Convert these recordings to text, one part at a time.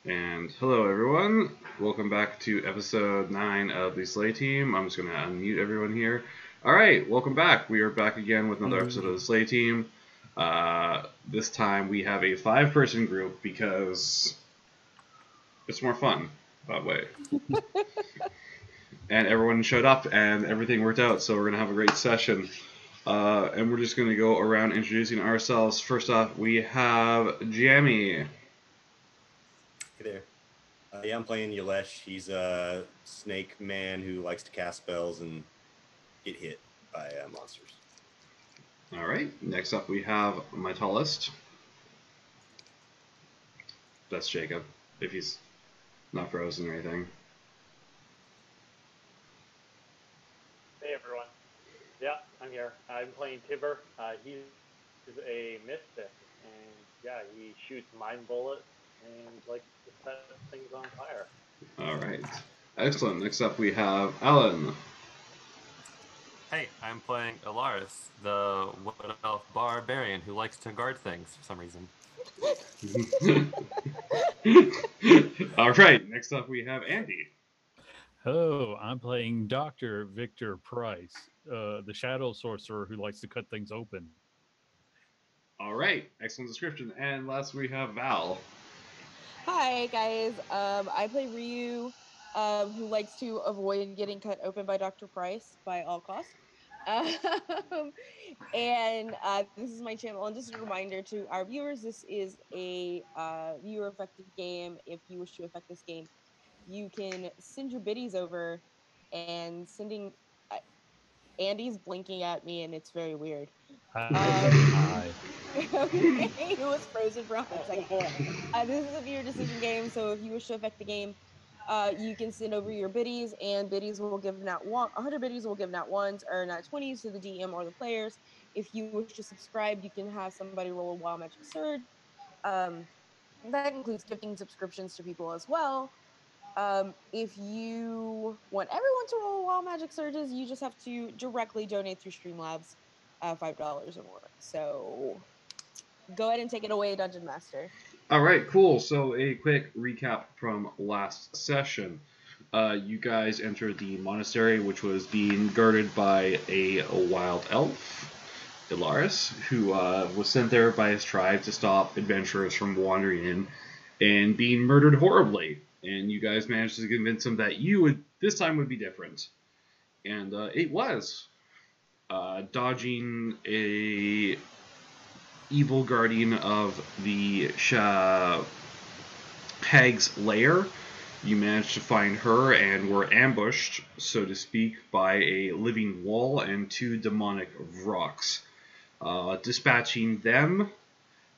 And hello, everyone. Welcome back to episode 9 of the Slay Team. I'm just going to unmute everyone here. All right, welcome back. We are back again with another episode of the Slay Team. This time we have a 5-person group because it's more fun that way. And everyone showed up and everything worked out, so we're going to have a great session. And we're just going to go around introducing ourselves. First off, we have Jamie. Hey there. Yeah, I'm playing Yalesh. He's a snake man who likes to cast spells and get hit by monsters. All right. Next up, we have my tallest. That's Jacob, if he's not frozen or anything. Hey everyone. Yeah, I'm here. I'm playing Tibber. He's a mystic, and yeah, he shoots mind bullets and likes to set things on fire. All right. Excellent. Next up, we have Alan. Hey, I'm playing Alaris, the Wood Elf Barbarian who likes to guard things for some reason. All right. Next up, we have Andy. Hello, I'm playing Dr. Victor Price, the Shadow Sorcerer who likes to cut things open. All right. Excellent description. And last, we have Val. Hi guys, I play Ryu, who likes to avoid getting cut open by Dr. Price by all costs. And this is my channel, and just a reminder to our viewers, this is a viewer-affected game. If you wish to affect this game, you can send your biddies over, and sending... Andy's blinking at me, and it's very weird. Hi. Okay, it was frozen for a second. This is a viewer decision game, so if you wish to affect the game, you can send over your biddies, and biddies will give nat 100 biddies will give nat 1s or nat 20s to the DM or the players. If you wish to subscribe, you can have somebody roll a Wild Magic Surge. That includes gifting subscriptions to people as well. If you want everyone to roll Wild Magic Surges, you just have to directly donate through Streamlabs, $5 or more. So go ahead and take it away, Dungeon Master. All right, cool. So a quick recap from last session. You guys entered the monastery, which was being guarded by a wild elf, Ilaris, who was sent there by his tribe to stop adventurers from wandering in and being murdered horribly. And you guys managed to convince him that this time would be different. And it was. Dodging a evil guardian of the Hag's lair, you managed to find her and were ambushed, so to speak, by a living wall and 2 demonic rocks. Dispatching them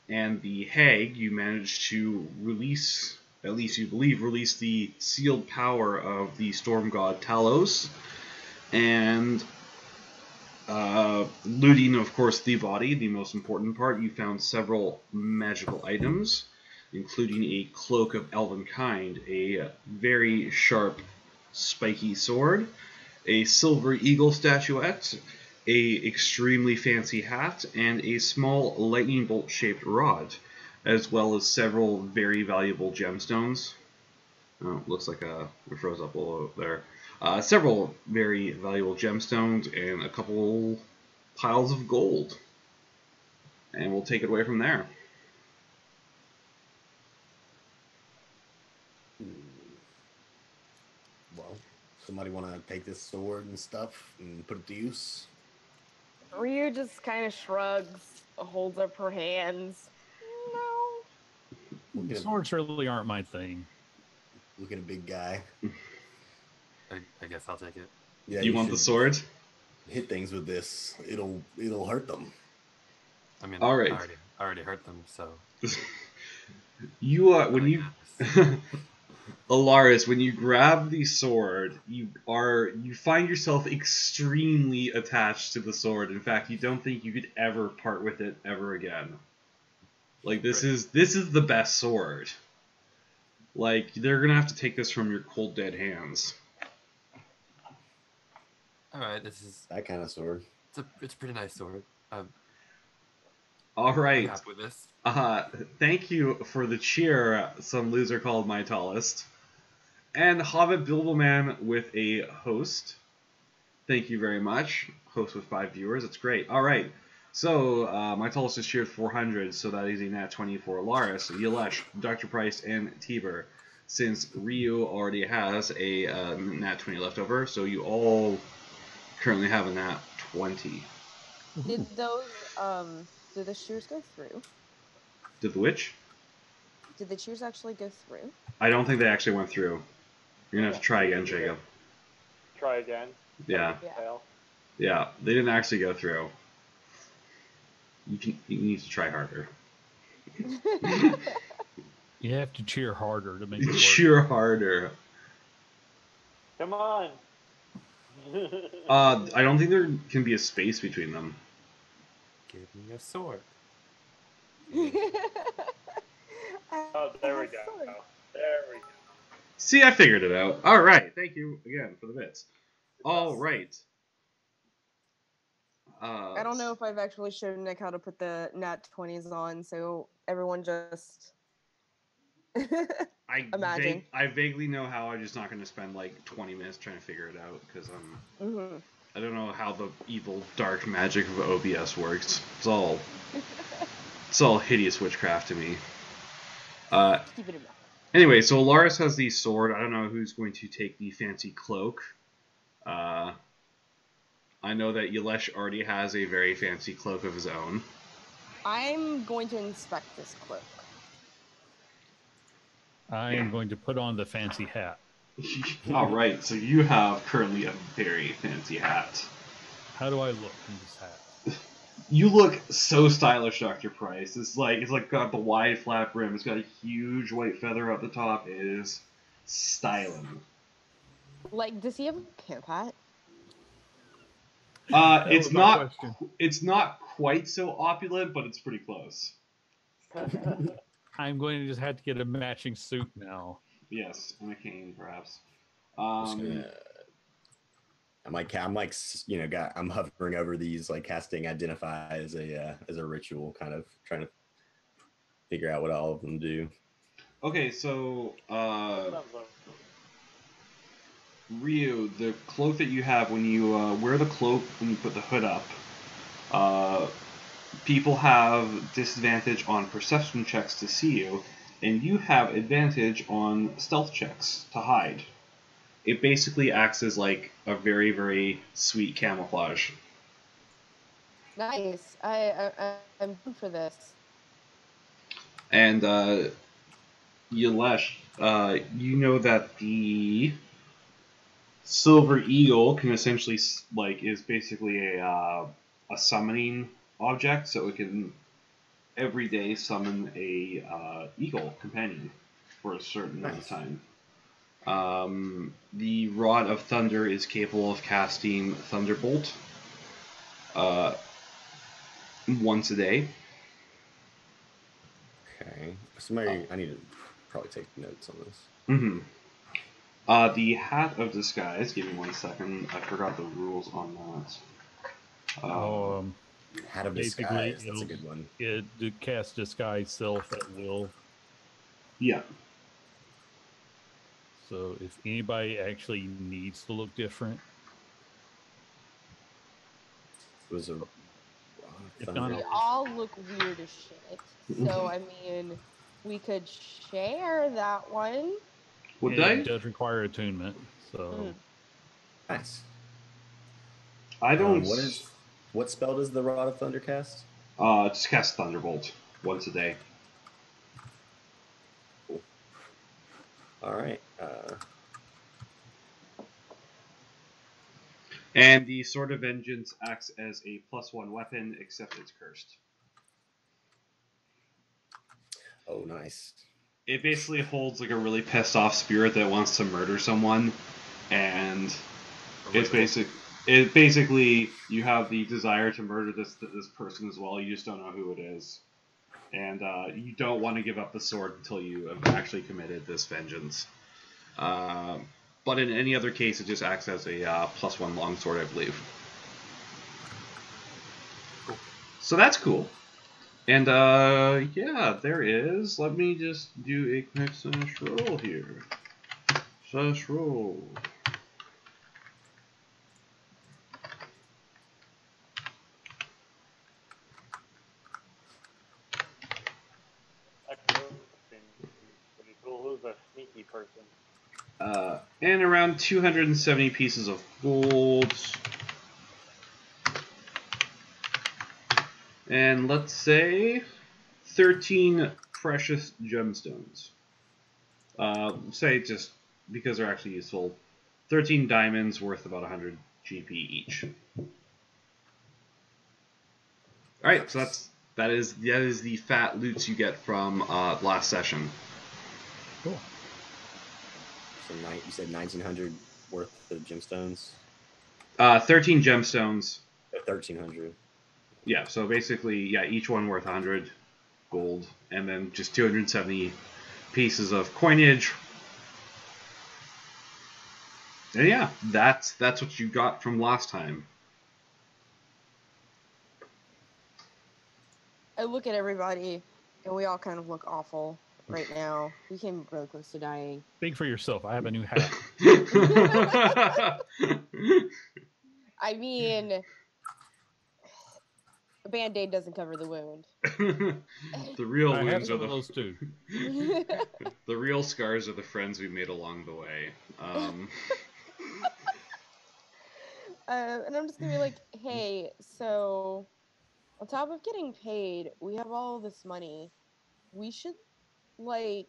and the Hag, you managed to release, at least you believe, release the sealed power of the storm god Talos, and looting, of course, the body, the most important part. You found several magical items, including a cloak of elven kind, a very sharp, spiky sword, a silver eagle statuette, a extremely fancy hat, and a small lightning bolt shaped rod, as well as several very valuable gemstones. Oh, looks like we froze up a little there. Several very valuable gemstones and a couple piles of gold. And we'll take it away from there. Well, somebody want to take this sword and stuff and put it to use? Ryu just kind of shrugs, holds up her hands. No. Swords really aren't my thing. Look at a big guy. I guess I'll take it. Yeah, you want the sword? Hit things with this. It'll hurt them. I mean, all right. I already hurt them, so. When you Alaris, when you grab the sword, you find yourself extremely attached to the sword. In fact, you don't think you could ever part with it ever again. Like this is the best sword. Like they're gonna have to take this from your cold dead hands. All right, this is that kind of sword. It's a pretty nice sword. All I'm right. happy with this. Thank you for the cheer, some loser called my tallest. And Hobbit Bilboman with a host. Thank you very much. Host with 5 viewers. It's great. All right. So, my tallest is cheered 400, so that is a nat 20 for Alaris, Yelesh, Dr. Price, and Tiber. Since Ryu already has a nat 20 left over, so you all currently have a nat 20. Did those did the shears go through? Did the witch? Did the shears actually go through? I don't think they actually went through. You're gonna have to try again, Jacob. Try again. Yeah. Yeah. Fail. Yeah, they didn't actually go through. You need to try harder. You have to cheer harder to make it work. Cheer harder. Come on. I don't think there can be a space between them. Give me a sword. Oh, there we go. There we go. See, I figured it out. All right, thank you again for the bits. All right. I don't know if I've actually shown Nick how to put the nat 20s on, so everyone just imagine. I vaguely know how. I'm just not going to spend like 20 minutes trying to figure it out because I don't know how the evil dark magic of OBS works. It's all hideous witchcraft to me. Keep it in mind. Anyway, so Alaris has the sword. I don't know who's going to take the fancy cloak. I know that Yelesh already has a very fancy cloak of his own. I'm going to inspect this cloak. I am going to put on the fancy hat. All right, so you have currently a very fancy hat. How do I look in this hat? You look so stylish, Dr. Price. It's like got the wide flat brim. It's got a huge white feather at the top. It is styling. Like, does he have a camp hat? It's not quite so opulent, but it's pretty close. I'm going to just have to get a matching suit now. Yes, and a cane, perhaps. I'm hovering over these, like casting Identify as a ritual, kind of trying to figure out what all of them do. Okay, so Ryu, the cloak that you have when you wear the cloak when you put the hood up, people have disadvantage on perception checks to see you, and you have advantage on stealth checks to hide. It basically acts as like a very, very sweet camouflage. Nice. I'm good for this. And Yelesh, you know that the Silver Eagle can essentially is basically a summoning object, so it can every day summon a eagle companion for a certain amount of time. The Rod of Thunder is capable of casting Thunderbolt once a day. Okay. I need to probably take notes on this. Mm-hmm. The Hat of Disguise, give me 1 second, I forgot the rules on that. Hat of Disguise, that's a good one. It casts Disguise Self at will. Yeah. So if anybody actually needs to look different, It was a If not, We all look weird as shit. So, I mean, we could share that one. Would it they? does require attunement. So nice. I don't. What spell does the Rod of Thunder cast? Just cast Thunderbolt once a day. Cool. All right. And the Sword of Vengeance acts as a +1 weapon, except it's cursed. Oh, nice. It basically holds like a really pissed off spirit that wants to murder someone, and it's basically you have the desire to murder this person as well. You just don't know who it is, and you don't want to give up the sword until you have actually committed this vengeance. But in any other case, it just acts as a +1 longsword, I believe. Cool. So that's cool. And yeah, there is. Let me just do a quick slash roll here. Slash roll. Excellent. Pretty cool. Who's a sneaky person? And around 270 pieces of gold. And let's say 13 precious gemstones. Say just because they're actually useful. 13 diamonds worth about 100 GP each. Alright, so that is the fat loots you get from last session. Cool. So you said 1,900 worth of gemstones. 13 gemstones. 1,300. Yeah, so basically, yeah, each one worth 100 gold, and then just 270 pieces of coinage. And yeah, that's what you got from last time. I look at everybody, and we all kind of look awful right now. We came really close to dying. Speak for yourself. I have a new hat. I mean, a band-aid doesn't cover the wound. The real I have wounds are some of those too. the real scars are the friends we made along the way. And I'm just gonna be like, hey, so on top of getting paid, we have all this money. We should like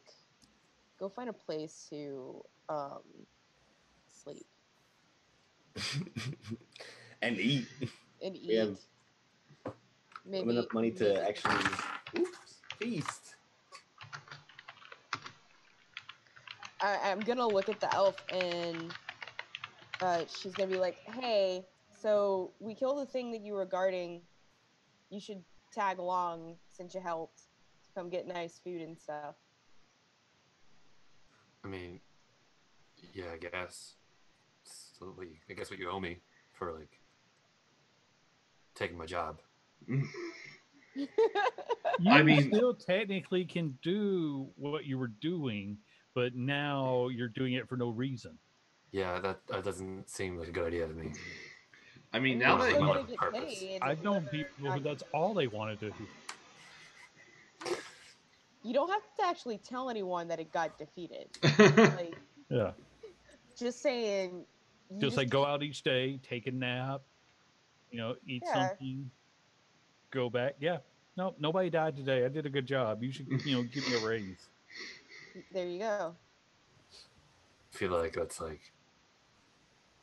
go find a place to sleep And eat. and We have eat. Maybe enough money to actually feast. I'm gonna look at the elf and she's gonna be like, hey, so we killed the thing that you were guarding. You should tag along since you helped to come get nice food and stuff. I mean, yeah, I guess. So I guess what you owe me for like taking my job. You I mean- still technically can do what you were doing, but now you're doing it for no reason. Yeah, that doesn't seem like a good idea to me. I mean, You're now Well, that still you- gonna get purpose. paid. I've known people who that's all they want to do. You don't have to actually tell anyone that it got defeated. Like, Yeah. just saying. You Just like go out each day, take a nap, eat Yeah. something, go back. Yeah. No, nobody died today. I did a good job. You should, give me a raise. There you go. I feel like that's like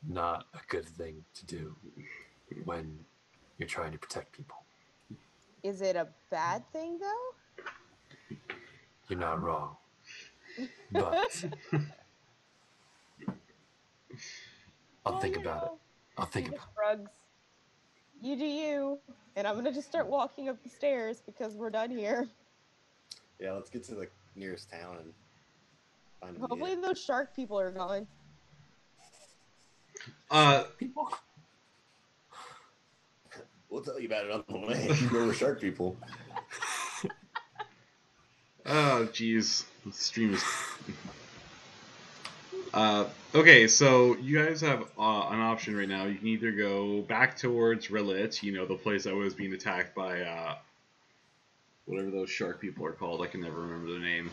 not a good thing to do when you're trying to protect people. Is it a bad thing though? You're not wrong. But I'll think about it. I'll think He about just shrugs. You do you, and I'm gonna just start walking up the stairs because we're done here. Yeah, let's get to the nearest town and find a Hopefully those shark people are gone. people. We'll tell you about it on the way. There were shark people. Oh, jeez. The stream is... okay, so you guys have an option right now. You can either go back towards Relit, the place that was being attacked by, whatever those shark people are called. I can never remember their name.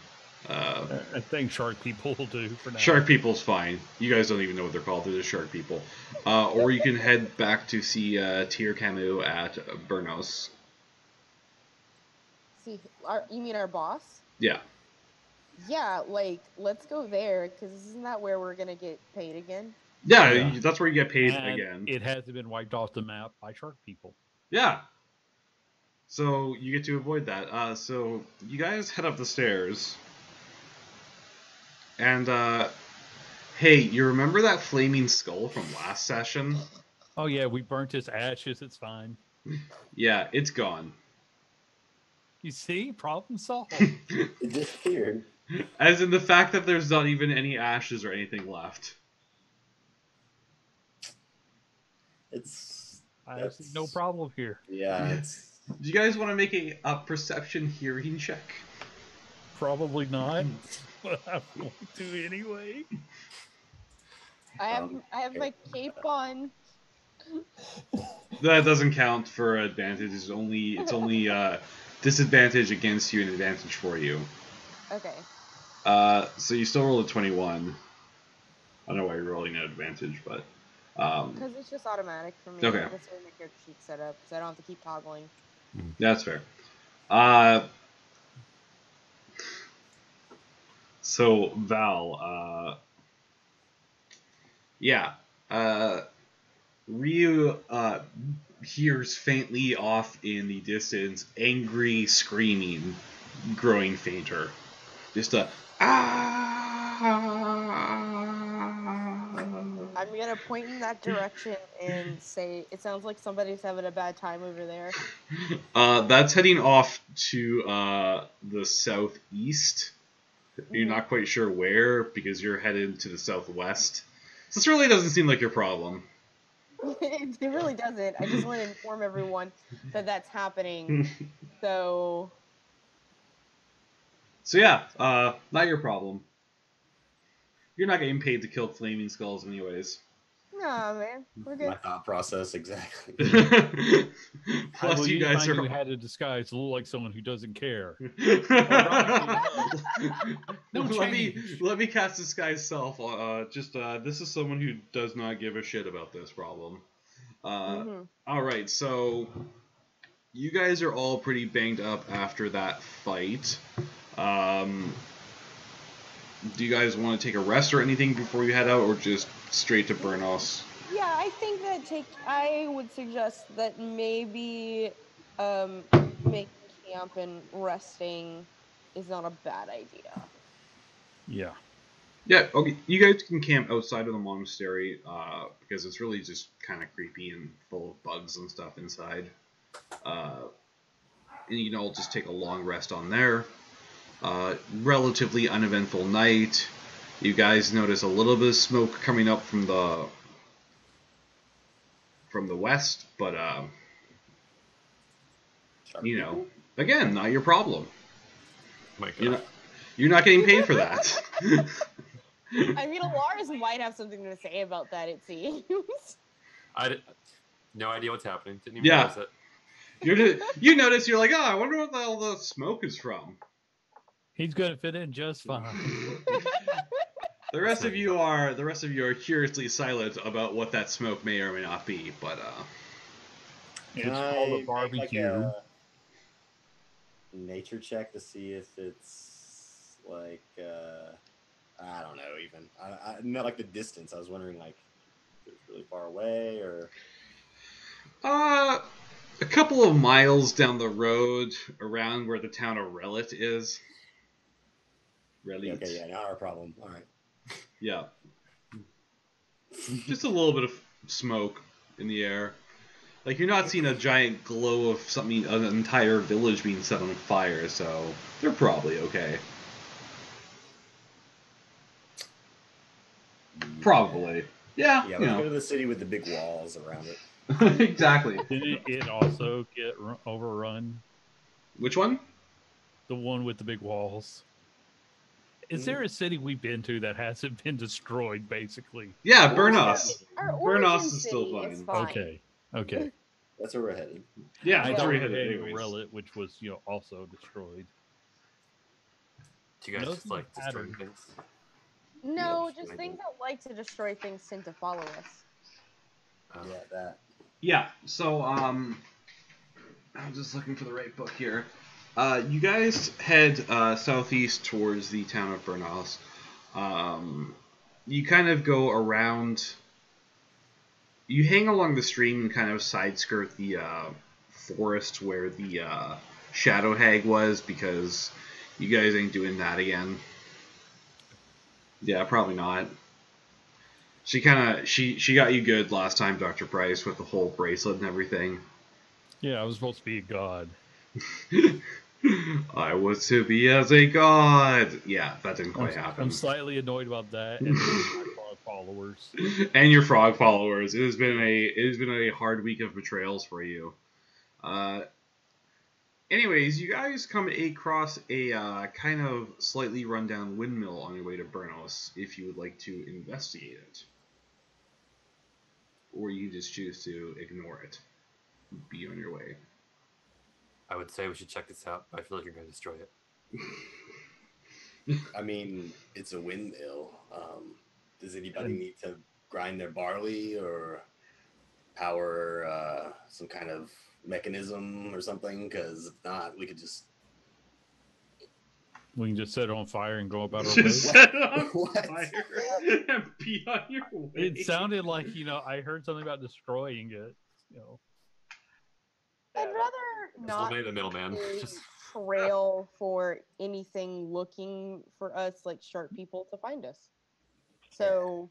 I think shark people will do for now. Shark people's fine. You guys don't even know what they're called. They're just shark people. Or you can head back to see Tyr Camus at Burnos. See, you mean our boss? Yeah. Yeah, let's go there because isn't that where we're gonna get paid again? Yeah, Yeah. that's where you get paid And again. it hasn't been wiped off the map by shark people. Yeah. So you get to avoid that. So you guys head up the stairs. And, hey, you remember that flaming skull from last session? Oh yeah, we burnt his ashes. It's fine. Yeah, it's gone. You see, problem solved. It disappeared. As in the fact that there's not even any ashes or anything left. It's I see no problem here. yeah. It's Do you guys want to make a perception hearing check? Probably not, but I'm going to anyway. I have my cape on. That doesn't count for advantage. It's only disadvantage against you and advantage for you. Okay. So you still roll a 21. I don't know why you're rolling an advantage, but Because it's just automatic for me. Okay. That's the way my character sheet's set up, so I don't have to keep toggling. that's fair. So Val, yeah, Ryu hears faintly off in the distance angry screaming, growing fainter. Just a I'm gonna point in that direction and say, it sounds like somebody's having a bad time over there. That's heading off to the southeast. You're not quite sure where because you're headed to the southwest. So this really doesn't seem like your problem. It really doesn't. I just want to inform everyone that that's happening. So yeah, not your problem. You're not getting paid to kill flaming skulls anyways. no, man, we're good. My thought process exactly. Plus, you guys You are. had a disguise to look like someone who doesn't care. No let me cast disguise self. This is someone who does not give a shit about this problem. All right, so you guys are all pretty banged up after that fight. Do you guys want to take a rest or anything before you head out, or just straight to Burnos? Yeah, I think that I would suggest that maybe make camp and resting is not a bad idea. Yeah. Yeah, okay. You guys can camp outside of the monastery because it's really just kind of creepy and full of bugs and stuff inside. And you can all just take a long rest on there. Relatively uneventful night. You guys notice a little bit of smoke coming up from the west, but you know, again, not your problem. My God. You're not getting paid for that. I mean, Alaris might have something to say about that, it seems. No idea what's happening. Didn't even Yeah. realize it. You notice, you're like, oh, I wonder what the hell the smoke is from. He's gonna fit in just fine. The rest of you are curiously silent about what that smoke may or may not be, but It's Can I called a make, barbecue. Like a nature check to see if it's like I don't know even. I not like the distance. I was wondering like if it's really far away or. a couple of miles down the road, around where the town of Relit is. Relit. Okay, yeah, not our problem. All right. Yeah. Just a little bit of smoke in the air. Like, you're not seeing a giant glow of something, an entire village being set on fire, so they're probably okay. Probably. Yeah, Yeah, you let's go know. to the city with the big walls around it. Exactly. Did it also get overrun? Which one? The one with the big walls. Is there a city we've been to that hasn't been destroyed, basically? Yeah, Burnos. Our Burnos origin is still city fine. is fine. Okay. That's where we're headed. Yeah, I that's thought where we you were headed heading to anyways. Relit, which was, also destroyed. Do you guys just Nothing like destroying happened. things? No, Yeah, just sure. things that like to destroy things tend to follow us. Yeah, that. Yeah, so, I'm just looking for the right book here. You guys head southeast towards the town of Burnos. You kind of go around... You hang along the stream and kind of side skirt the forest where the Shadow Hag was, because you guys ain't doing that again. Yeah, probably not. She got you good last time, Dr. Price, with the whole bracelet and everything. Yeah, I was supposed to be a god. I was to be as a god. Yeah, that didn't quite happen. I'm slightly annoyed about that and my followers. And your frog followers. It has been a hard week of betrayals for you. Anyways, you guys come across a kind of slightly rundown windmill on your way to Burnos if you would like to investigate it. Or you just choose to ignore it. Be on your way. I would say we should check this out, but I feel like you're going to destroy it. I mean, it's a windmill. Does anybody need to grind their barley or power some kind of mechanism or something? Because if not, we could just... We can just set it on fire and go about our Just way. set it on What? fire and be on your way. It sounded like, I heard something about destroying it. I'd rather Just not eliminate the middleman. a Just trail for anything looking for us, like sharp people, to find us. So,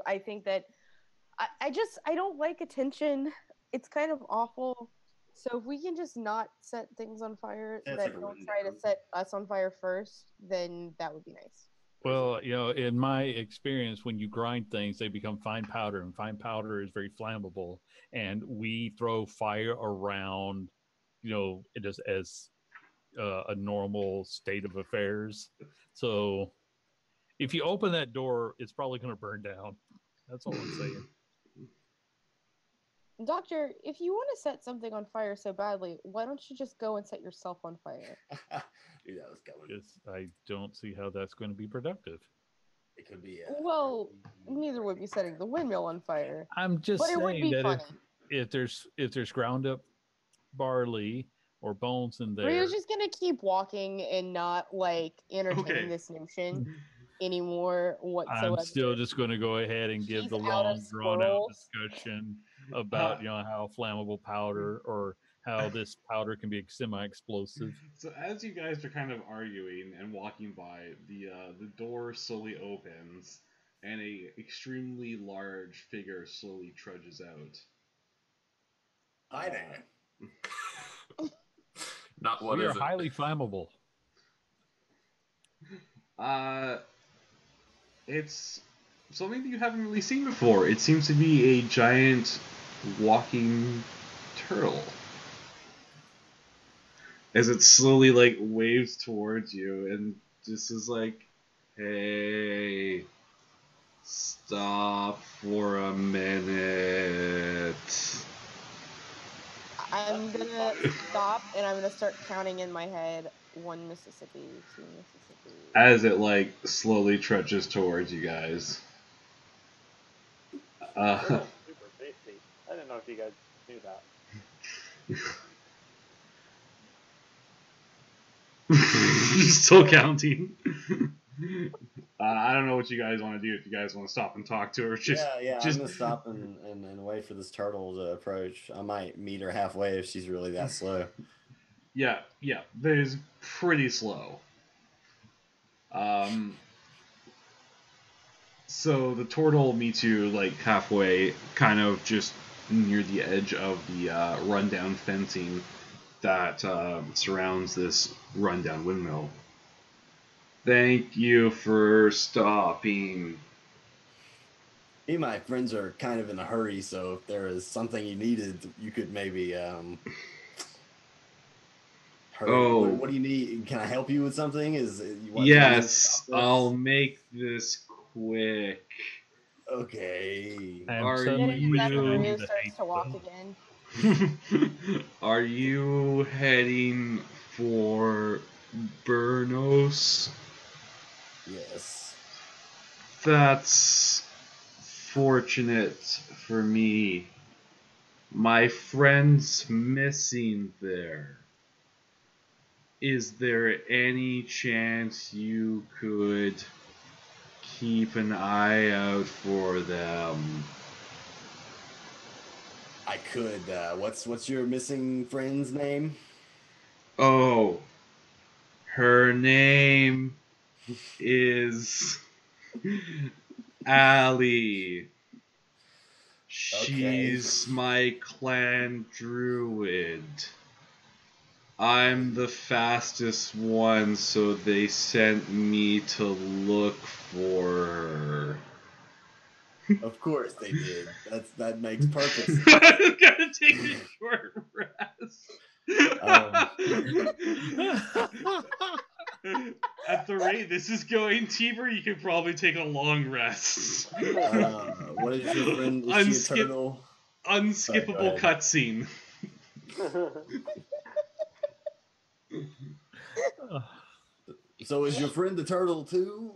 I think that I don't like attention. It's kind of awful. So if we can just not set things on fire That's that like a don't try to rundown. set us on fire first, then that would be nice. Well, in my experience, when you grind things, they become fine powder, and fine powder is very flammable. And we throw fire around, just as a normal state of affairs. So if you open that door, it's probably going to burn down. That's all I'm saying. Doctor, if you want to set something on fire so badly, why don't you just go and set yourself on fire? Dude, that was going. Just, I don't see how that's going to be productive. It could be. Well, neither would be setting the windmill on fire. I'm just But it would saying be that funny. if there's ground up barley or bones in there, Rio's just gonna keep walking and not entertain Okay. this notion anymore whatsoever. I'm still just going to go ahead and give He's the out of long drawn out squirrels. discussion about how flammable powder or how this powder can be semi-explosive. So as you guys are kind of arguing and walking by, the door slowly opens, and a extremely large figure slowly trudges out. Hi there. not what We are is it? highly flammable. It's something that you haven't really seen before. It seems to be a giant walking turtle. As it slowly waves towards you and just is like, "Hey, stop for a minute." I'm gonna stop and I'm gonna start counting in my head. 1 Mississippi, 2 Mississippi. As it slowly trudges towards you guys. Turtle's super tasty. I didn't know if you guys knew that. Still counting. I don't know what you guys want to do. If you guys want to stop and talk to her, just I'm gonna stop and wait for this turtle to approach. I might meet her halfway if she's really that slow. yeah, that is pretty slow. So the turtle meets you halfway, kind of just near the edge of the rundown fencing that surrounds this rundown windmill. Thank you for stopping. Me and my friends are kind of in a hurry, so if there is something you needed, you could maybe hurry. Oh. What do you need? Can I help you with something? You want Yes, to I'll make this quick. Okay. I'm Are suddenly you- That's when beginning Rio to starts hate to walk them. again. Are you heading for Burnos? Yes. That's fortunate for me. My friend's missing there. Is there any chance you could keep an eye out for them? I could. What's your missing friend's name? Oh, her name is Allie. She's my clan druid. I'm the fastest one, so they sent me to look for her. Of course they did. That makes perfect sense. I'm gonna take a short rest. rate this is going, Tiber, you could probably take a long rest. What is your friend? Is she a turtle? Unskippable cutscene. So is your friend the turtle too,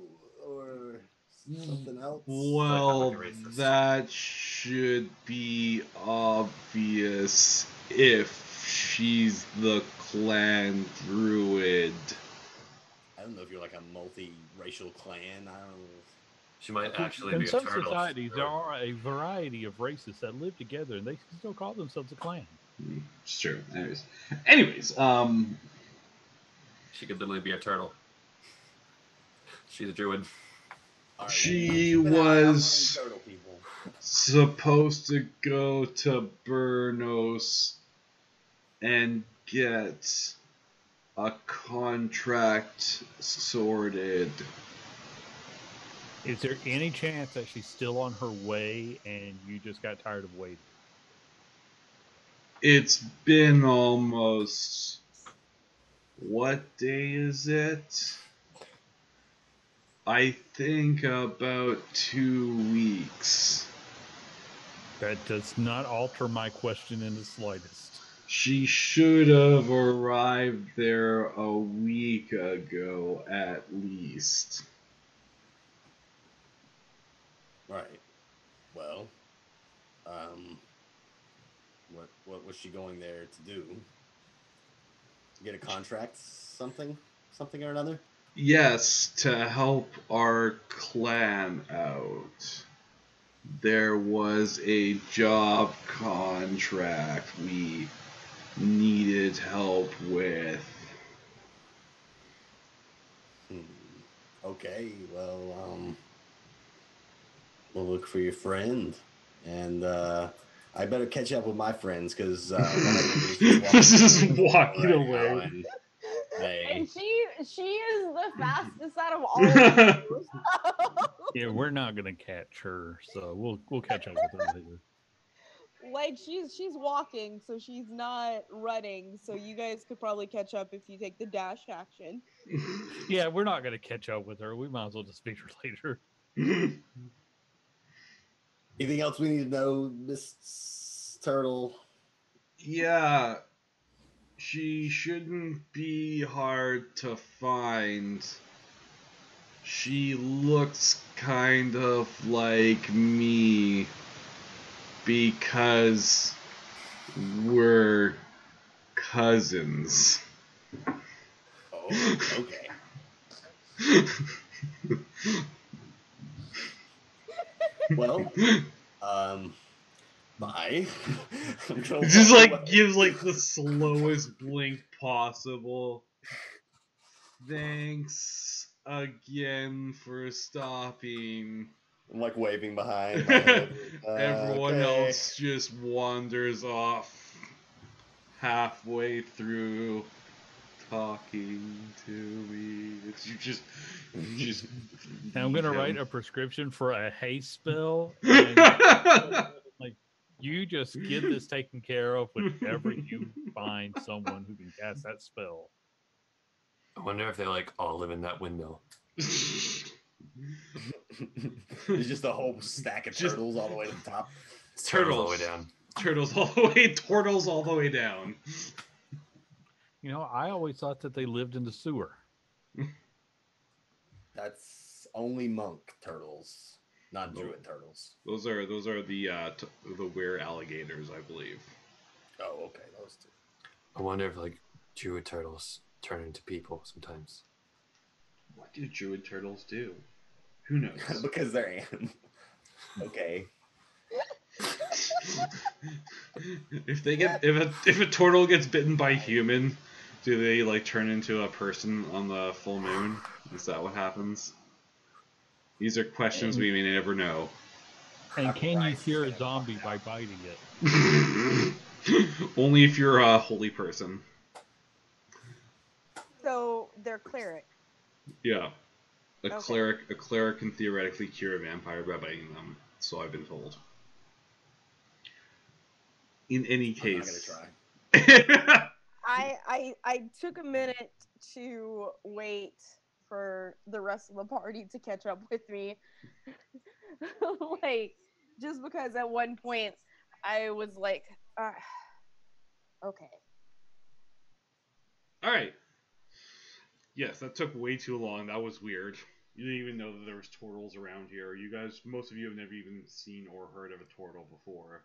or something else? Well, that should be obvious if she's the clan druid. I don't know if you're like a multi-racial clan. I don't know. She might actually be In a some turtle. societies, there are a variety of races that live together, and they still call themselves a clan. It's true. Anyways, She could literally be a turtle. She's a druid. All right, she well, keep an eye out on was these turtle people. supposed to go to Burnos and get a contract sorted. Is there any chance that she's still on her way and you just got tired of waiting? It's been almost... What day is it? I think about 2 weeks. That does not alter my question in the slightest. She should have arrived there a week ago at least. Right. Well, what was she going there to do? Get a contract, something or another? Yes, to help our clan out. There was a job contract we needed help with. Okay, well, we'll look for your friend, and I better catch up with my friends because Just walking away. And she is the fastest out of all of us. Yeah, we're not gonna catch her, so we'll catch up with her later. Like she's walking, so she's not running. So you guys could probably catch up if you take the dash action. Yeah, we're not gonna catch up with her. We might as well just meet her later. Anything else we need to know, Miss Turtle? Yeah, she shouldn't be hard to find. She looks kind of like me because we're cousins. Oh, okay. Well, bye. Just like gives like the slowest blink possible. Thanks again for stopping. I'm like waving behind my head. Everyone Okay. else just wanders off halfway through talking to me. It's you just And I'm gonna write a prescription for a haste spell. And, like, you just get this taken care of whenever you find someone who can cast that spell. I wonder if they like all live in that window. It's just a whole stack of Just- turtles all the way to the top. It's turtles all the way down. Turtles all the way down. You know, I always thought that they lived in the sewer. That's only monk turtles, not druid turtles. Those are the were alligators, I believe. Oh, okay, those two. I wonder if like druid turtles turn into people sometimes. What do druid turtles do? Who knows? Because they're okay. If a turtle gets bitten by a human, do they like turn into a person on the full moon? Is that what happens? These are questions we may never know. And can you cure a zombie by biting it? Only if you're a holy person. So they're cleric. Yeah. A Okay. cleric can theoretically cure a vampire by biting them, so I've been told. In any case. I'm not gonna try. I took a minute to wait for the rest of the party to catch up with me. Like, just because at one point I was like, okay. All right. Yes, that took way too long. That was weird. You didn't even know that there was turtles around here. You guys, most of you have never even seen or heard of a turtle before.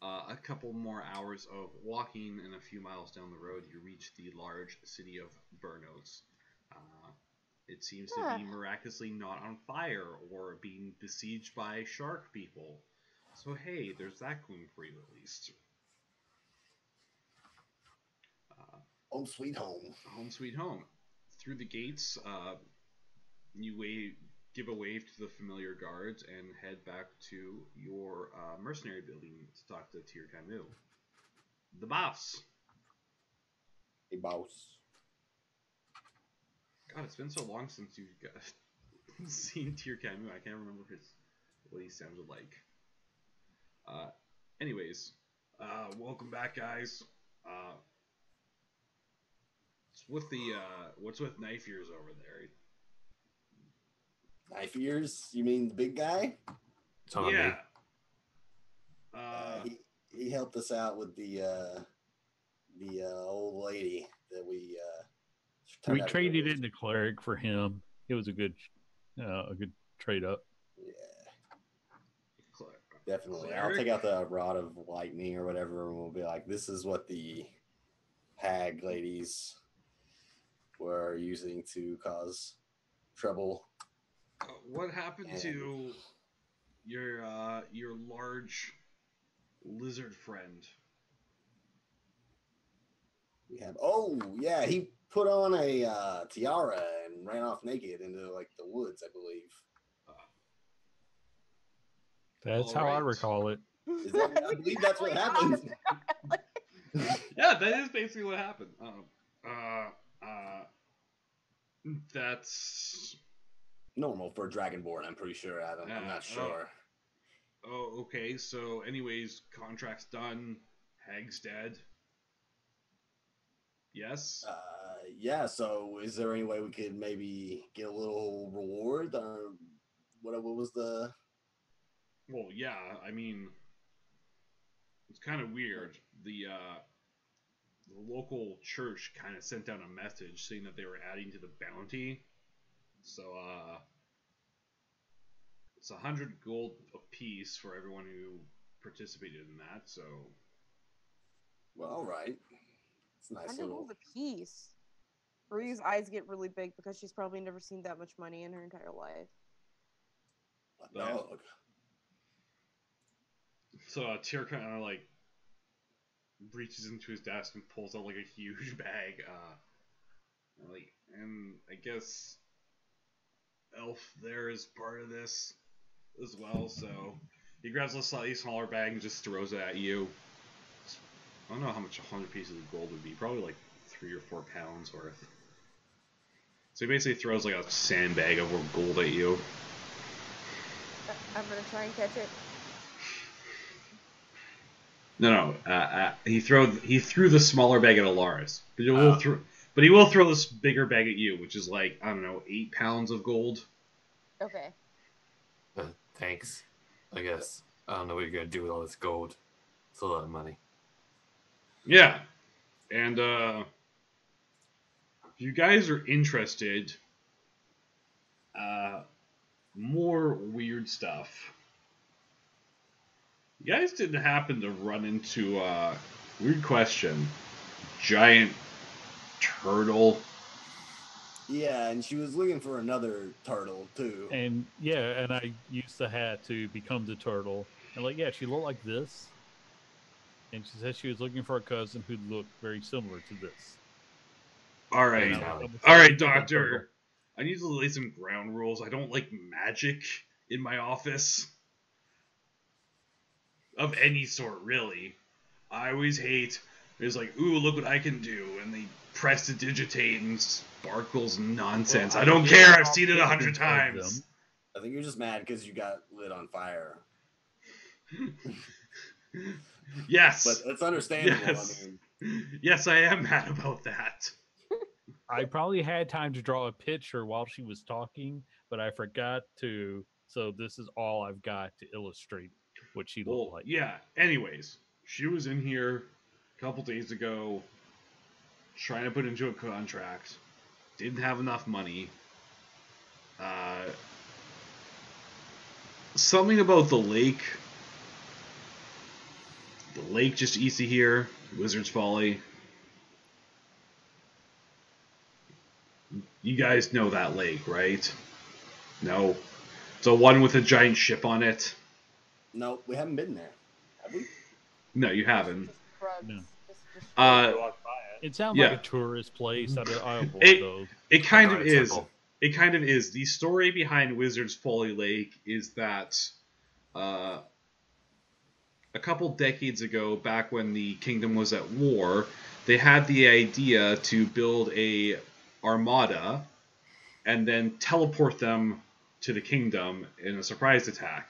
A couple more hours of walking and a few miles down the road, you reach the large city of Burnos. It seems to be miraculously not on fire or being besieged by shark people. So hey, there's that going for you at least. Home sweet home. Home sweet home. Through the gates, you give a wave to the familiar guards and head back to your mercenary building to talk to Tyr Camus. The boss. Hey, boss. God, it's been so long since you've seen Tyr Camus. I can't remember what he sounded like. Anyways, welcome back, guys. What's with Knife Ears over there? Knife Ears? You mean the big guy? Yeah. He helped us out with the old lady that we traded in the cleric for him. It was a good trade up. Yeah, definitely. Cleric? I'll take out the rod of lightning or whatever, and we'll be like, "This is what the hag ladies were using to cause trouble." What happened to your large lizard friend? We have. Oh yeah, he put on a tiara and ran off naked into like the woods, I believe. That's how I recall it. I believe that's what happened. Yeah, that is basically what happened. That's normal for Dragonborn, I'm pretty sure, Adam. I'm not sure. Okay. So, anyways, contract's done. Hag's dead. Yes? Yeah, so is there any way we could maybe get a little reward? Or what was the... Well, yeah, I mean, it's kind of weird. The local church kind of sent out a message saying that they were adding to the bounty. So, it's 100 gold apiece for everyone who participated in that, so... Well, all right. It's a nice 100 little... gold a piece. Rue's eyes get really big because she's probably never seen that much money in her entire life. Dog. So Tyr kind of like reaches into his desk and pulls out like a huge bag. And I guess Elf there is part of this as well. So he grabs a slightly smaller bag and just throws it at you. I don't know how much 100 pieces of gold would be. Probably like 3 or 4 pounds worth. So he basically throws like a sandbag of gold at you. I'm gonna try and catch it. No. He threw the smaller bag at Alaris, but he will throw this bigger bag at you, which is like, I don't know, 8 pounds of gold. Okay. Thanks. I guess I don't know what you're gonna do with all this gold. It's a lot of money. Yeah, and if you guys are interested, more weird stuff. You guys didn't happen to run into weird question, giant turtle. Yeah, and she was looking for another turtle too. And I used the hat to become the turtle. And she looked like this. And she said she was looking for a cousin who looked very similar to this. All right, Doctor. I need to lay some ground rules. I don't like magic in my office. Of any sort, really. I always hate, it's like, ooh, look what I can do. And they press to digitate and sparkles nonsense. Well, I don't care. I've seen it 100 times. I think you're just mad because you got lit on fire. Yes. But it's understandable. Yes. Yes, I am mad about that. I probably had time to draw a picture while she was talking, but I forgot to. So this is all I've got to illustrate what she looked Well, like. yeah. Anyways, she was in here a couple days ago trying to put into a contract. Didn't have enough money. Something about the lake. The lake just east of here. Wizard's Folly. You guys know that lake, right? No. It's the one with a giant ship on it. No, we haven't been there. Have we? No, you haven't. Just drugs. No. Just I walked by it. It sounds Yeah. like a tourist place. I avoid It- those. It kind of Garden is. Temple. It kind of is. The story behind Wizard's Folly Lake is that a couple decades ago, back when the kingdom was at war, they had the idea to build a armada and then teleport them to the kingdom in a surprise attack.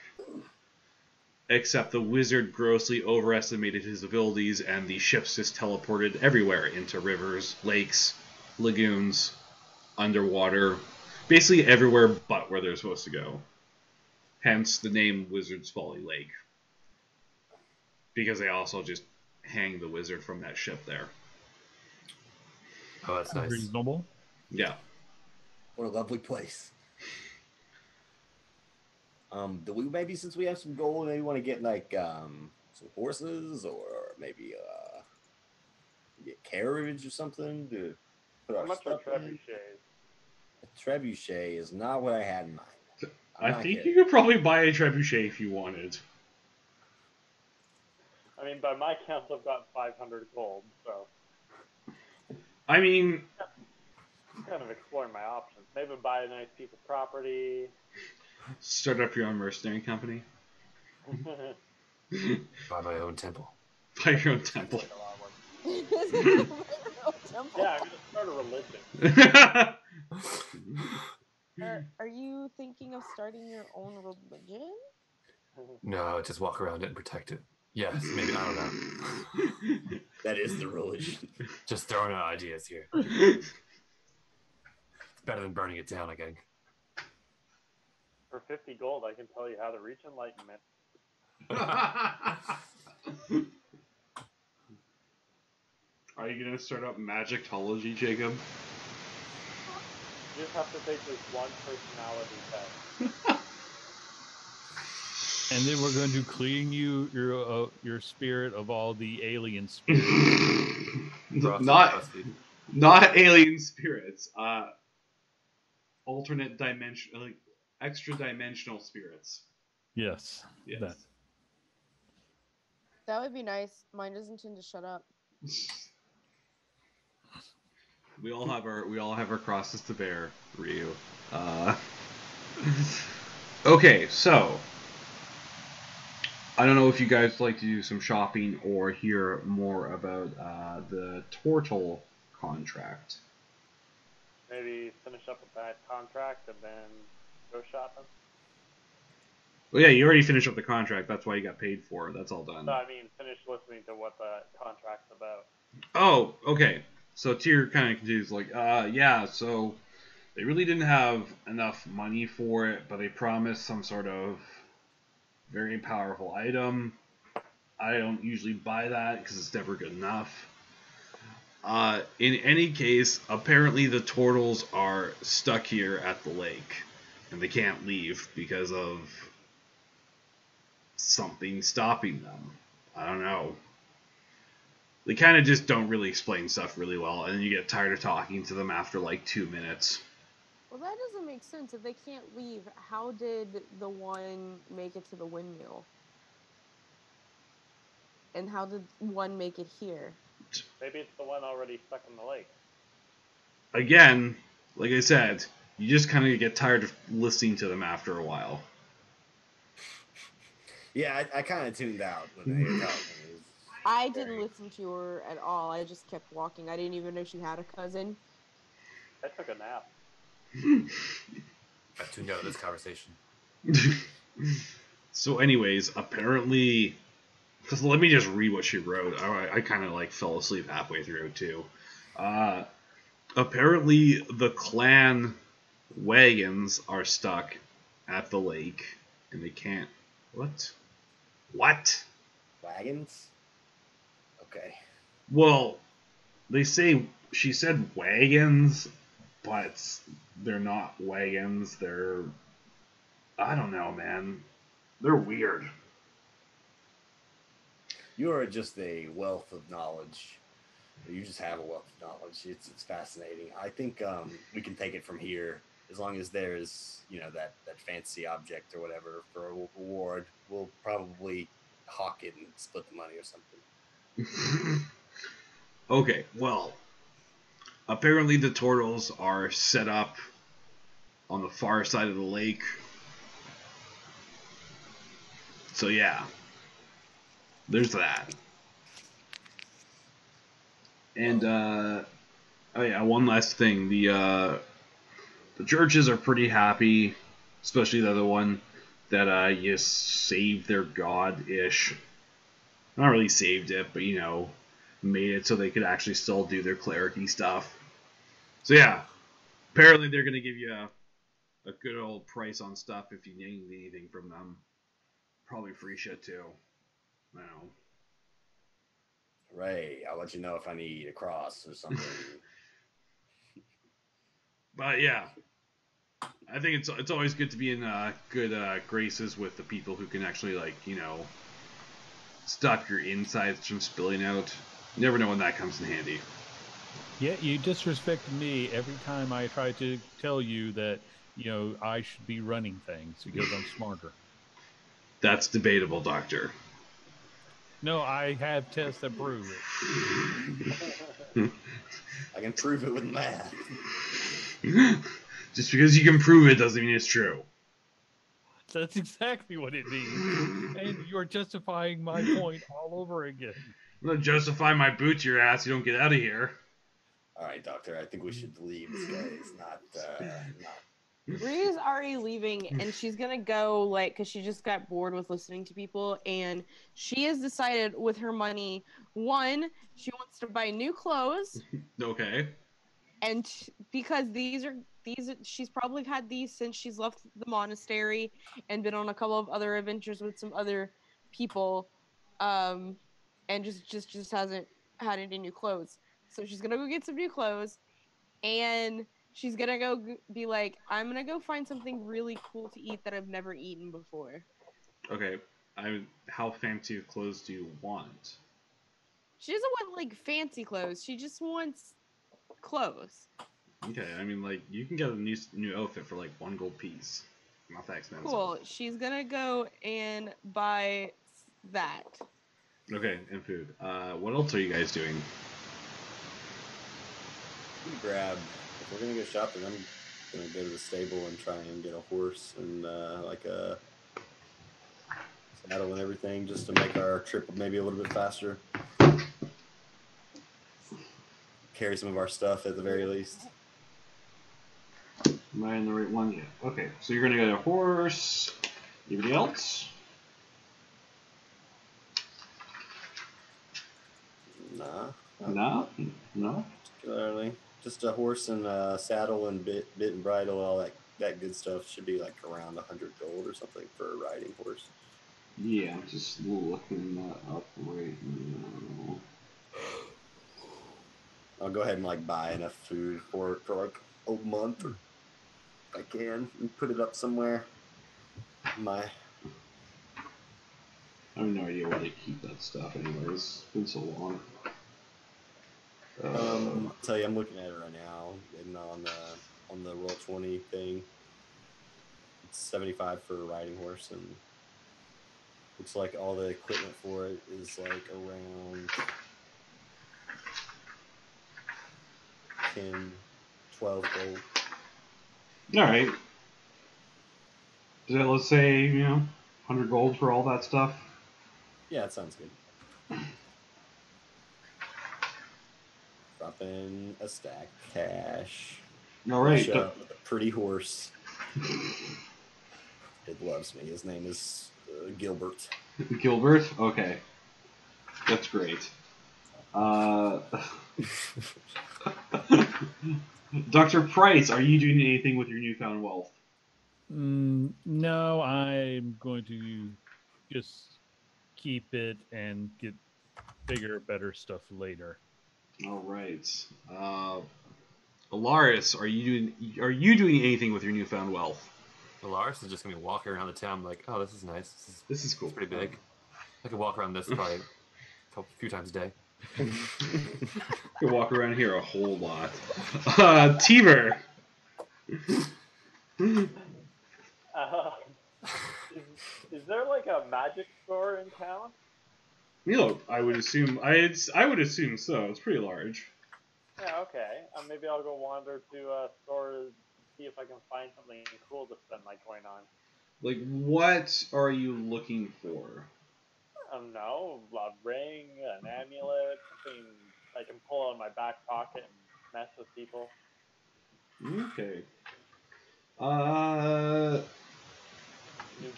Except the wizard grossly overestimated his abilities, and the ships just teleported everywhere into rivers, lakes, lagoons, underwater, basically everywhere but where they're supposed to go. Hence the name Wizard's Folly Lake. Because they also just hang the wizard from that ship there. Oh, that's nice. Reasonable. Yeah. What a lovely place. Do we maybe, since we have some gold, maybe want to get like some horses, or maybe get carriage or something to put How our much are stuff in? trebuchets? A trebuchet is not what I had in mind. I'm I not think kidding. you could probably buy a trebuchet if you wanted. I mean, by my count, I've got 500 gold, so I mean, I'm kind of exploring my options. Maybe buy a nice piece of property. start up your own mercenary company. By my own temple. Buy your own temple. Like a lot of work. Is it a real temple? Yeah, I'm gonna start a religion. Are you thinking of starting your own religion? No, just walk around it and protect it. Yes, maybe, I don't know. That is the religion. Just throwing out ideas here. It's better than burning it down, I think. For 50 gold, I can tell you how to reach enlightenment. Are you gonna start up magicology, Jacob? You just have to take this one personality test. And then we're going to clean your spirit of all the alien spirits. Frosty, not Frosty. not alien spirits. Alternate dimension, like extra dimensional spirits. Yes. Yes. That. That would be nice. Mine doesn't tend to shut up. We all have our crosses to bear, Ryu. Okay, so I don't know if you guys like to do some shopping or hear more about the Tortle contract. Maybe finish up with that contract and then go shopping. Well, yeah, you already finished up the contract. That's why you got paid for it. That's all done. No, I mean, finish listening to what the contract's about. Oh, okay. So Tyr kind of confused, like, yeah, so they really didn't have enough money for it, but they promised some sort of very powerful item. I don't usually buy that because it's never good enough. In any case, apparently the Tortles are stuck here at the lake, and they can't leave because of something stopping them. I don't know. They kind of just don't really explain stuff really well, and then you get tired of talking to them after like 2 minutes. Well, that doesn't make sense. If they can't leave, how did the one make it to the windmill? And how did one make it here? Maybe it's the one already stuck in the lake. Again, like I said, you just kind of get tired of listening to them after a while. Yeah, I kind of tuned out when they were talking. I didn't listen to her at all. I just kept walking. I didn't even know she had a cousin. I took a nap. I tuned out of this conversation. So anyways, apparently, because let me just read what she wrote. I kind of like fell asleep halfway through too. Apparently, the clan wagons are stuck at the lake, and they can't. What? What? Wagons? Okay. Well, they say she said wagons, but they're not wagons. They're, I don't know, man. They're weird. You are just a wealth of knowledge. You just have a wealth of knowledge. It's fascinating. I think we can take it from here as long as there's that fancy object or whatever for a reward. We'll probably hawk it and split the money or something. Okay, well, apparently the turtles are set up on the far side of the lake. So yeah, there's that. And oh yeah, one last thing. The churches are pretty happy, especially the other one, that you saved their god-ish. Not really saved it, but made it so they could actually still do their clericy stuff. So yeah, apparently they're gonna give you a good old price on stuff if you need anything from them. Probably free shit too. I don't know. Right. I'll let you know if I need a cross or something. But yeah, I think it's always good to be in good graces with the people who can actually stop your insides from spilling out. You never know when that comes in handy. Yeah, you disrespected me every time I try to tell you that I should be running things because I'm smarter. That's debatable, Doctor. No, I have tests that prove it. I can prove it with math. Just because you can prove it doesn't mean it's true. That's exactly what it means. And you're justifying my point all over again. I'm gonna justify my boot to your ass. You don't get out of here. All right, Doctor. I think we should leave. This guy is not. Ria's already leaving, and she's gonna go because she just got bored with listening to people, and she has decided with her money, one, she wants to buy new clothes. Okay. And because these she's probably had these since she's left the monastery and been on a couple of other adventures with some other people, and just hasn't had any new clothes. So she's gonna go get some new clothes, and she's gonna go be like, I'm gonna go find something really cool to eat that I've never eaten before. Okay. How fancy of clothes do you want? She doesn't want fancy clothes. She just wants clothes. Okay, you can get a new outfit for 1 gold piece. Not that expensive. Cool. She's gonna go and buy that. Okay, and food. What else are you guys doing? Grab. If we're gonna go shopping, I'm gonna go to the stable and try and get a horse and a saddle and everything, just to make our trip maybe a little bit faster. Carry some of our stuff at the very least. Am I in the right one? Yeah. Okay, so you're gonna get a horse. Anybody else? Nah. No. Particularly. Just a horse and a saddle and bit and bridle, all that good stuff. Should be around 100 gold or something for a riding horse. Yeah, I'm just looking that up right now. I'll go ahead and buy enough food for a month, or if I can, and put it up somewhere. I have no idea why they keep that stuff anyways. It's been so long. I'll tell you, I'm looking at it right now, and on the Roll20 thing, it's 75 for a riding horse, and looks like all the equipment for it is around 10, 12 gold. All right. Let's say 100 gold for all that stuff. Yeah, that sounds good. Drop in a stack of cash. All right. With a pretty horse. It loves me. His name is Gilbert. Gilbert? Okay. That's great. Dr. Price, are you doing anything with your newfound wealth? No, I'm going to just keep it and get bigger, better stuff later. All right. Alaris, are you doing anything with your newfound wealth? Alaris is just gonna be walking around the town like, oh, this is nice. This is cool. It's pretty big. I could walk around this probably a few times a day. Could walk around here a whole lot. Tiber. Is there like a magic store in town? You know, I would assume so. It's pretty large. Yeah, okay. Maybe I'll go wander to a store to see if I can find something cool to spend my coin on. Like, what are you looking for? I don't know, a ring, an amulet, something I can pull out of my back pocket and mess with people. Okay.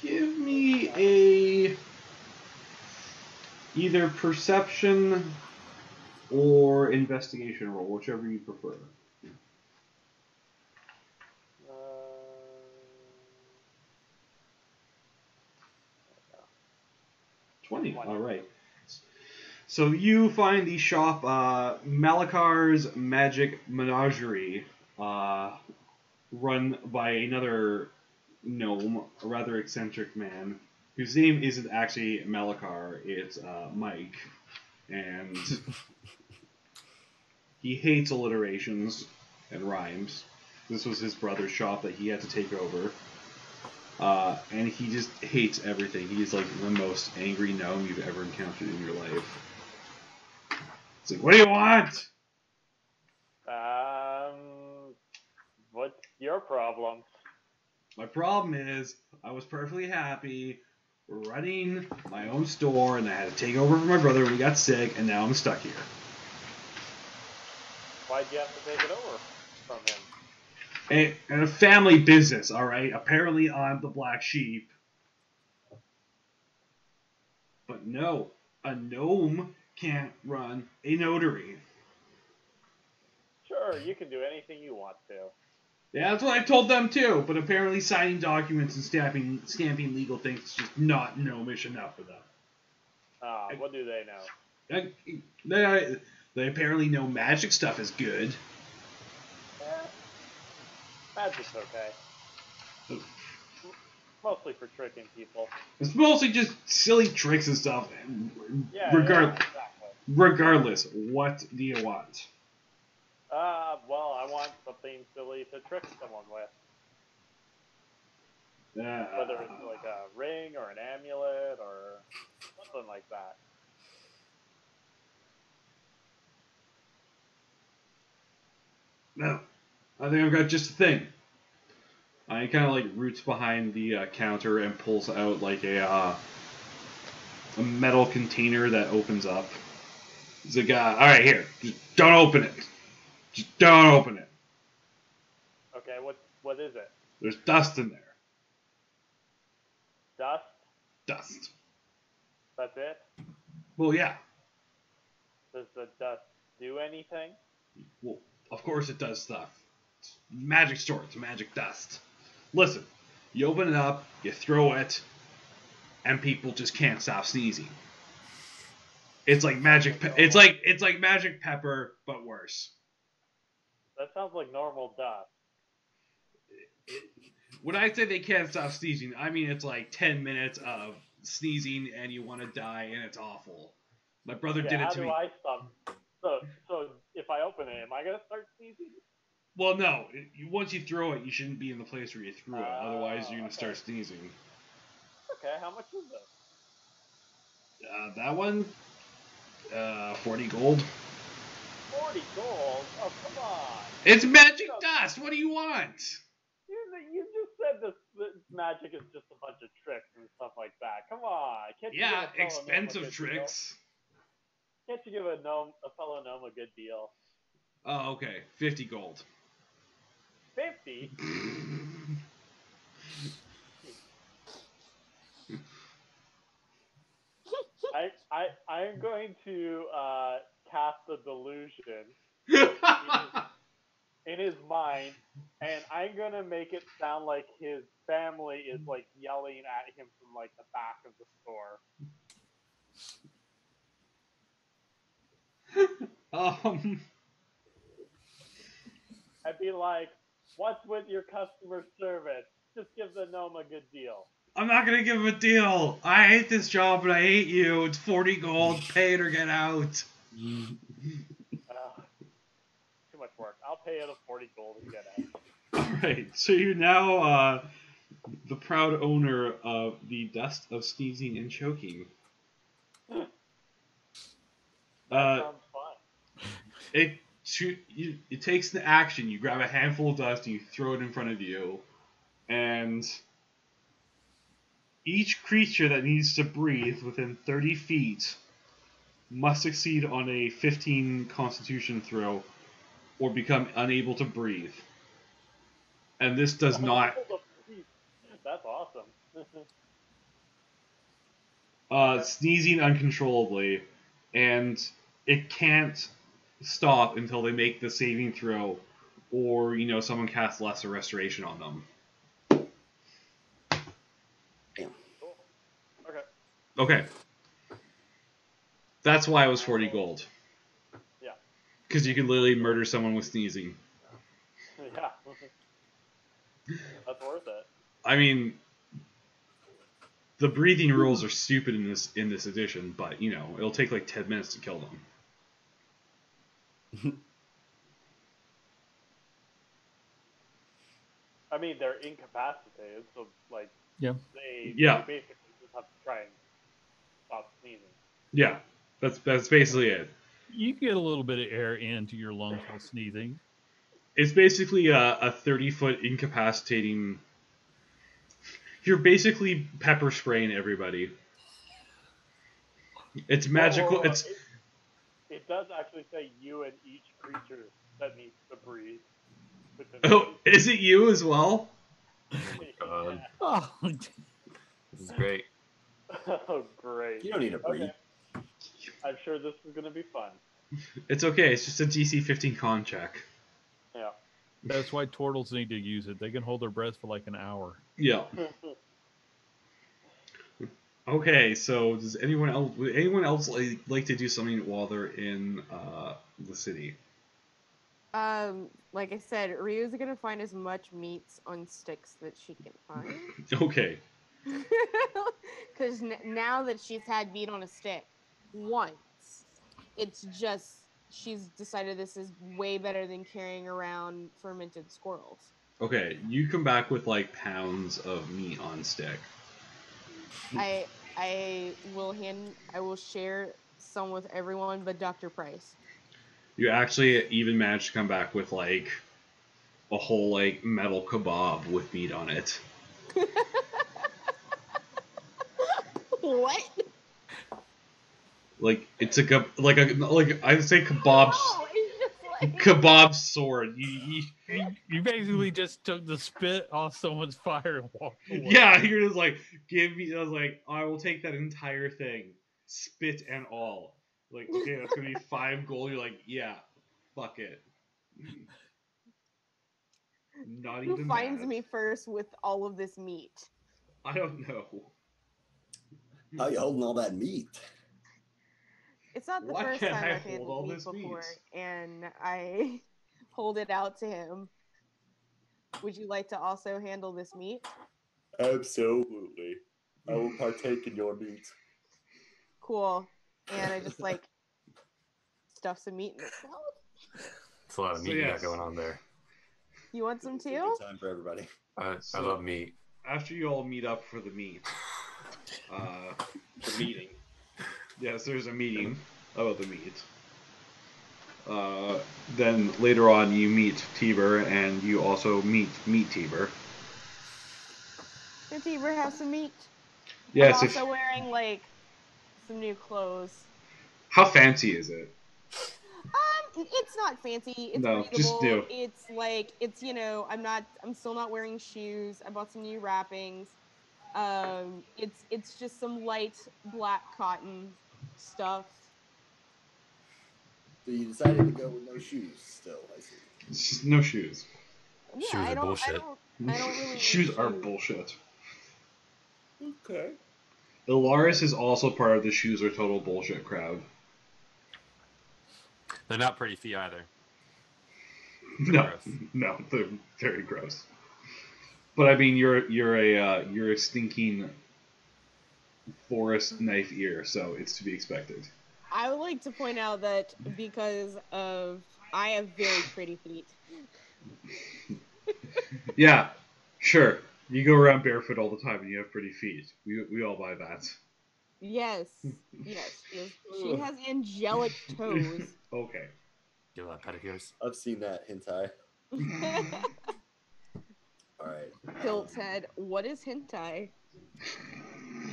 Give me a either perception or investigation roll, whichever you prefer. 20. All right. So you find the shop, Malakar's Magic Menagerie, run by another gnome, a rather eccentric man, whose name isn't actually Malakar, it's Mike, and he hates alliterations and rhymes. This was his brother's shop that he had to take over. And he just hates everything. He is like the most angry gnome you've ever encountered in your life. It's like, what do you want? What's your problem? My problem is, I was perfectly happy running my own store, and I had to take over for my brother when he got sick, and now I'm stuck here. Why'd you have to take it over from him? And a family business, alright? Apparently I'm the black sheep. But no, a gnome can't run a notary. Sure, you can do anything you want to. Yeah, that's what I told them too, but apparently signing documents and stamping legal things is just not gnomish enough for them. What do they know? They apparently know magic stuff is good. Magic's okay. Mostly for tricking people. It's mostly just silly tricks and stuff. Yeah, Regardless, exactly. Regardless, what do you want? Well, I want something silly to trick someone with. Whether it's like a ring or an amulet or something like that. No, I think I've got just the thing. He kind of like roots behind the counter and pulls out like a metal container that opens up. He's like, all right, here, just don't open it. Just don't open it. Okay, what is it? There's dust in there. Dust? Dust. That's it? Well, yeah. Does the dust do anything? Well, of course it does stuff. It's magic store. It's magic dust. Listen, you open it up, you throw it, and people just can't stop sneezing. It's like magic. It's like magic pepper, but worse. That sounds like normal dust. When I say they can't stop sneezing, I mean it's like 10 minutes of sneezing and you want to die and it's awful. My brother did it to me. How do I stop? So if I open it, am I gonna start sneezing? Well, no. Once you throw it, you shouldn't be in the place where you threw it. Otherwise, you're gonna start sneezing. Okay, how much is this? That one, 40 gold. 40 gold? Oh, come on. It's magic dust. What do you want? You just said this magic is just a bunch of tricks and stuff like that. Come on. Can't you give a fellow expensive gnome a good tricks. Deal? Can't you give a fellow gnome a good deal? Oh, okay. 50 gold. 50? I'm going to cast a delusion in his mind, and I'm gonna make it sound like his family is like yelling at him from like the back of the store. I'd be like, "What's with your customer service? Just give the gnome a good deal." I'm not gonna give him a deal. I hate this job, but I hate you. It's 40 gold. Pay it or get out. Too much work. I'll pay you the 40 gold and get it. Alright, so you're now the proud owner of the Dust of Sneezing and Choking. Sounds fun. It takes the action. You grab a handful of dust and you throw it in front of you, and each creature that needs to breathe within 30 feet must succeed on a 15 Constitution throw, or become unable to breathe. And this does not. That's awesome. Sneezing uncontrollably, and it can't stop until they make the saving throw, or someone casts Lesser Restoration on them. Damn. Cool. Okay. Okay. That's why it was 40 gold. Yeah. Because you can literally murder someone with sneezing. Yeah. That's worth it. I mean, the breathing rules are stupid in this edition, but it'll take like 10 minutes to kill them. I mean, they're incapacitated, so like Yeah. they basically just have to try and stop sneezing. Yeah, that's basically it. You get a little bit of air into your lungs while sneezing. It's basically a 30-foot incapacitating. You're basically pepper spraying everybody. It's magical. Whoa. It's. It does actually say you and each creature that needs to breathe. Oh, is it you as well? God, Oh, this is great. Oh, great. You don't need to breathe. Okay. I'm sure this is going to be fun. It's okay. It's just a DC 15 con check. Yeah. that's why turtles need to use it. They can hold their breath for like an hour. Yeah. Okay, so does would anyone else like to do something while they're in the city? Like I said, Ryu's gonna find as much meats on sticks that she can find. Okay. Because now that she's had meat on a stick once, it's just she's decided this is way better than carrying around fermented squirrels. Okay, you come back with like pounds of meat on stick. I will share some with everyone but Dr. Price. You actually even managed to come back with like a whole like metal kebab with meat on it. What? Like it's like I'd say kebab No, it's just like kebab sword. You basically just took the spit off someone's fire and walked away. Yeah, you're just like give me. I was like, I will take that entire thing, spit and all. Like, okay, that's gonna be 5 gold. You're like, yeah, fuck it. Not who even finds mad. me first with all of this meat? I don't know. How you holding all that meat? It's not the Why first can't time I I've hold all handled this meat before, meat? and I hold it out to him. Would you like to also handle this meat? Absolutely. I will partake in your meat. Cool. And I just like stuff some meat in its mouth. It's a lot of So, meat you yes. got going on there. You want some It's a too? good time for everybody. I So- love meat. After you all meet up for the meet, The meeting. yes, there's a meeting about the meet. Then later on, you meet Tiber, and you also meet Tiber. Did Tiber have some meat? Yes. I'm also wearing like some new clothes. How fancy is it? It's not fancy. It's No, just breathable. do. It's like I'm still not wearing shoes. I bought some new wrappings. It's just some light black cotton stuff. So you decided to go with no shoes still, I see. It's just no shoes. Yeah, Shoes are bullshit. I don't really. Shoes need are shoes. bullshit. Okay. Ilaris is also part of the shoes are total bullshit crowd. They're not pretty feet either. No, Gross. no, they're very gross. But I mean, you're a stinking forest knife ear, so it's to be expected. I would like to point out that because of I have very pretty feet. Yeah, sure. You go around barefoot all the time and you have pretty feet. We all buy that. Yes, yes. She has angelic toes. Okay. Give that pedicures. I've seen that hentai. All right. Tilt said, "What is hentai?"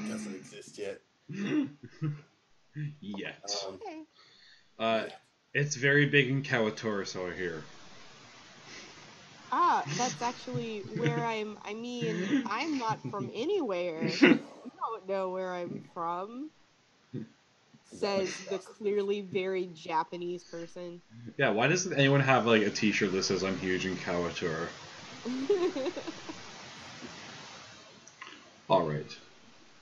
Doesn't exist yet. Yet. Okay. It's very big in Kawatora, so I hear. Ah, that's actually where I'm. I mean, I'm not from anywhere. You don't know where I'm from. Says the clearly very Japanese person. Yeah, why doesn't anyone have like a T-shirt that says "I'm huge in Kawatora"? All right.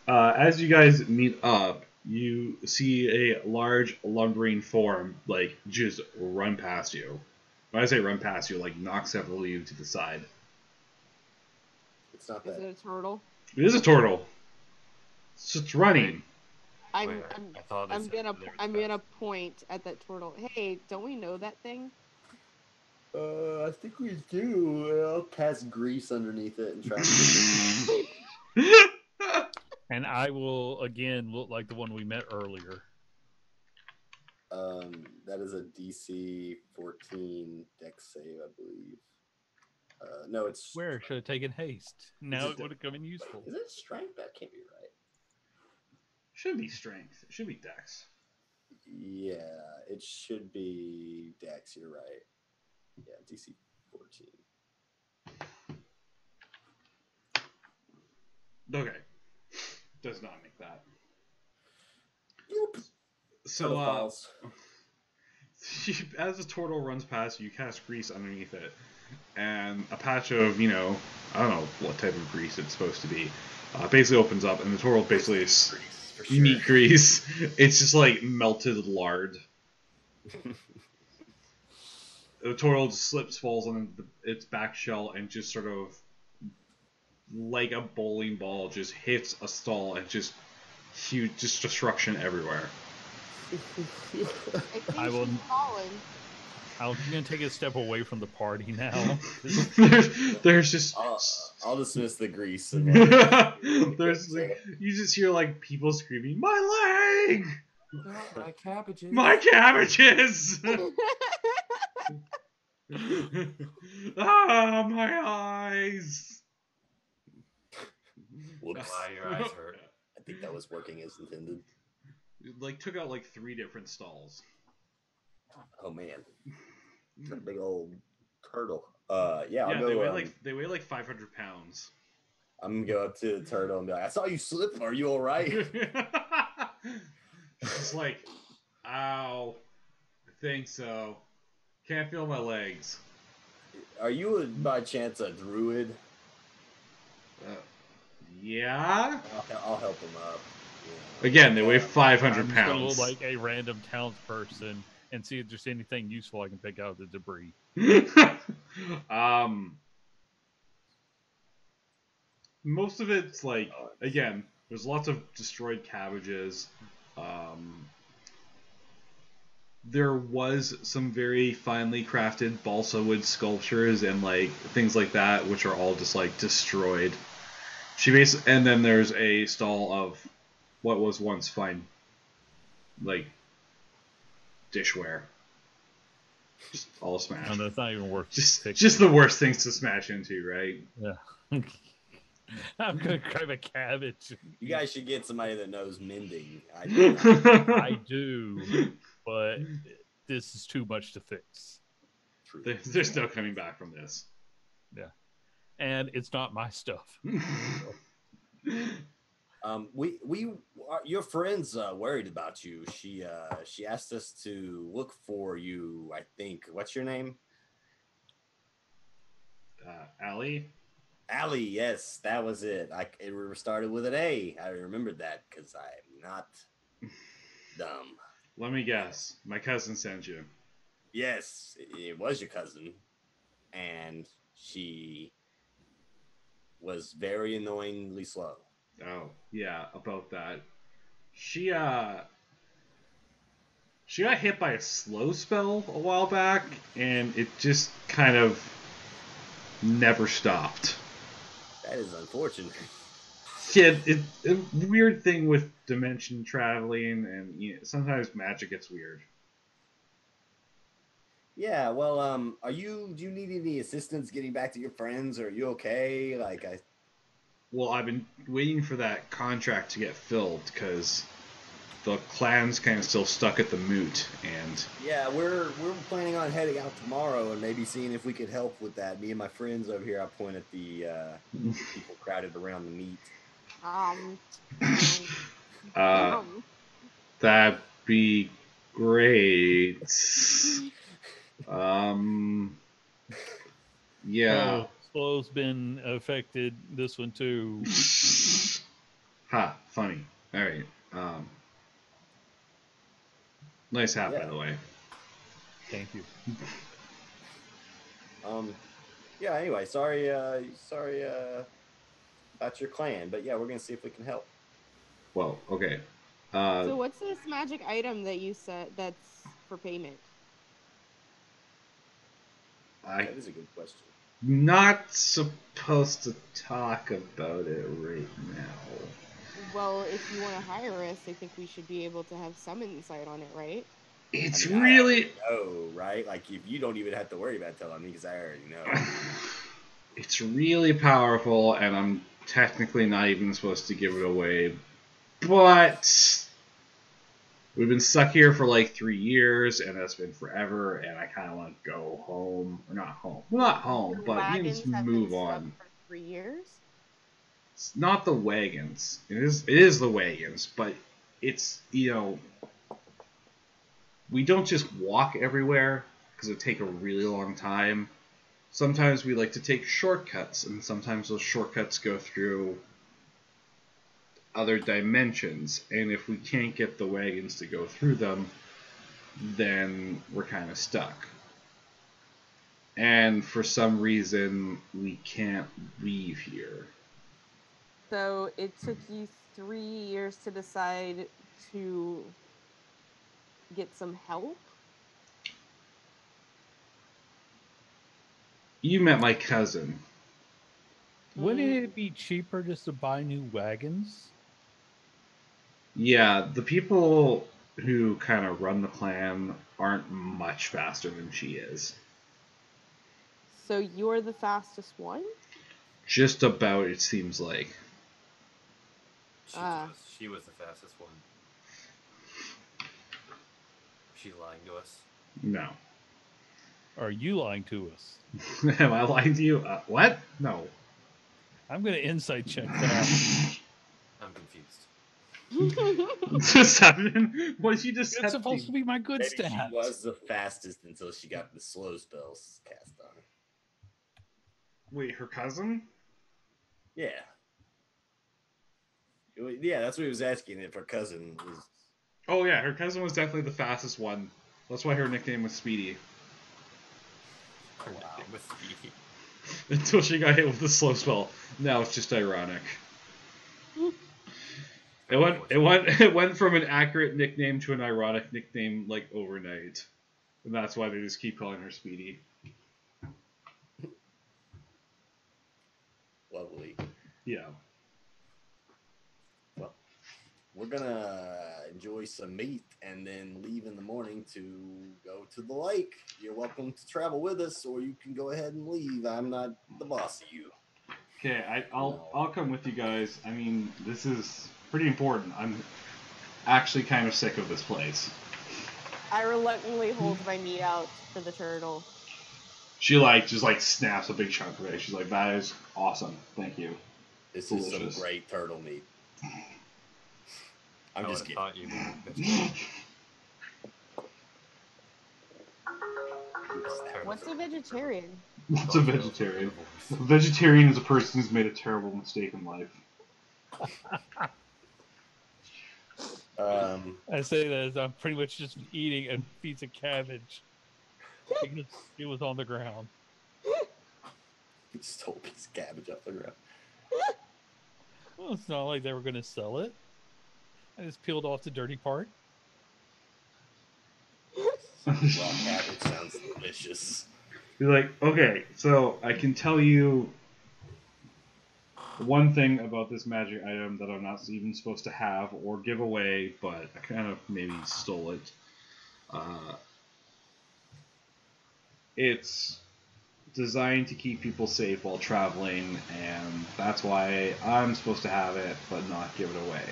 As you guys meet up, you see a large lumbering form like just run past you. When I say run past you, like knock several of you to the side. It's not Is that. it a turtle? It is a turtle. It's just running. I thought I'm gonna point at that turtle. Hey, don't we know that thing? I think we do. I'll cast grease underneath it and try to. And I will again look like the one we met earlier. That is a DC 14 Dex save, I believe. No, it's. Where should have taken haste? Now it it would have come in useful. Is it strength? That can't be right. Shouldn't be strength. It should be dex. Yeah, it should be Dex. You're right. Yeah, DC 14. Okay. Does not make that. Nope. So, Pedophiles. as the turtle runs past you, cast grease underneath it. And a patch of, I don't know what type of grease it's supposed to be, basically opens up, and the turtle basically is Grease, for sure. meat grease. It's just like melted lard. The turtle just slips, falls on its back shell, and just sort of, like a bowling ball, just hits a stall and just huge, just destruction everywhere. I will- She's fallen. I'm gonna take a step away from the party now. there's just I'll dismiss the grease. And there's like, you just hear like people screaming, "My leg! My cabbages. My cabbages! Ah, my eyes!" Whoops. Why your eyes hurt. I think that was working as intended. Like took out like 3 different stalls. Oh man, it's a big old turtle. Yeah, I'll Yeah, go, they weigh like 500 pounds. I'm gonna go up to the turtle and be like, "I saw you slip. Are you all right?" It's like, ow. I think so. Can't feel my legs. Are you by chance a druid? Yeah. I'll help him up. Yeah. Again, they weigh 500 I'm just gonna pounds. look like a random townsperson and see if there's anything useful I can pick out of the debris. Most of it's like, again, there's lots of destroyed cabbages. There was some very finely crafted balsa wood sculptures and like things like that, which are all just like destroyed. And then there's a stall of what was once fine, like dishware. Just all smashed. No, that's not even worth Just the worst things to smash into, right? Yeah. I'm gonna grab a cabbage. You guys should get somebody that knows mending. I do, but this is too much to fix. True. There's no coming back from this. Yeah. And it's not my stuff. Your friend's worried about you. She asked us to look for you. I think. What's your name? Allie? Allie. Yes, that was it. It started with an A. I remembered that because I'm not dumb. Let me guess. My cousin sent you. Yes, it was your cousin, and she was very annoyingly slow. Oh, yeah, about that. She got hit by a slow spell a while back, and it just kind of never stopped. That is unfortunate. Yeah, it's a weird thing with dimension traveling, and sometimes magic gets weird. Yeah, well, do you need any assistance getting back to your friends? Or are you okay? Well, I've been waiting for that contract to get filled, because the clan's kind of still stuck at the moot, and yeah, we're planning on heading out tomorrow and maybe seeing if we could help with that. Me and my friends over here, I point at the people crowded around the meet. That'd be great. Yeah. Oh, Slow's been affected. This one too. Ha, funny. All right. Nice hat, Yeah. by the way. Thank you. Yeah. Anyway, sorry about your clan, but yeah, we're gonna see if we can help. Well, okay. So what's this magic item that you said that's for payment? That is a good question. Not supposed to talk about it right now. Well, if you want to hire us, I think we should be able to have some insight on it, right? It's I really. know, right? Like, if you don't even have to worry about telling me, because I already know. It's really powerful, and I'm technically not even supposed to give it away. But we've been stuck here for like 3 years, and that's been forever, and I kind of want to go home. Or not home. Well, not home, but we Wagons just have move been stuck on. for 3 years. It's not the wagons. It is the wagons, but it's, we don't just walk everywhere, because it would take a really long time. Sometimes we like to take shortcuts, and sometimes those shortcuts go through other dimensions, and if we can't get the wagons to go through them, then we're kind of stuck. And for some reason, we can't leave here. So it took you 3 years to decide to get some help? You met my cousin. Wouldn't it be cheaper just to buy new wagons? Yeah, the people who kind of run the clan aren't much faster than she is. So you're the fastest one? Just about, it seems like. She was the fastest one. Is she lying to us? No. Are you lying to us? Am I lying to you? What? No. I'm going to insight check that. I'm confused. Seven? What did you just say? That's supposed to be my good Maybe stat. she was the fastest until she got the slow spells cast on her. Wait, her cousin? Yeah. Yeah, that's what he was asking, if her cousin was... Oh yeah, her cousin was definitely the fastest one. That's why her nickname was Speedy. Her nickname was Speedy. Until she got hit with the slow spell. Now it's just ironic. It went from an accurate nickname to an ironic nickname like overnight. And that's why they just keep calling her Speedy. Lovely. Yeah. Well, we're gonna enjoy some meat and then leave in the morning to go to the lake. You're welcome to travel with us, or you can go ahead and leave. I'm not the boss of you. Okay, I'll come with you guys. I mean, this is pretty important. I'm actually kind of sick of this place. I reluctantly hold my meat out for the turtle. She just snaps a big chunk of it. She's like, "That is awesome. Thank you." This Delicious. is some great turtle meat. I'm I just would kidding. have thought you were vegetarian. What's a vegetarian? What's a vegetarian? A vegetarian is a person who's made a terrible mistake in life. I say that as I'm pretty much just eating a piece of cabbage because it was on the ground. He stole a piece of cabbage off the ground. Well, it's not like they were going to sell it. I just peeled off the dirty part. Raw cabbage sounds delicious. You're like, okay, so I can tell you one thing about this magic item that I'm not even supposed to have or give away, but I kind of maybe stole it. It's designed to keep people safe while traveling, and that's why I'm supposed to have it, but not give it away.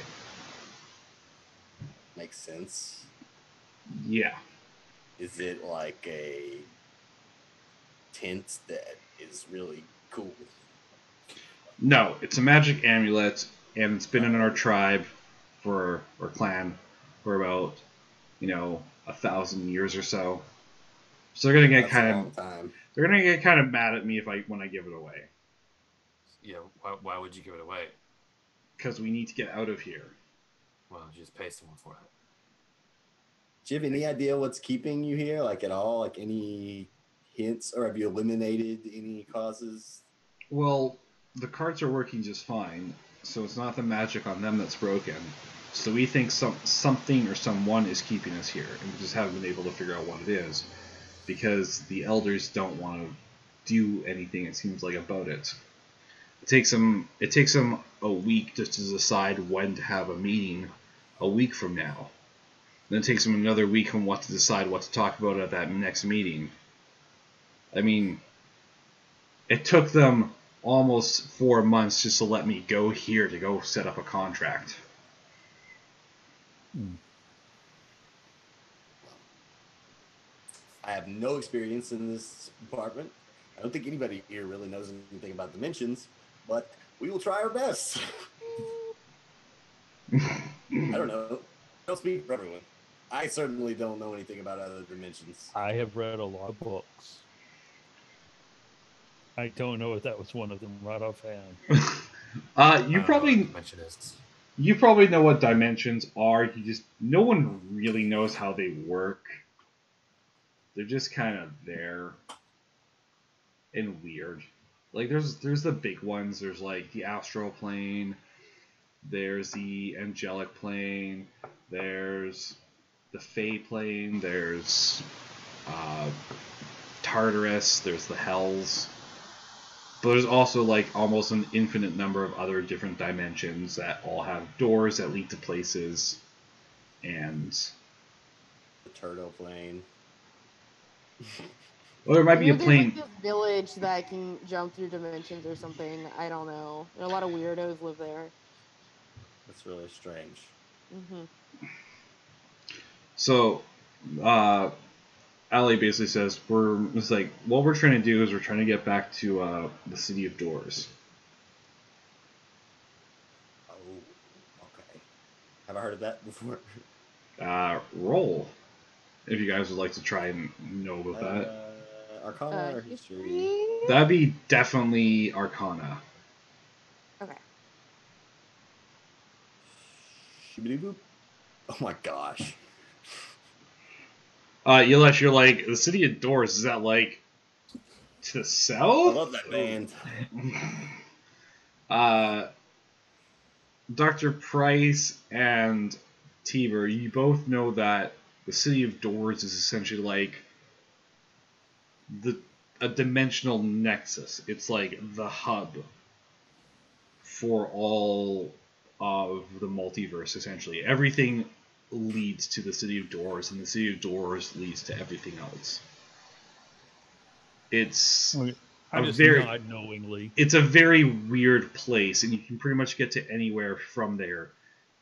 Makes sense. Yeah. Is it like a tent that is really cool? No, it's a magic amulet, and it's been in our tribe or clan for about, 1,000 years or so. So they're gonna get they're gonna get kind of mad at me when I give it away. Yeah, why would you give it away? Because we need to get out of here. Well, you just pay someone for it. Do you have any idea what's keeping you here, like at all? Like any hints, or have you eliminated any causes? Well, the cards are working just fine, so it's not the magic on them that's broken. So we think something or someone is keeping us here, and we just haven't been able to figure out what it is, because the elders don't want to do anything, it seems like, about it. It takes them a week just to decide when to have a meeting a week from now. Then it takes them another week on what to decide what to talk about at that next meeting. I mean, it took them almost 4 months just to let me go here to go set up a contract. I have no experience in this department. I don't think anybody here really knows anything about dimensions, but we will try our best. I don't know. Don't speak for everyone. I certainly don't know anything about other dimensions. I have read a lot of books. I don't know if that was one of them right offhand. You probably know what dimensions are. No one really knows how they work. They're just kind of there and weird. Like there's the big ones. There's like the astral plane. There's the angelic plane. There's the Fey plane. There's Tartarus. There's the Hells. But there's also like almost an infinite number of other different dimensions that all have doors that lead to places. And the turtle plane. Well, there might be a plane. There's like this village that can jump through dimensions or something. I don't know. There are a lot of weirdos live there. That's really strange. Mm-hmm. So, Allie basically says what we're trying to do is we're trying to get back to the City of Doors. Oh, okay. Have I heard of that before? Roll. If you guys would like to try and know about that. Arcana or history? That'd be definitely Arcana. Okay. Shibbity-boop. Oh my gosh. Yelesh, you're like, the City of Doors, is that like to the south? I love that band. Dr. Price and Tiber, you both know that the City of Doors is essentially like a dimensional nexus. It's like the hub for all of the multiverse, essentially. Everything leads to the City of Doors, and the City of Doors leads to everything else. It's nod knowingly. It's a very weird place, and you can pretty much get to anywhere from there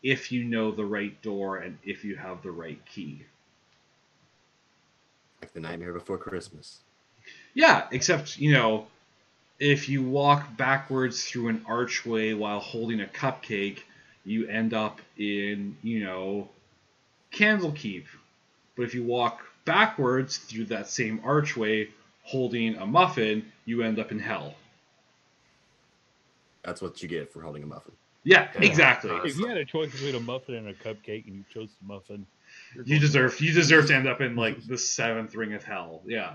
if you know the right door and if you have the right key. Like the Nightmare Before Christmas. Yeah, except, if you walk backwards through an archway while holding a cupcake, you end up in, Candlekeep. But if you walk backwards through that same archway holding a muffin, you end up in hell. That's what you get for holding a muffin. Yeah, Yeah. exactly. If you had a choice between a muffin and a cupcake, and you chose the muffin, you're You going deserve to end up in like the 7th ring of hell. Yeah.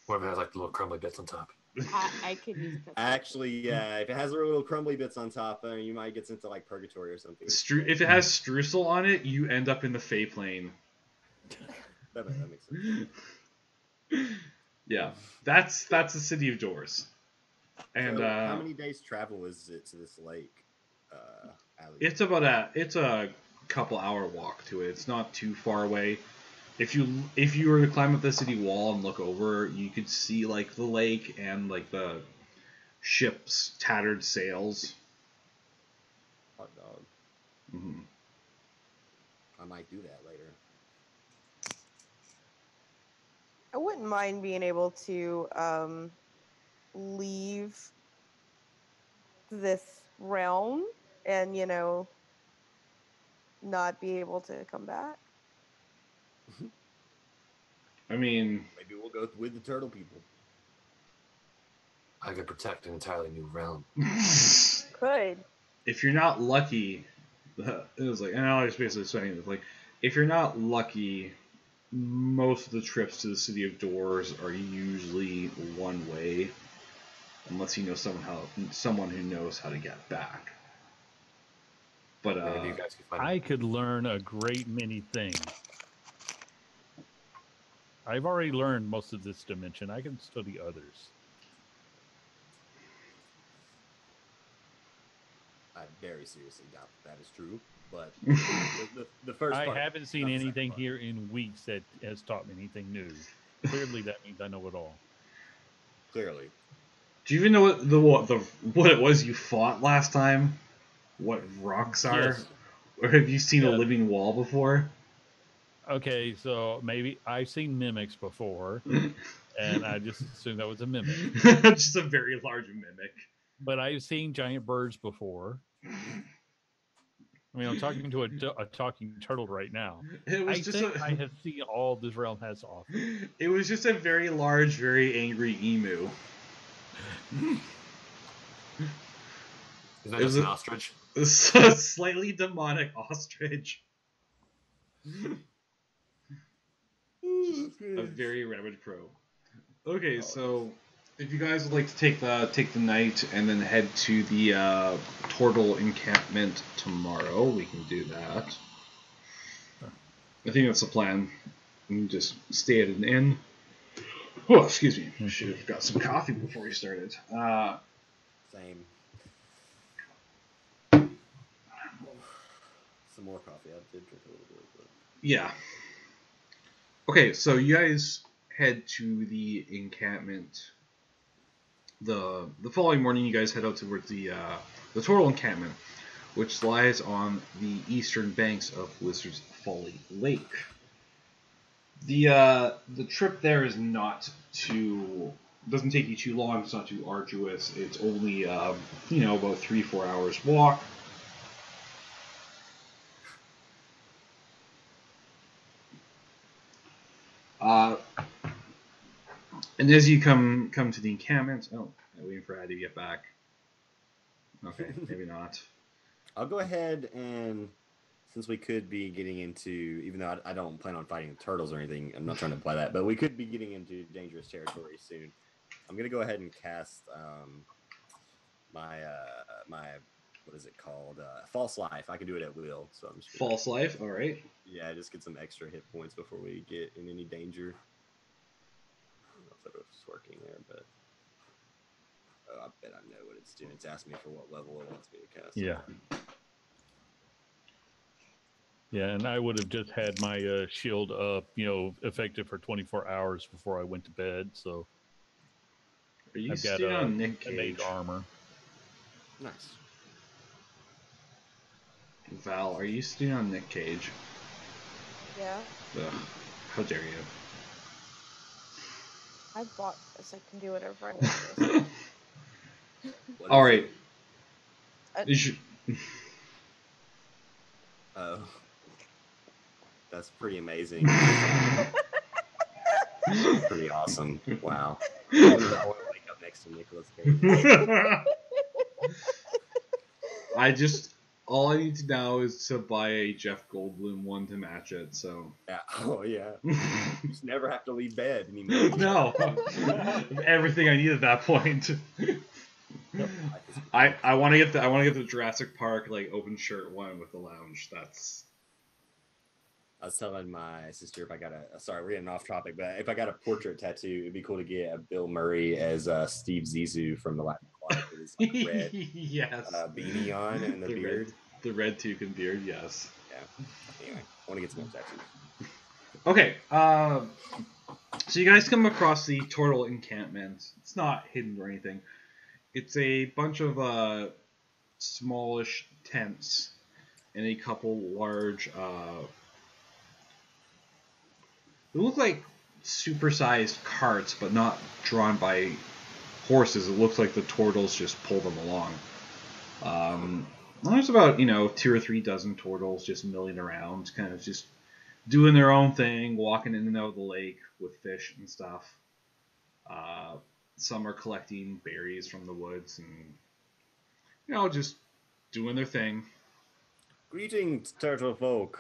Whatever has like the little crumbly bits on top. I could use a cupcake. Actually, yeah, if it has little crumbly bits on top, you might get sent to like purgatory or something. If it has streusel on it, you end up in the Fey Plane. That makes sense. Yeah, that's the City of Doors. And So how many days travel is it to this lake? Alley? it's a couple hour walk to it. It's not too far away. If you were to climb up the city wall and look over, you could see like the lake and like the ship's tattered sails. Hot dog. Mm-hmm. I might do that later. I wouldn't mind being able to leave this realm and, not be able to come back. I mean, Maybe we'll go with the turtle people. I could protect an entirely new realm. Could. if you're not lucky, it was like, and I was basically saying it, like, if you're not lucky, most of the trips to the City of Doors are usually one way, unless you know someone who knows how to get back. But Maybe you guys could find I could learn a great many things. I've already learned most of this dimension. I can study others. I very seriously doubt that is true, but the first I part, haven't seen not the second anything part. here in weeks that has taught me anything new. Clearly, that means I know it all. Clearly. do you even know what it was you fought last time? What rocks are? Yes. Or have you seen a Yeah. living wall before? Okay, so maybe I've seen mimics before, and I just assumed that was a mimic. Just a very large mimic. But I've seen giant birds before. I mean, I'm talking to a talking turtle right now. It was I have seen all this realm has to offer. It was just a very large, very angry emu. Is that It just was an a- ostrich? A slightly demonic ostrich. A very rabid crow. Okay, so if you guys would like to take the night and then head to the Tortle encampment tomorrow, we can do that. I think that's the plan. We can just stay at an inn. Oh, excuse me. Should have got some coffee before we started. Same. Some more coffee. I did drink a little bit, but Yeah. Okay, so you guys head to the encampment. The following morning, you guys head out towards the Tortle encampment, which lies on the eastern banks of Wizard's Folly Lake. The trip there is doesn't take you too long. It's not too arduous. It's only about 3-4 hours walk. And as you come to the encampment, I'm waiting for Addy to get back. Okay, maybe not. I'll go ahead and, since we could be getting into, even though I don't plan on fighting turtles or anything, I'm not trying to play that, but we could be getting into dangerous territory soon. I'm gonna go ahead and cast my what is it called? False Life. I can do it at will, so I'm just gonna, False life. All right. yeah, just get some extra hit points before we get in any danger. I don't know if that was working there, but I bet I know what it's doing. It's asking me for what level it wants me to cast. Yeah. Yeah, and I would have just had my shield up, effective for 24 hours before I went to bed. So Are you I've got staying on Nick a mage Cage? armor. Nice. Val, are you staying on Nick Cage? Yeah. Ugh, how dare you? I bought this. I can do whatever I want. What All is right. it? Uh, You should- Oh, that's pretty amazing. That's pretty awesome. Wow. I want to wake up next to Nicolas Cage. All I need to know is to buy a Jeff Goldblum one to match it. So Yeah. Oh yeah. You just never have to leave bed anymore. no, everything I need at that point. I want to get the Jurassic Park like open shirt one with the lounge. I was telling my sister if I got sorry, we're getting off topic, but if I got a portrait tattoo, it'd be cool to get a Bill Murray as Steve Zissou from the Latin Quartet with his like, red yes beanie on and the beard. The red toucan beard, yes. Yeah. Anyway, I want to get some more tattoos. Okay, so you guys come across the Turtle encampment. It's not hidden or anything. It's a bunch of smallish tents and a couple large. They look like supersized carts, but not drawn by horses. It looks like the turtles just pull them along. There's about 2 or 3 dozen turtles just milling around, kind of just doing their own thing, walking in and out of the lake with fish and stuff. Some are collecting berries from the woods and just doing their thing. Greetings, turtle folk.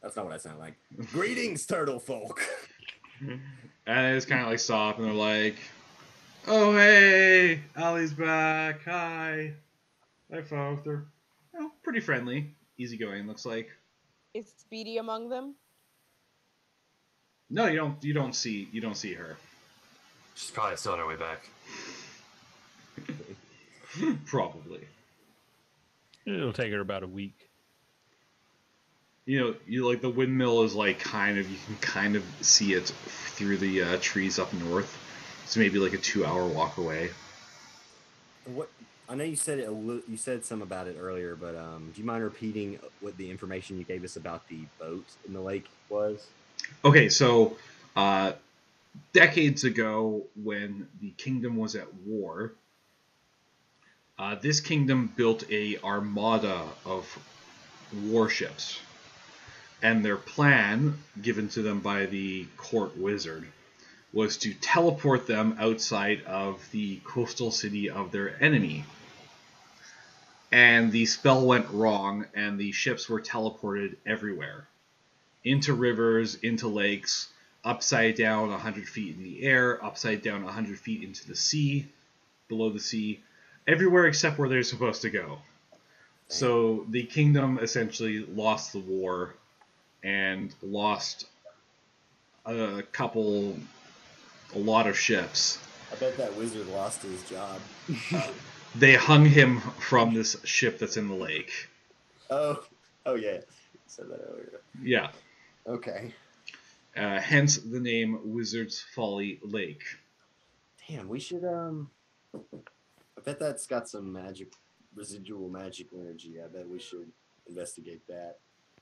That's not what I sound like. Greetings, turtle folk. And they just kind of like stop and they're like, "Oh hey, Ali's back. Hi, folks." They're pretty friendly, easygoing. Looks like. Is Speedy among them? No, you don't see her. She's probably still on her way back. Probably. It'll take her about a week. You like the windmill is like you can kind of see it through the trees up north. It's maybe like a 2-hour walk away. What? I know you said you said some about it earlier, but do you mind repeating what the information you gave us about the boat in the lake was? Okay, so decades ago, when the kingdom was at war, this kingdom built a armada of warships. And their plan, given to them by the court wizard, was to teleport them outside of the coastal city of their enemy. And the spell went wrong, and the ships were teleported everywhere. Into rivers, into lakes, upside down 100 feet in the air, upside down 100 feet into the sea, below the sea, everywhere except where they're supposed to go. So the kingdom essentially lost the war and lost a lot of ships. I bet that wizard lost his job. They hung him from this ship that's in the lake. Oh yeah. You said that earlier. Yeah. Okay. Hence the name Wizard's Folly Lake. Damn, we should I bet that's got some residual magical energy. I bet we should investigate that.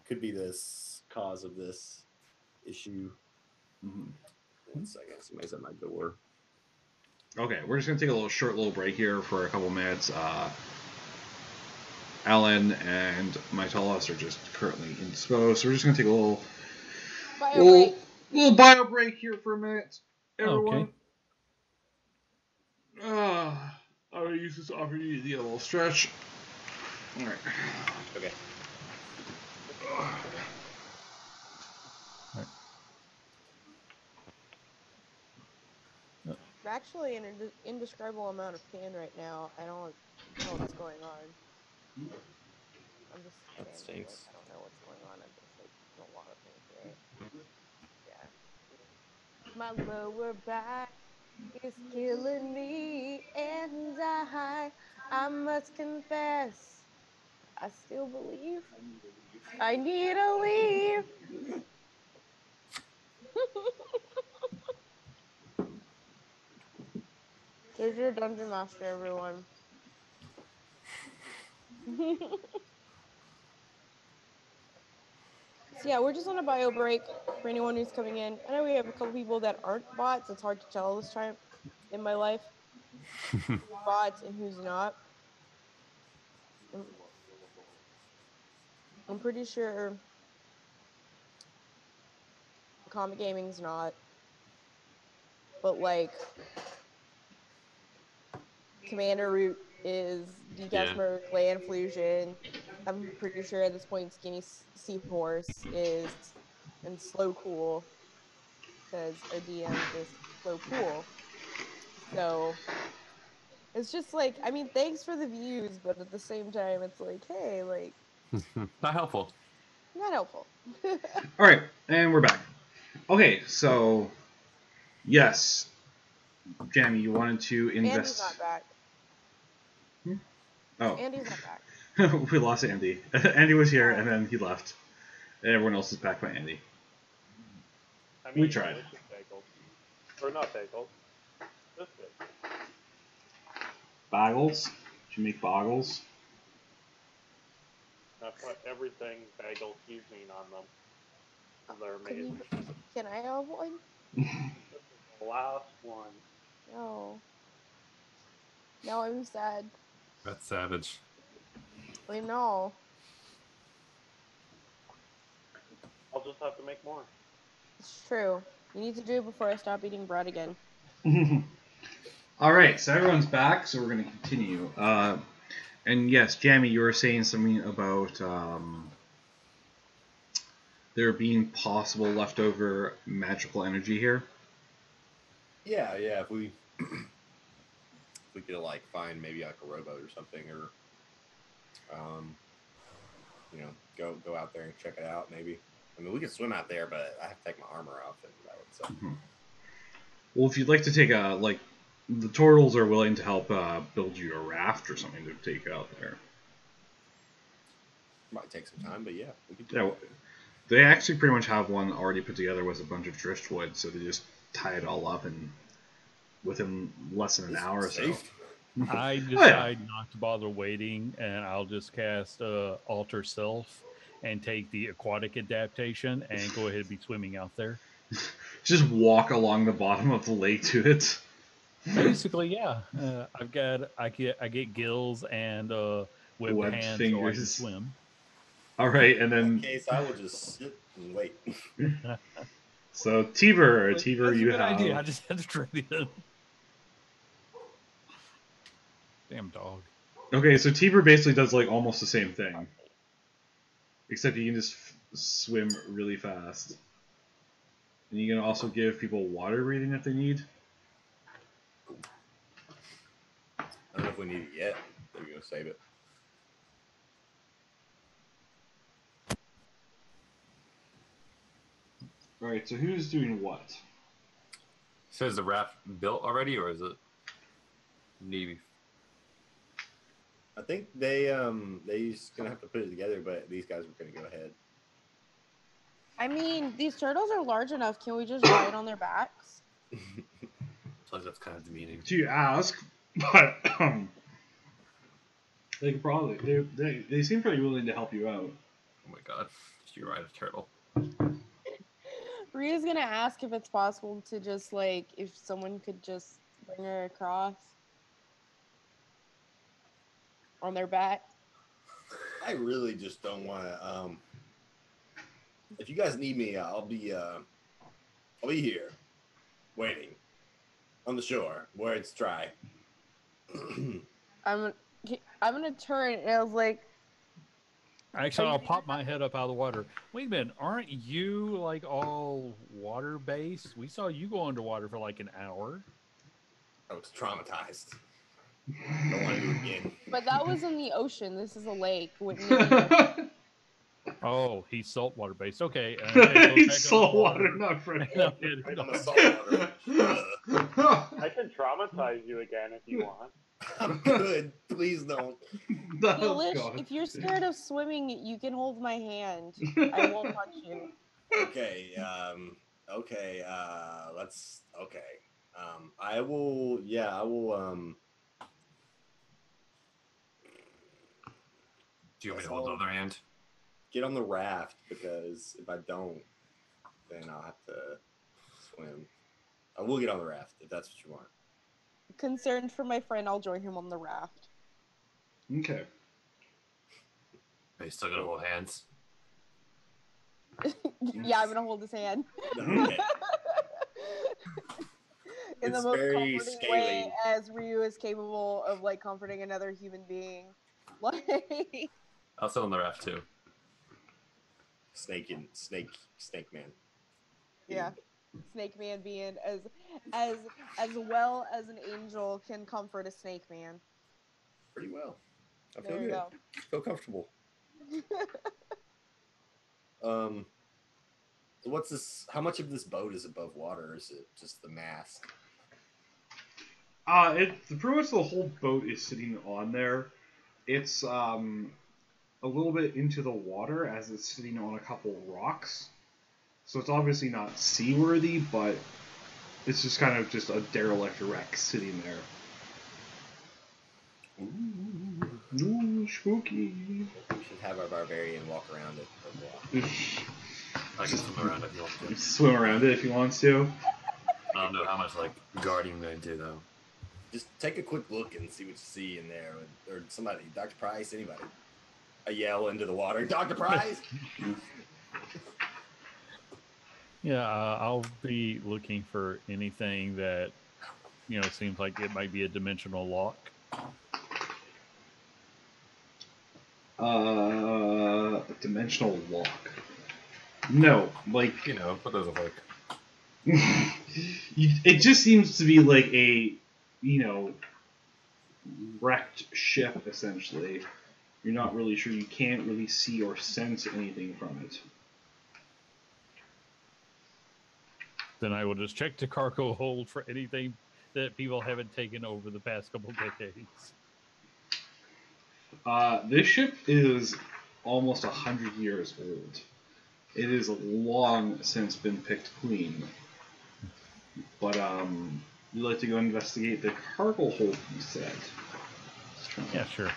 Could be this cause of this issue. Mm-hmm. 1 second, somebody's at my door. Okay, we're just gonna take a short break here for a couple minutes. Alan and Mytalos are just currently indisposed, so we're just gonna take a little bio break here for a minute. Everyone. Okay. I'm gonna use this opportunity to get a little stretch. All right. Okay. I'm actually in an indescribable amount of pain right now. I don't know what's going on. I'm just That standing, stinks. I don't know what's going on. I'm just in a lot of pain today. Yeah. My lower back is killing me, and I must confess, I still believe I need to leave. Here's your dungeon master, everyone. So yeah, we're just on a bio break for anyone who's coming in. I know we have a couple people that aren't bots. It's hard to tell this time in my life who's bots and who's not. I'm pretty sure Comet Gaming's not. But like Commander Root is Yeah. Decasmer, Land Fusion. I'm pretty sure at this point Skinny Seahorse is and Slow Cool because our DM is Slow Cool. So it's just like, I mean, thanks for the views, but at the same time, it's like, hey, like, Not helpful. not helpful. All right, and we're back. Okay, so yes, Jamie, you wanted to Andy's invest. not back. Oh, Andy's not back. we lost Andy. Andy was here, and then he left. And everyone else is back by Andy. I We mean, tried. delicious bagels. Or not bagels. Biscuits. Bagels? Did you make bagels? I put everything bagel seasoning on them. They're Can, amazing. can I have one? This is the last one. No. Now I'm sad. That's savage. I know. I'll just have to make more. It's true. You need to do it before I stop eating bread again. All right, so everyone's back, so we're going to continue. And yes, Jamie, you were saying something about there being possible leftover magical energy here. Yeah. If we could like find maybe like a rowboat or something, or go out there and check it out. Maybe. I mean, we could swim out there, but I have to take my armor off and that would suck. Well, if you'd like to take the turtles are willing to help build you a raft or something to take out there. Might take some time, but yeah, we could do Yeah, it. they actually pretty much have one already put together with a bunch of driftwood, so they just tie it all up and within less than an hour or so. Safe. I decide not to bother waiting, and I'll just cast Alter Self and take the aquatic adaptation and go ahead and be swimming out there. Just walk along the bottom of the lake to it. Basically, yeah. I get gills and webbed Webbed hands so I can fingers. swim. All right, and In then that case, I will just sit and wait. so Tiber, That's you a good have. idea. I just had to trade it in. Damn dog. Okay, so Tiber basically does like almost the same thing, except you can just swim really fast, and you can also give people water breathing if they need. I don't know if we need it yet. We're gonna save it. All right, so who's doing what? So is the raft built already, or is it Navy? I think they just gonna have to put it together, but these guys were gonna go ahead. I mean, these turtles are large enough. Can we just ride on their backs? Plus, that's kind of demeaning. To ask, but they could probably they seem pretty willing to help you out. Oh my god, you ride a turtle. Rita's gonna ask if it's possible to just like if someone could just bring her across on their back. I really just don't want to. If you guys need me, I'll be here, waiting on the shore where it's dry. I'm gonna turn and I was like, Actually, I'll pop my head up out of the water. Wait a minute, aren't you like all water based? We saw you go underwater for like an hour. I was traumatized. Don't want to do it again. but that was in the ocean. This is a lake. Wouldn't it Oh, he's saltwater based. Okay. He's saltwater, not fresh. I'm a saltwater. I can traumatize you again if you want. I'm good. Please don't. Delish, God. if you're scared of swimming, you can hold my hand. I won't touch you. Okay. Okay. Let's. Okay. I will. Yeah. I will. Do you want me to hold the other hand? Get on the raft because if I don't, then I'll have to swim. I will get on the raft if that's what you want. Concerned for my friend, I'll join him on the raft. Okay. Are you still gonna hold hands? Yeah, I'm gonna hold his hand. Okay. In the It's most very comforting scaly. way as Ryu is capable of like comforting another human being. Like I'll sit on the raft too. Snake man. yeah. Snake Man being as well as an angel can comfort a snake man. Pretty well. I feel There you good. go. Feel comfortable. What's this? How much of this boat is above water? Or is it just the mast? Pretty much the whole boat is sitting on there. It's a little bit into the water as it's sitting on a couple rocks. So it's obviously not seaworthy, but it's just kind of just a derelict wreck sitting there. Ooh, spooky. We should have our barbarian walk around it for a while. I can swim around if you want to. Swim around it if he wants to. I don't know how much like guarding I'm going to do though. Just take a quick look and see what you see in there, or somebody, Dr. Price, anybody. A yell into the water, Dr. Price. Yeah, I'll be looking for anything that, seems like it might be a dimensional lock. A dimensional lock. No, like what does it like? it just seems to be like a, wrecked ship essentially. You're not really sure. You can't really see or sense anything from it. Then I will just check the cargo hold for anything that people haven't taken over the past couple decades. This ship is almost 100 years old. It is long since been picked clean. But you'd like to go investigate the cargo hold, you said. Yeah, sure.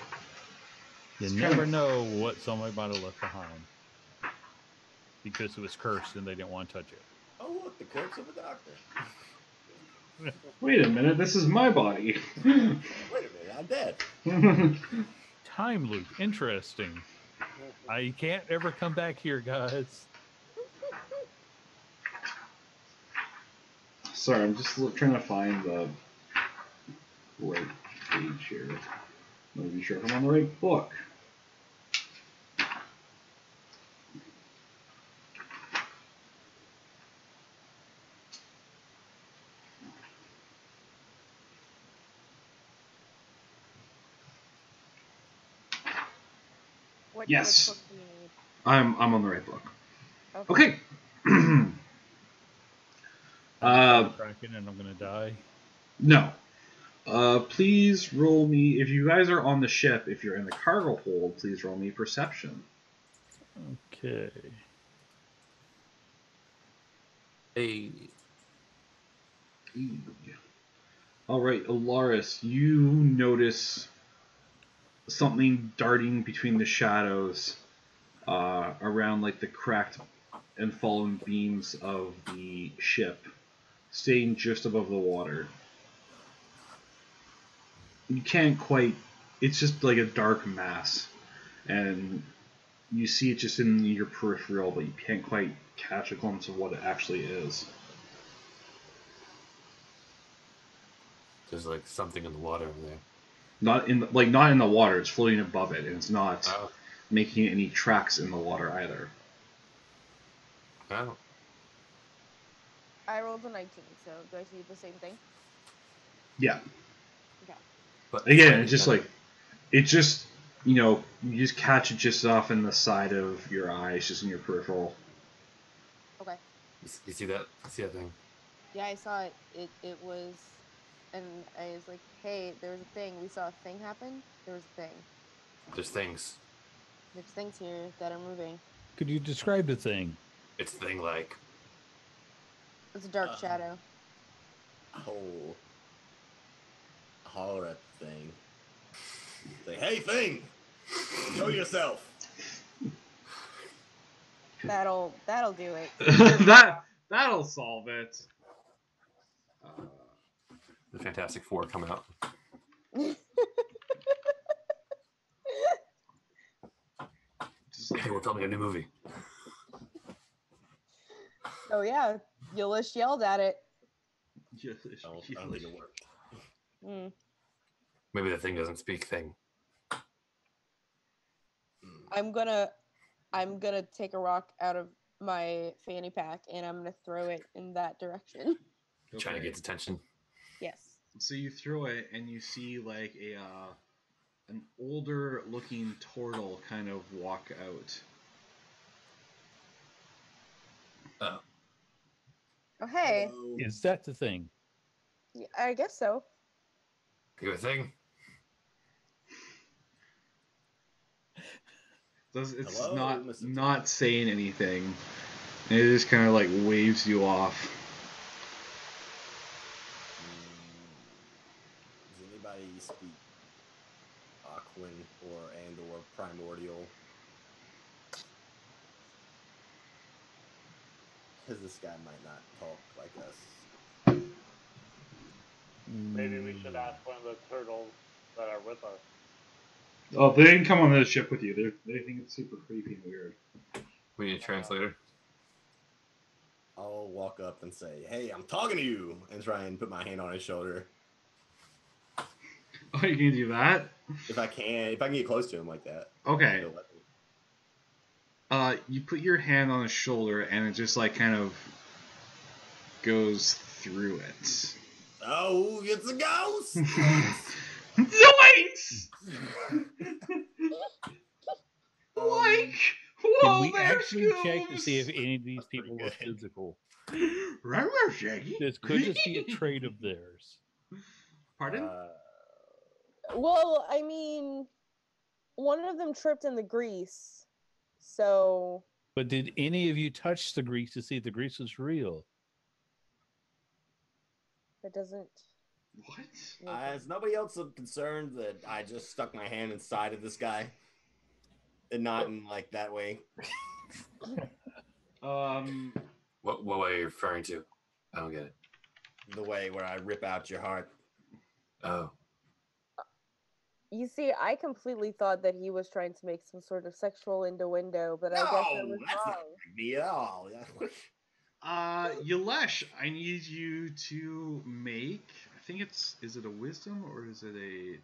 You never know what somebody might have left behind. Because it was cursed and they didn't want to touch it. Oh, look, the corpse of a doctor. Wait a minute, this is my body. Wait a minute, I'm dead. Time loop, interesting. I can't ever come back here, guys. Sorry, I'm just trying to find the right page here. Let me be sure if I'm on the right book. Yes. Which book do you need? I'm on the right book. Okay. Cracking and I'm gonna die. No. Please roll me, if you guys are on the ship, if you're in the cargo hold, please roll me perception. Okay. Hey. Alright, Alaris, you notice something darting between the shadows around like the cracked and fallen beams of the ship, staying just above the water. You can't quite, it's just like a dark mass, and you see it just in your peripheral, but you can't quite catch a glimpse of what it actually is. There's like something in the water over there. Not in the water, it's floating above it, and it's not making any tracks in the water either. Oh. I rolled a 19, so do I see the same thing? Yeah. Okay. But again, it's just like, you just catch it just off in the side of your eyes, just in your peripheral. Okay. You see that? See that thing? Yeah, I saw it. It was, and I was like, hey, there was a thing. We saw a thing happen. There was a thing. There's things. There's things here that are moving. Could you describe the thing? It's thing-like. It's a dark shadow. Oh. Holler at the thing. Say, hey, thing! Show yourself! That'll do it. That'll solve it. The Fantastic Four come out. Hey, we'll tell me a new movie. Oh yeah, Yulish yelled at it. I don't think it worked. Mm. Maybe the thing doesn't speak thing. I'm gonna take a rock out of my fanny pack and I'm gonna throw it in that direction. Trying to get its attention. Yes. So you throw it, and you see like an older looking turtle kind of walk out. Oh. Oh hey, Hello. Is that the thing? Yeah, I guess so. You a thing? It's Hello, Mr. not saying anything. And it just kind of like waves you off. Does anybody speak Aquan or Primordial? Because this guy might not talk like us. Maybe we should ask one of the turtles that are with us. Oh, they didn't come on the ship with you. They think it's super creepy and weird. We need a translator. I'll walk up and say, "Hey, I'm talking to you," and try and put my hand on his shoulder. Oh, you can do that? If I can get close to him like that. Okay. he'll let me. You put your hand on his shoulder, and it just like kind of goes through it. Oh, it's a ghost! Zoinks! Um, Can we actually check to see if any of these That's pretty people are good. physical? Right, Shaggy. This could just be a trait of theirs. Pardon? Well, I mean, one of them tripped in the grease, so But did any of you touch the grease to see if the grease was real? it doesn't. What? Is nobody else concerned that I just stuck my hand inside of this guy? And not in like that way. What way are you referring to? I don't get it. The way where I rip out your heart. Oh. You see, I completely thought that he was trying to make some sort of sexual innuendo, but I guess I was that's not wrong. me at all. Yalesh, I need you to make. I think is it a wisdom or is it a?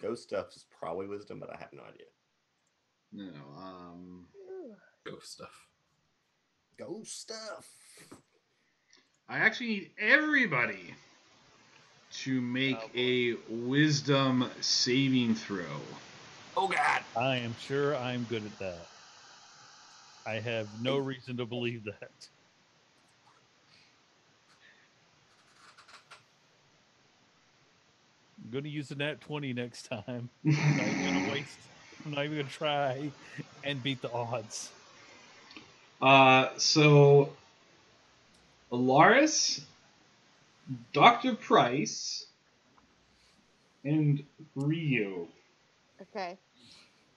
Ghost stuff is probably wisdom, but I have no idea. No. Ghost stuff. Ghost stuff. I actually need everybody to make a wisdom saving throw. Oh God! I am sure I'm good at that. I have no reason to believe that. I'm going to use the nat 20 next time. I'm not even going to waste. I'm not even going to try and beat the odds. So Alaris, Dr. Price, and Ryu. Okay.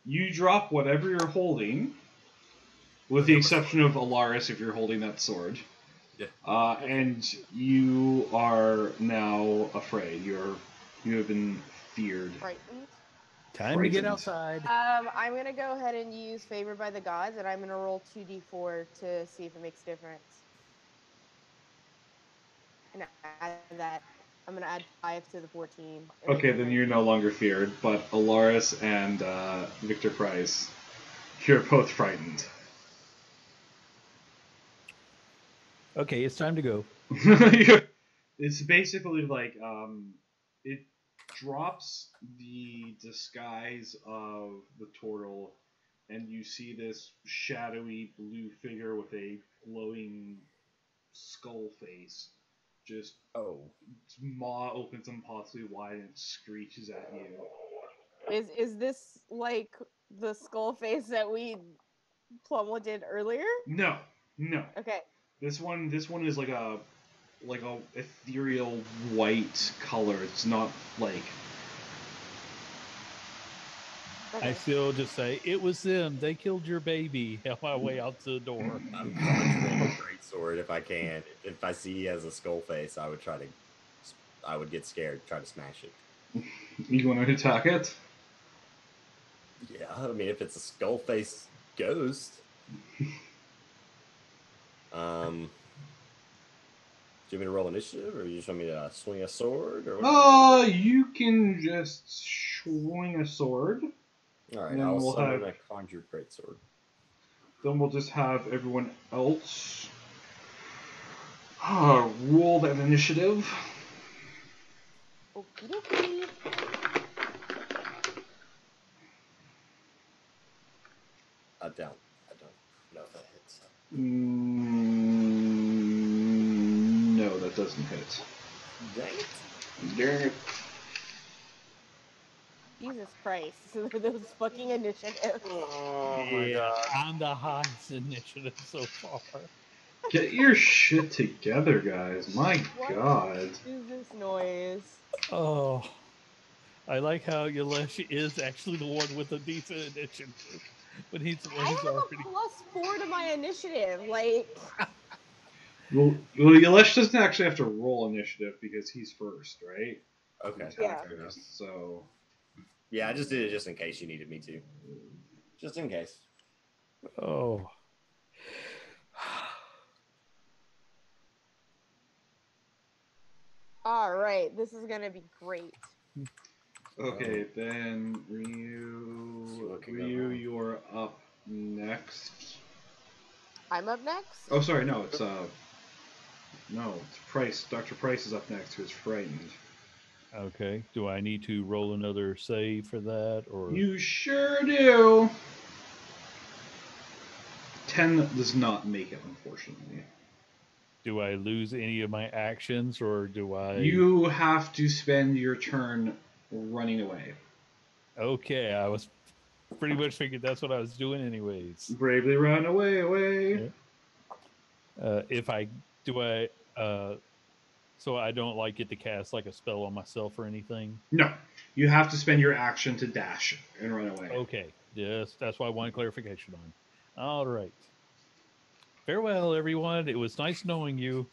You drop whatever you're holding, with the exception of Alaris if you're holding that sword. Yeah. And you are now afraid. You have been feared. Frightened. Time to get Frightened. outside. I'm gonna go ahead and use Favored by the Gods, and I'm gonna roll 2d4 to see if it makes a difference. And add that. I'm gonna add 5 to the 14. Okay, then you're no longer feared, but Alaris and Victor Price, you're both frightened. Okay, it's time to go. It's basically like it drops the disguise of the turtle, and you see this shadowy blue figure with a glowing skull face. Just its maw opens impossibly wide and it screeches at you. Is this like the skull face that we Plumwood did earlier? No. Okay. This one is like a ethereal white color. It's not like. Okay. I still just say, it was them. They killed your baby on my way out to the door. I'm conjuring a great sword if I can. If I see he has a skull face, I would get scared, try to smash it. You want to attack it? Yeah, I mean, if it's a skull face ghost. Do you want me to roll initiative, or you just want me to swing a sword? Or what? You can just swing a sword. All right, then I'll we'll summon have- a conjured greatsword. Then we'll just have everyone else roll that initiative. Okie dokie. I don't know if that hits. No, that doesn't hit. Dang it! Dang it. Jesus Christ. Those fucking initiatives. Oh my Yeah, god. I'm the highest initiative so far. Get your shit together, guys. My What? God. Is this noise? Oh, I like how Yalesh is actually the one with a decent initiative, but he's the one I who's have already. a +4 to my initiative. Like, Well, Yalesh doesn't actually have to roll initiative because he's first, right? Okay. He's Yeah. fair enough. first, so Yeah, I just did it just in case you needed me to. Just in case. Oh. all right, this is gonna be great. okay. Then Ryu, Looking around. you're up next. I'm up next. Oh, sorry, no, it's Price. Dr. Price is up next, who's frightened. Okay. Do I need to roll another save for that, or You sure do. 10 does not make it, unfortunately. do I lose any of my actions, or do I? You have to spend your turn running away. Okay, I was pretty much figured that's what I was doing, anyways. Bravely run away. Yeah. If I do, so I don't like get to cast like a spell on myself or anything. No, you have to spend your action to dash and run away. Okay, yes, that's why I want clarification on. All right. Farewell, everyone. It was nice knowing you.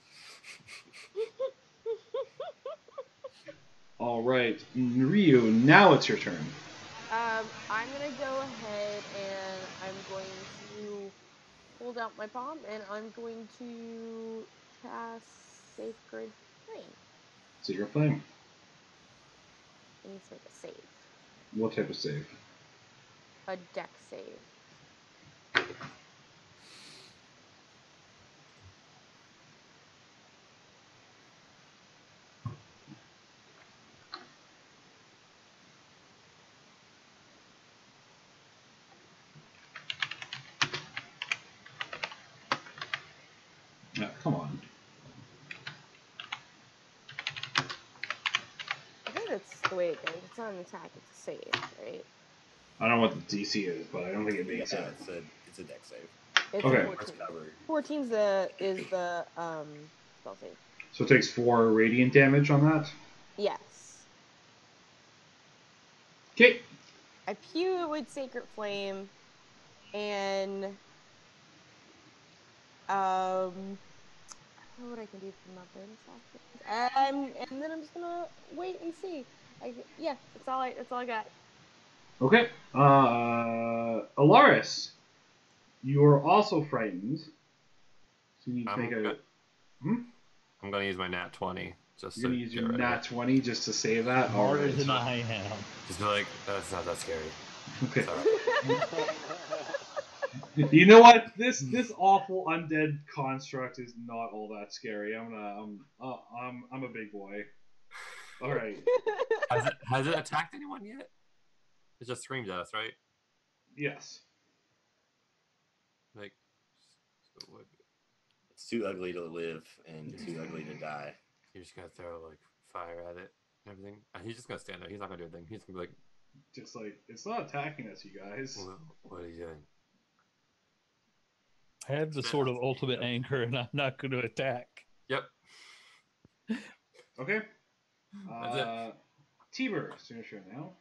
All right, Ryu. Now it's your turn. I'm gonna go ahead and I'm going to hold out my palm and I'm going to cast Sacred Flame. Secret Flame. It needs to make a save. What type of save? A deck save. Come on. I think that's the way it goes. It's not an attack, it's a save, right? I don't know what the DC is, but I don't think it makes Yeah, it. it's a deck save. It's Okay. a It's 14. covered. 14's is the spell save. So it takes 4 radiant damage on that. Yes. Okay. I pew it with Sacred Flame and I don't know what I can do for my bonus actions. And then I'm just gonna wait and see. Yeah, that's all I got. Okay. Alaris, you are also frightened. So you need to make a. I'm gonna use my nat 20 just You're to gonna use get your rid of nat it. 20 just to save that. All Harder right. than I am. Just be like, that's not that scary. Okay. It's all right. You know what? This awful undead construct is not all that scary. I'm a big boy. All right. Has it attacked anyone yet? It just screamed at us, right? Yes. Like, so what? It's too ugly to live and too ugly to die. You're just gonna throw like fire at it and everything. He's just gonna stand there. He's not gonna do anything. He's gonna be like, Just like it's not attacking us, you guys. what are you doing? I have the sort of ultimate anger, and I'm not going to attack. Yep. Okay. That's it. Tiber, it's your turn now.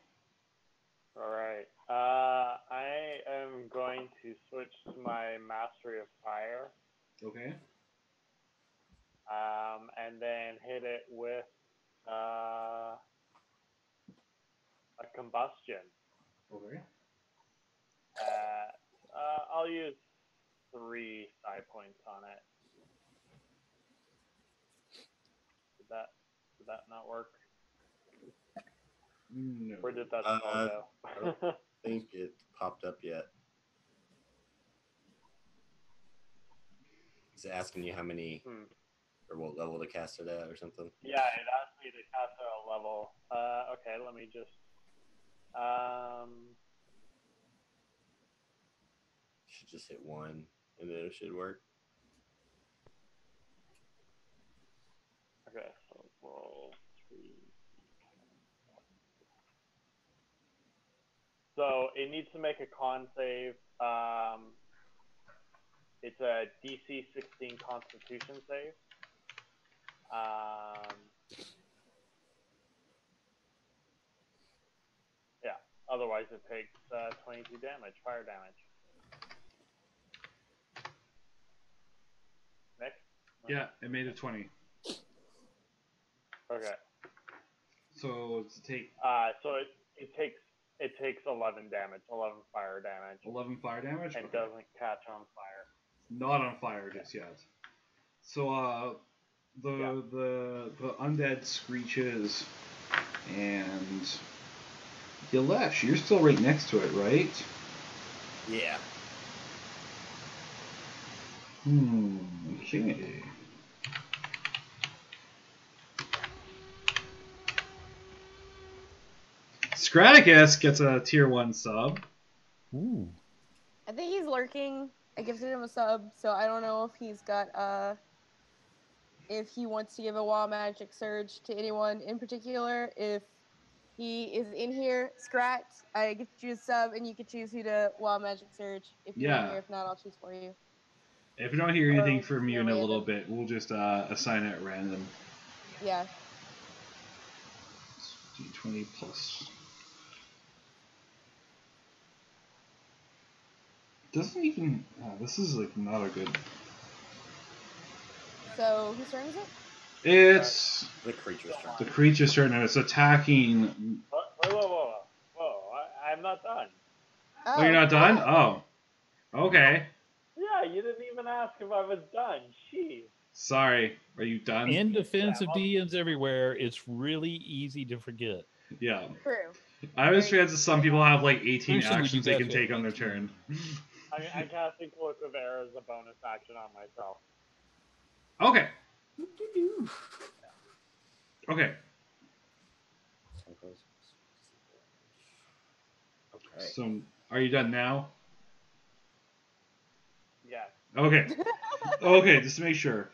Alright. I am going to switch to my Mastery of Fire. Okay. And then hit it with a combustion. Okay. I'll use 3 side points on it. Did that not work? No. Where did that spell go? I don't think it popped up yet. Is it asking you how many or what level to cast it at or something? Yeah, it asked me to cast at a level. Okay, let me just. Should just hit 1 and then it should work. Okay, so roll 3. So it needs to make a con save. It's a DC 16 Constitution save. Yeah. Otherwise, it takes 22 damage, fire damage. Next. Yeah, it made it 20. Okay. So to take So it takes 11 damage, 11 fire damage, 11 fire damage. and Okay. doesn't catch on fire. Not on fire just yet. So the undead screeches, and Yalesh, you're still right next to it, right? Yeah. Okay. Scraticus gets a tier 1 sub. Ooh. I think he's lurking. I gifted him a sub, so I don't know if he's got if he wants to give a Wild Magic Surge to anyone in particular. If he is in here, Scrat, I gift you a sub, and you can choose who to Wild Magic Surge if you're in Yeah. here. If not, I'll choose for you. If we don't hear anything Oh, from you in a random. little bit, we'll just assign it at random. Yeah. D20 plus. Doesn't even. This is like not a good. So whose turn is it? It's The creature's turn. the creature's turn, and it's attacking. Whoa! I'm not done. Oh, you're not done? Oh. Okay. Yeah, you didn't even ask if I was done. Jeez. Sorry. Are you done? In defense Yeah, of DMs everywhere, it's really easy to forget. Yeah. True. I always forget that some people have like 18 Especially when you actions they guys can have take on their 18. turn. I'm casting Cloak of Air as a bonus action on myself. Okay. Okay. Okay. So, are you done now? Yeah. Okay. Okay, just to make sure.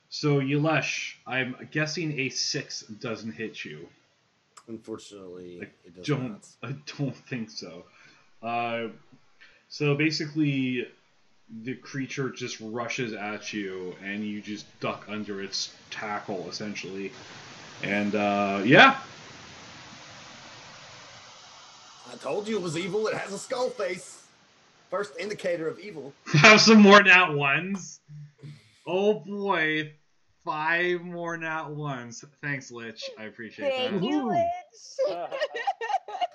So, Yalesh, I'm guessing a 6 doesn't hit you. Unfortunately, it does Don't, not. I don't think so. So basically, the creature just rushes at you, and you just duck under its tackle, essentially. And, yeah. I told you it was evil. It has a skull face. First indicator of evil. Have some more nat ones. Oh boy. 5 more nat ones. Thanks, Lich. I appreciate Thank that. you, Woohoo.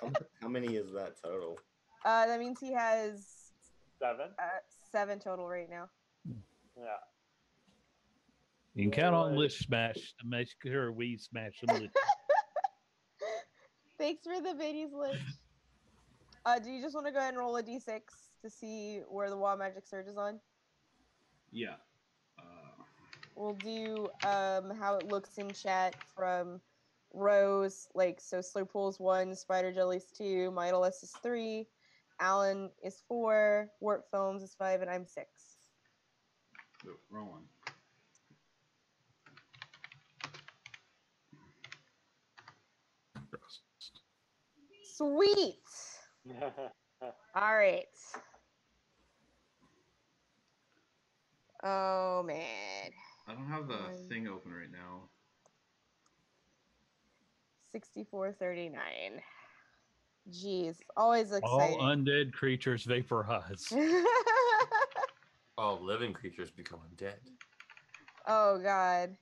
Lich. How many is that total? That means he has 7. 7 total right now. Yeah. You can count on Lich Smash to make sure we smash them. Lich. Thanks for the biddies, Lich. Do you just want to go ahead and roll a d6 to see where the Wild Magic Surge is on? Yeah. We'll do how it looks in chat from Rose, like, so Slurpool's 1, Spider Jelly's 2, Mytalus is 3, Alan is 4, Warp Films is 5, and I'm 6. Oh, wrong one. Sweet! Alright. Oh, man. I don't have the thing open right now. 6439. Jeez, always All exciting. undead creatures vaporize. All living creatures become undead. Oh, God.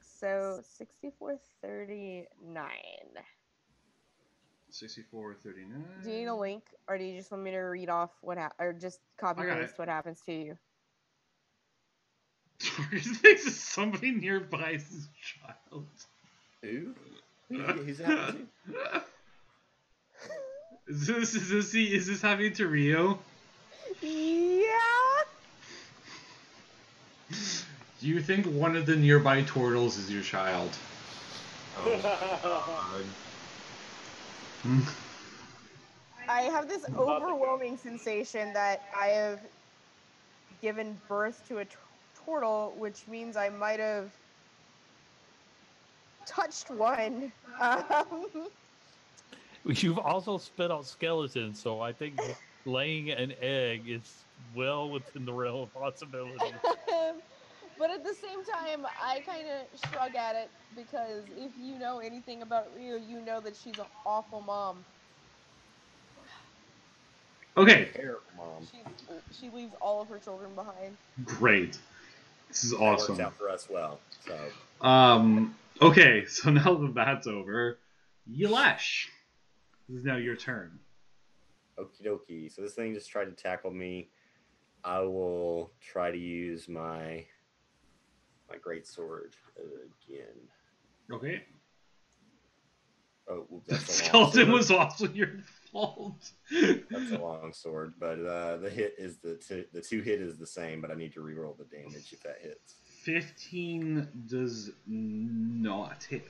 So, 6439. 6439. Do you need a link, or do you just want me to read off what or just copy I got paste it. what happens to you? Marcus thinks it's somebody nearby is his child. Who? Who's it happening to? Is this happening to Rio? Yeah. Do you think one of the nearby turtles is your child? Oh, I have this overwhelming sensation that I have given birth to a turtle, which means I might have touched one. You've also spit out skeletons, so I think laying an egg is well within the realm of possibility. But at the same time, I kind of shrug at it because if you know anything about Rio, you know that she's an awful mom. Okay, Terrible mom. She leaves all of her children behind. great. This is That works awesome. out for us well. So Okay, so now that that's over, Yelesh. This is now your turn. okie dokie. So this thing just tried to tackle me. I will try to use my great sword again. Okay. Oh, well, that's a long Skeleton sword. was also your fault. That's a long sword, but the hit is the two hit is the same, but I need to reroll the damage if that hits. 15 does not hit.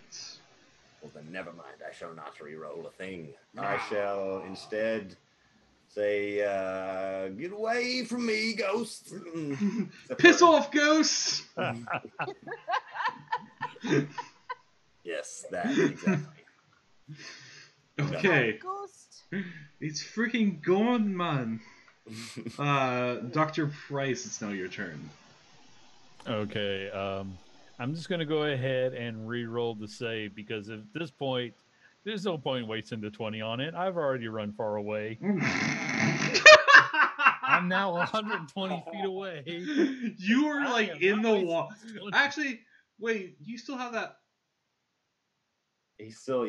Well, then never mind. I shall not reroll a thing. I shall instead say, "Get away from me, ghost!" Piss off, ghosts! Yes, that exactly. Okay, Ghost. it's freaking gone, man. Dr. Price, it's now your turn. Okay, I'm just gonna go ahead and re-roll the save because at this point, there's no point wasting the 20 on it. I've already run far away. I'm now 120 feet away. You were I like am in not the wasting water. this 20. Actually, wait, you still have that. He's still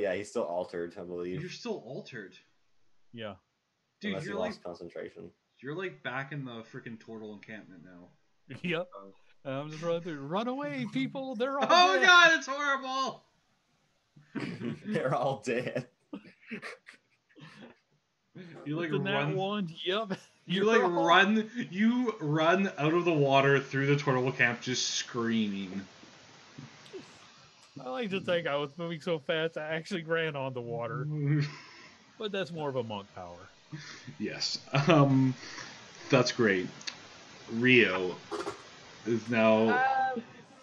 altered, I You're believe. still altered. Yeah. Dude, Unless he you're lost like concentration. you're like back in the freaking turtle encampment now. Yep. I'm just running through. Run away, people! They're all Oh dead. god, it's horrible! They're all dead. You like The nat run. one. Yep. You You're like all- run. You run out of the water through the turtle camp, just screaming. I like to think I was moving so fast I actually ran on the water, but that's more of a monk power. Yes. That's great. Rio is now.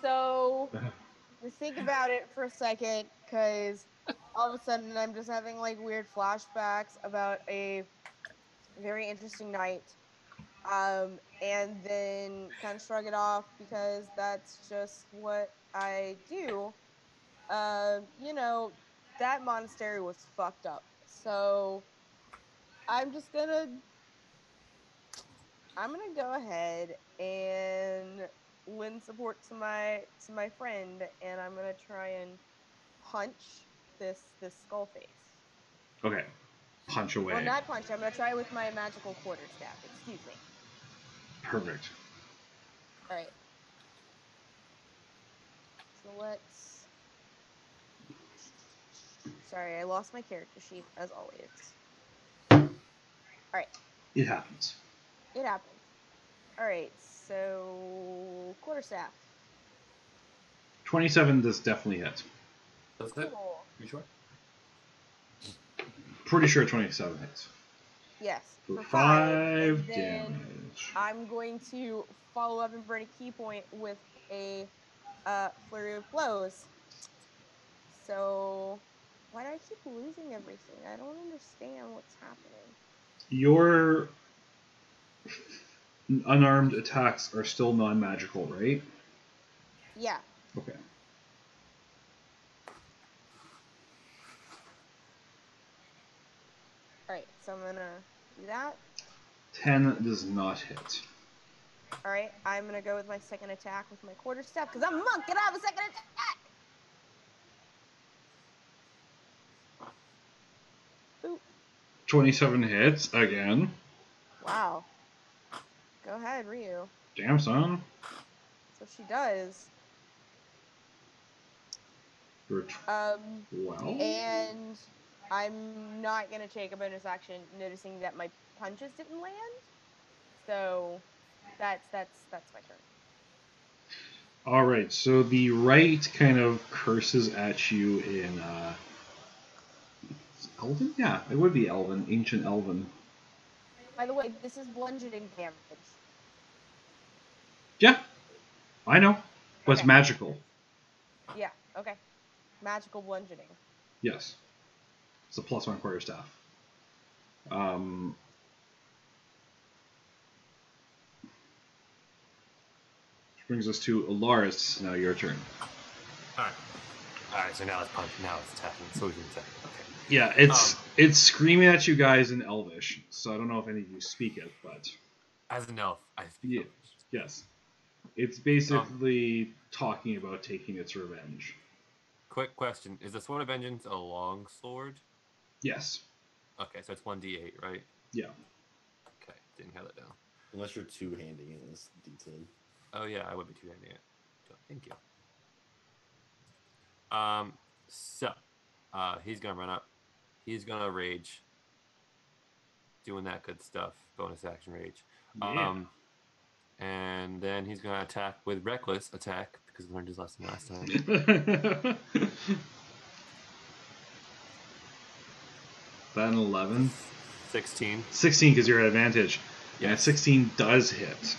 So think about it for a second, because all of a sudden I'm just having like weird flashbacks about a very interesting night, and then kind of shrug it off because that's just what I do. You know, that monastery was fucked up, so I'm just gonna go ahead and lend support to my friend, and I'm gonna try and punch this skull face. Okay. Punch away. Well, not punch. I'm gonna try with my magical quarterstaff. Excuse me. Perfect. All right. So let's. Sorry, I lost my character sheet as always. All right. It happens. It happens. All right. So quarterstaff. 27 does definitely hit. That's it. Cool. You sure? Pretty sure 27 hits. Yes. For five, 5 and then damage. I'm going to follow up and burn a key point with a flurry of blows. So, why do I keep losing everything? I don't understand what's happening. Your unarmed attacks are still non-magical, right? Yeah. Okay. Alright, so I'm gonna do that. 10 does not hit. Alright, I'm gonna go with my second attack with my quarterstaff, because I'm a monk and I have a second attack! Boop. 27 hits again. Wow. Go ahead, Ryu. Damn, son. So she does. Well, And I'm not gonna take a bonus action, noticing that my punches didn't land. So that's my turn. all right. So the right kind of curses at you in Elven. Yeah, it would be Elven, ancient Elven. By the way, this is bludgeoning damage. Yeah, I know. But it's Okay. magical. Yeah. Okay. Magical bludgeoning. Yes. It's a +1 quarter staff. Which brings us to Alaris. Now your turn. All right. So now it's punch. Now it's attacking. So we can attack. Okay. Yeah, it's screaming at you guys in Elvish. So I don't know if any of you speak it, but As an elf, I speak yeah, Elvish. yes, it's basically talking about taking its revenge. Quick question: is the Sword of Vengeance a long sword? Yes. Okay, so it's 1d8, right? Yeah. Okay, didn't have that down. Unless you're two-handing it, it's D10. Oh yeah, I would be two-handing it. So, thank you. So, he's gonna run up. He's gonna rage. Doing that good stuff. Bonus action rage. Yeah. And then he's gonna attack with reckless attack because he learned his lesson last time. 11. 16. 16 because you're at advantage. Yeah, Yes. 16 does hit.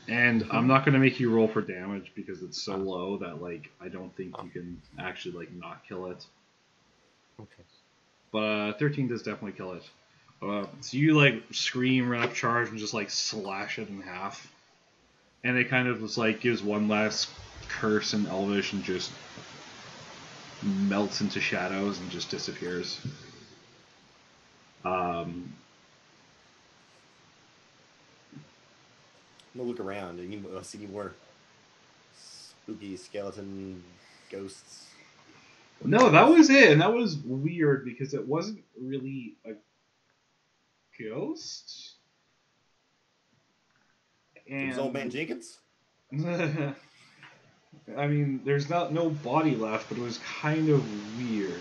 And I'm not going to make you roll for damage because it's so low that like I don't think you can actually like not kill it. Okay. But 13 does definitely kill it. So you like scream, run up, charge, and just like slash it in half. And it kind of just like gives one last curse in Elvish and just melts into shadows and just disappears. I'm gonna look around. See any more spooky skeleton ghosts? No, that was it, and that was weird because it wasn't really a ghost. It was Old Man Jenkins? I mean, there's no body left, but it was kind of weird.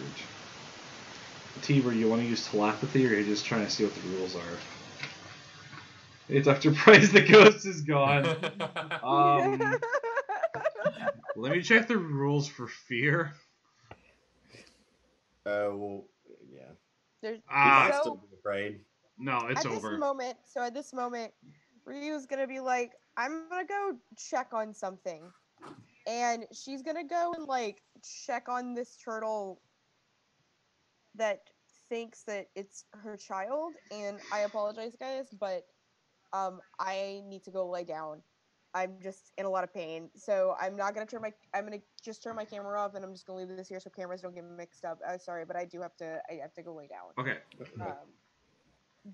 Tiber, you want to use telepathy, or are you just trying to see what the rules are? Hey, Dr. Price, the ghost is gone. Let me check the rules for fear. Well, yeah. There's I'd so still be afraid. No, it's at over. this moment, Ryu's gonna be like, I'm gonna go check on something. And she's gonna go and like check on this turtle that thinks that it's her child. And I apologize, guys, but I need to go lay down. I'm just in a lot of pain, so I'm gonna just turn my camera off, and I'm just gonna leave this here so cameras don't get mixed up. Sorry, but I have to go lay down. Okay.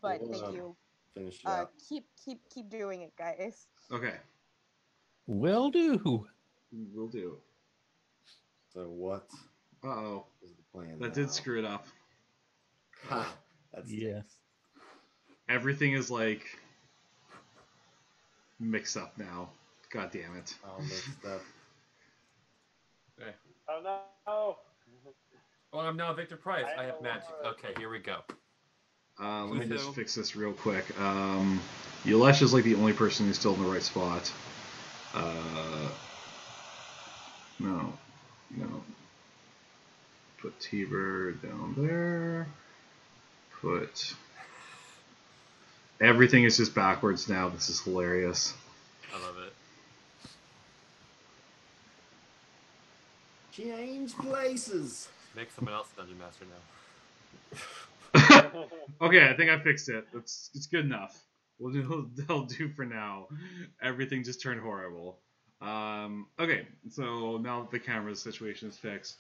But We'll, thank you. Finish it out. Keep doing it, guys. Okay. Will do. Will do. So what Uh-oh. is the plan? That did screw it up. Ha! That's Yes. Everything is like mixed up now. God damn it. all mixed up. Okay. Oh no! Well, I'm now Victor Price. I have I magic. know. Okay, here we go. Let me just Who? fix this real quick. Yulesh is like the only person who's still in the right spot. No. Put Tiber down there. Put... Everything is just backwards now. This is hilarious. I love it. Change places. Make someone else Dungeon Master now. Okay, I think I fixed it. It's good enough. That'll do for now. Everything just turned horrible. Okay, so now that the camera situation is fixed.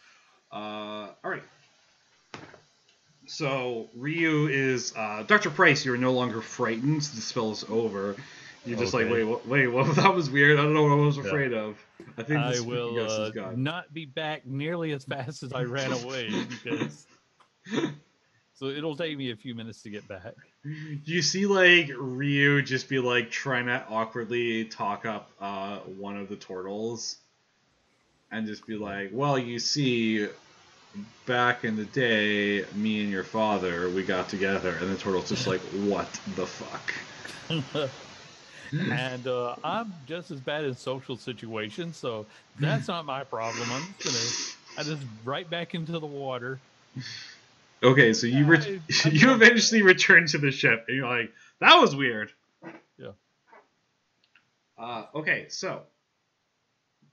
Alright. So, Ryu is... Dr. Price, you're no longer frightened. The spell is over. You're just like, Okay. wait, what? That was weird. I don't know what I was afraid of. I think I this will ghost is gone. not be back nearly as fast as I ran away because. So it'll take me a few minutes to get back. You see, like, Ryu just be, like, trying to awkwardly talk up one of the turtles. And just be like, well, you see, back in the day, me and your father, we got together. And the turtle's just like, what the fuck? And I'm just as bad in social situations, so that's not my problem. I just right back into the water. Okay, so you you eventually return to the ship, and you're like, that was weird. Yeah. Okay, so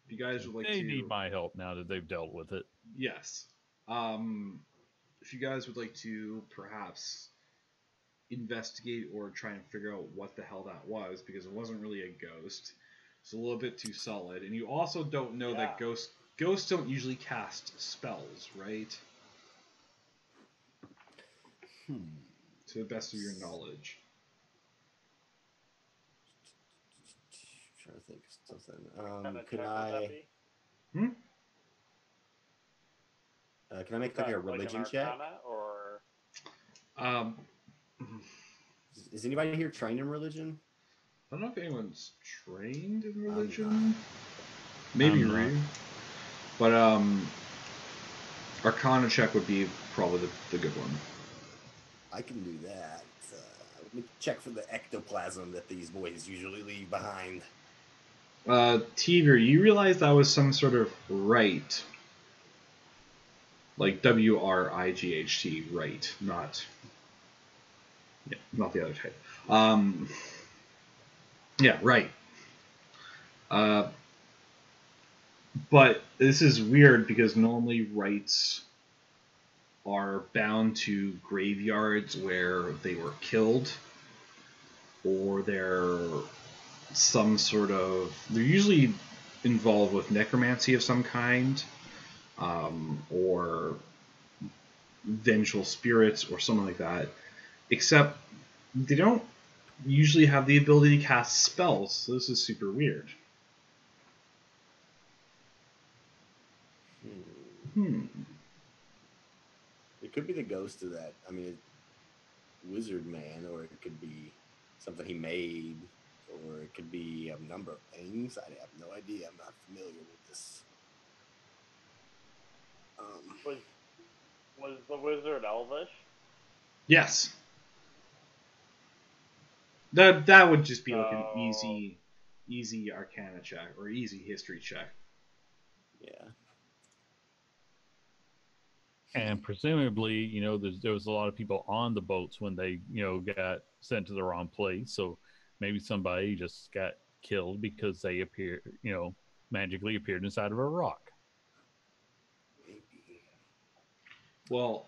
if you guys would like They to, need my help now that they've dealt with it. yes. If you guys would like to perhaps investigate or try and figure out what the hell that was, because it wasn't really a ghost. It's a little bit too solid, and you also don't know that ghosts don't usually cast spells, right? To the best of your knowledge. Trying to think of something. Kinda Could check I? would that be? Can I make Is like that a religion an check? Arcana, or I Is anybody here trained in religion? don't know if anyone's trained in I'm religion. Maybe I'm not. Ryu. But Arcana check would be probably the good one. I can do that. Let me check for the ectoplasm that these boys usually leave behind. Tiger, you realize that was some sort of rite. Like WRIGHT, right? Not the other type. Yeah, right. But this is weird because normally rites are bound to graveyards where they were killed, or they're usually involved with necromancy of some kind, or vengeful spirits or something like that. Except they don't usually have the ability to cast spells, so this is super weird. It could be the ghost of that. I mean, wizard man, or it could be something he made, or it could be a number of things. I have no idea. I'm not familiar with this. was the wizard Elvish? Yes. That would just be like an easy Arcana check or easy history check. Yeah. And presumably, there was a lot of people on the boats when they, got sent to the wrong place. So maybe somebody just got killed because they magically appeared inside of a rock. Maybe. Well,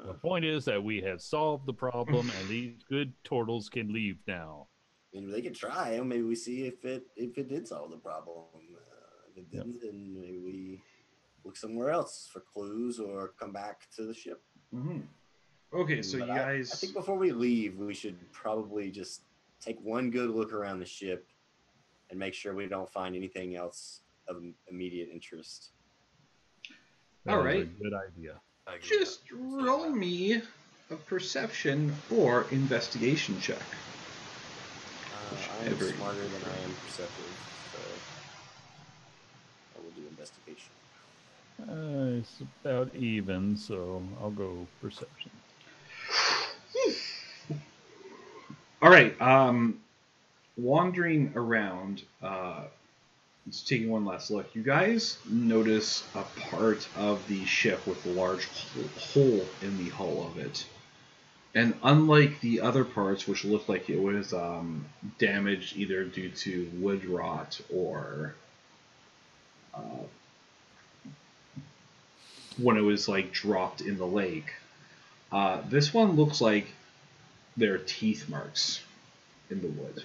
the point is that we have solved the problem, and these good turtles can leave now. I mean, they could try. Maybe we see if it did solve the problem. If it didn't, then maybe we look somewhere else for clues or come back to the ship. Mm-hmm. Okay, so but you guys... I think before we leave, we should probably just take one good look around the ship and make sure we don't find anything else of immediate interest. That All is right. a good idea. Just roll me a perception or investigation check. I am smarter than I am perceptive, so I will do investigation. It's about even, so I'll go perception. All right. Wandering around, just taking one last look. You guys notice a part of the ship with a large hole in the hull of it. And unlike the other parts, which looked like it was damaged either due to wood rot or when it was like dropped in the lake, this one looks like there are teeth marks in the wood.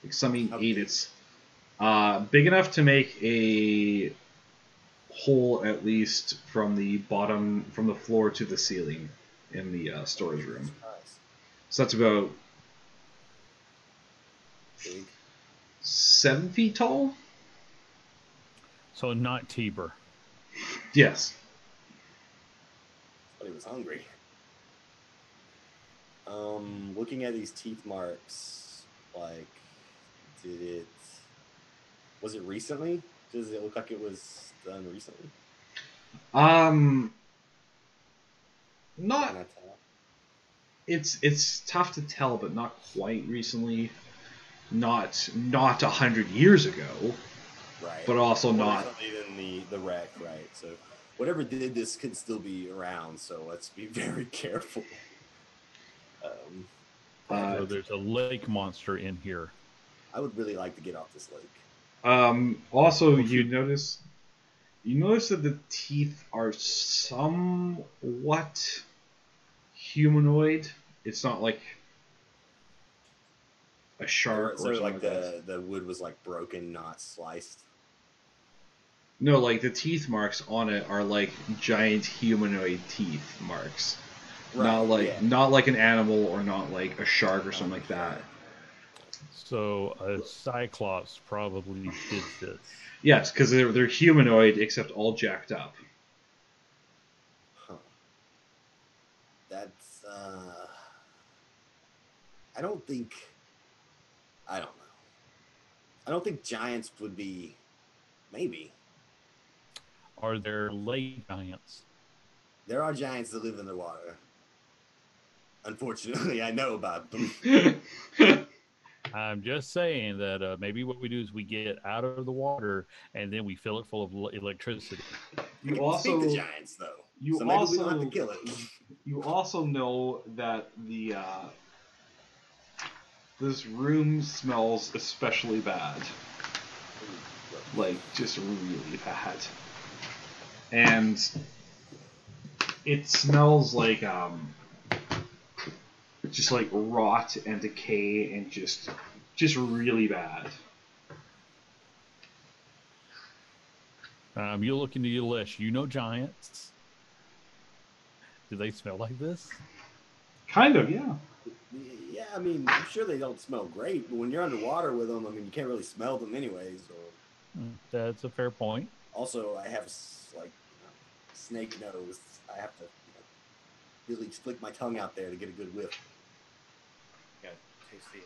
Like something ate its. Big enough to make a hole at least from the floor to the ceiling in the storage room. Nice. So that's about Big. 7 feet tall. So not Tiber. Yes. But he was hungry. Looking at these teeth marks, like, was it recently? Does it look like it was done recently? Not. Can I tell? It's tough to tell, but not quite recently. Not 100 years ago. Right. But also More not. recently than the wreck, right? So whatever did this could still be around. So let's be very careful. So there's a lake monster in here. I would really like to get off this lake. Also, you notice that the teeth are somewhat humanoid. It's not like a shark So or something like that. the wood was like broken, not sliced. No, like the teeth marks on it are like giant humanoid teeth marks. Right, Not like an animal or not like a shark or something like that. So a cyclops probably did this. Yes, because they're humanoid except all jacked up. Huh. That's I don't know. I don't think giants would be. Maybe Are there lake giants? there are giants that live in the water. Unfortunately, I know about them. I'm just saying that maybe what we do is we get out of the water and then we fill it full of electricity. You can speak the giants, though. You So maybe also we don't have to kill it. You also know that this room smells especially bad. Like, just really bad. And it smells like, just like rot and decay and just really bad. You look into your list. You know giants. Do they smell like this? Kind of, yeah. Yeah, I mean, I'm sure they don't smell great, but when you're underwater with them, I mean, you can't really smell them anyways. Or That's a fair point. also, I have snake nose. I have to really flick my tongue out there to get a good whiff. Yeah, taste the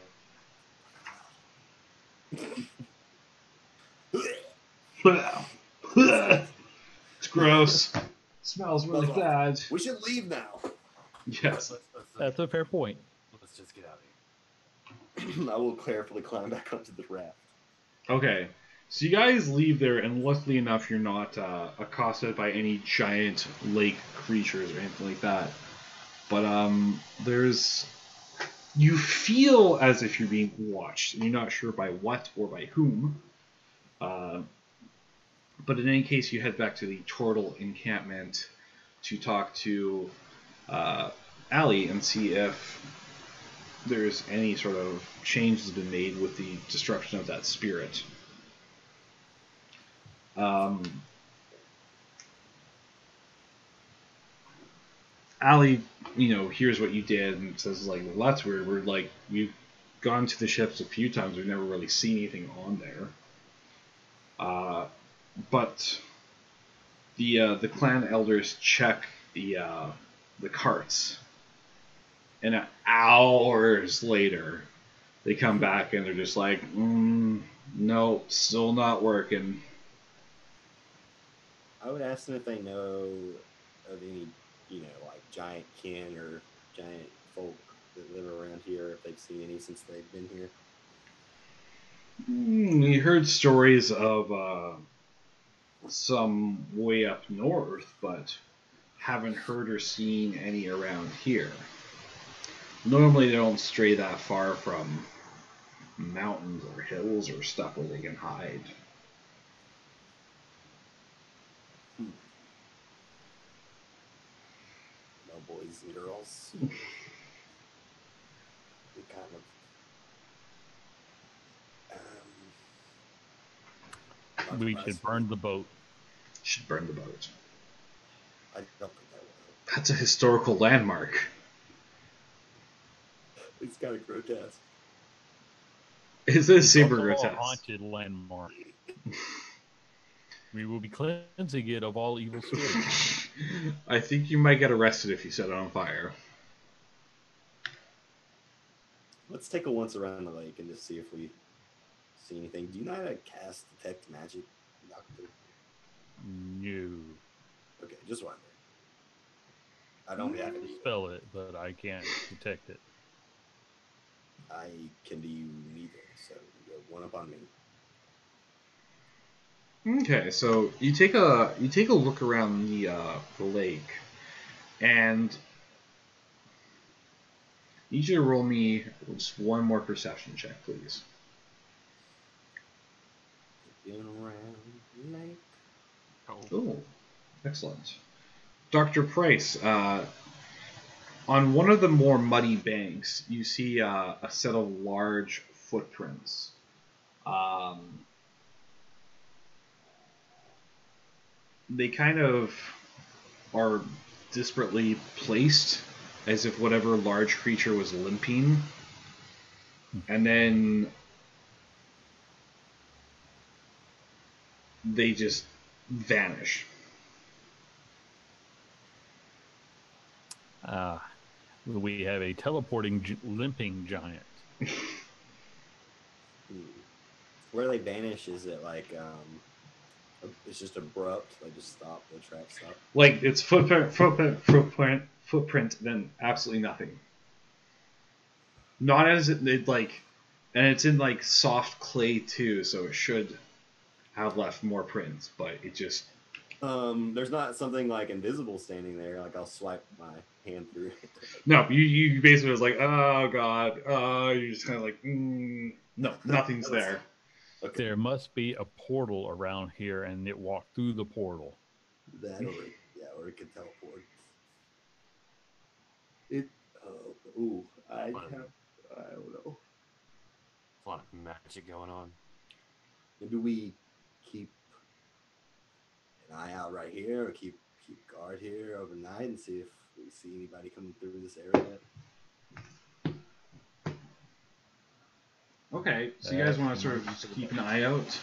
end. It's gross. It smells really bad. We should leave now. Yes. Let's That's a fair point. let's just get out of here. I will carefully climb back onto the raft. Okay. So you guys leave there, and luckily enough, you're not accosted by any giant lake creatures or anything like that. But you feel as if you're being watched, and you're not sure by what or by whom. But in any case, you head back to the Turtle encampment to talk to Allie and see if there's any sort of change that's been made with the destruction of that spirit. Allie, hears what you did and says, like, well, that's weird. We've gone to the ships a few times. We've never really seen anything on there. But the clan elders check the carts, and hours later, they come back and they're just like, no, still not working. I would ask them if they know of any, like giant kin or giant folk that live around here, if they've seen any since they've been here. We heard stories of some way up north, but haven't heard or seen any around here. Normally they don't stray that far from mountains or hills or stuff where they can hide. No boys and girls. We kind of We should burn the boat. Should burn the boat. I don't think that will. That's a historical landmark. It's kind of grotesque. It is super Also a grotesque. haunted landmark. We will be cleansing it of all evil spirits. I think you might get arrested if you set it on fire. Let's take a once around the lake and just see if we see anything. Do you know how to cast detect magic, Doctor? No. Okay, just wondering. I don't have it. Spell it, but I can't detect it. I can do neither, so you have one up on me. Okay, so you take a look around the lake, and I need you to roll me just one more perception check, please. Feeling around the lake. Oh, excellent. Dr. Price, on one of the more muddy banks, you see a set of large footprints. They kind of are disparately placed, as if whatever large creature was limping. And then they just vanish. We have a teleporting limping giant. Where they vanish, is it like it's just abrupt? They just stop. The track stop. Like it's footprint, then absolutely nothing. Not as it like, and it's in like soft clay too, so it should have left more prints, but it just. There's not something like invisible standing there. Like I'll swipe my hand through it. No, you basically was like, oh god, you're just kind of like, no, nothing's there. Okay. There must be a portal around here, and it walked through the portal. That or it could teleport. I don't know. A lot of magic going on. Maybe we keep an eye out right here, or keep guard here overnight and see if we see anybody coming through this area. Okay, so you guys want to sort of just keep an eye out?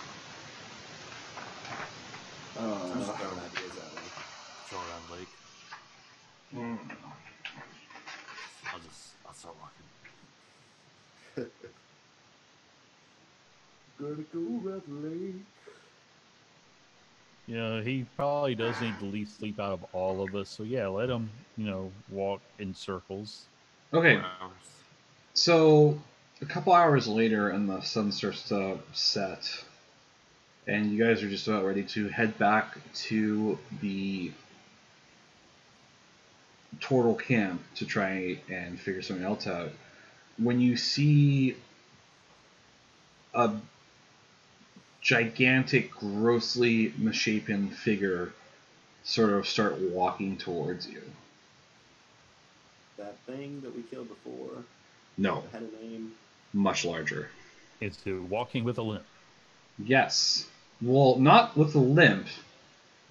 I'm just throwing ideas at me. Patrol around lake. I'll start walking. Gonna go around the lake. He probably does need the least sleep out of all of us. So yeah, let him, walk in circles. Okay, so a couple hours later, and the sun starts to set, and you guys are just about ready to head back to the Turtle camp to try and figure something else out. When you see a gigantic, grossly misshapen figure sort of start walking towards you. That thing that we killed before? No. Had a name? Much larger. It's walking with a limp. Yes. Well, not with a limp.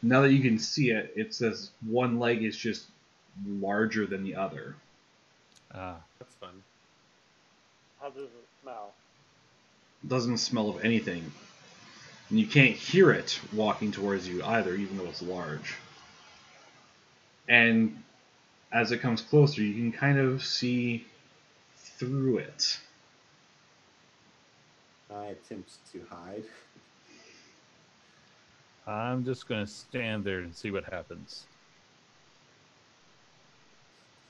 Now that you can see it, it says one leg is just larger than the other. That's fun. How does it smell? It doesn't smell of anything. And you can't hear it walking towards you either, even though it's large. And as it comes closer, you can kind of see through it. I attempt to hide. I'm just going to stand there and see what happens.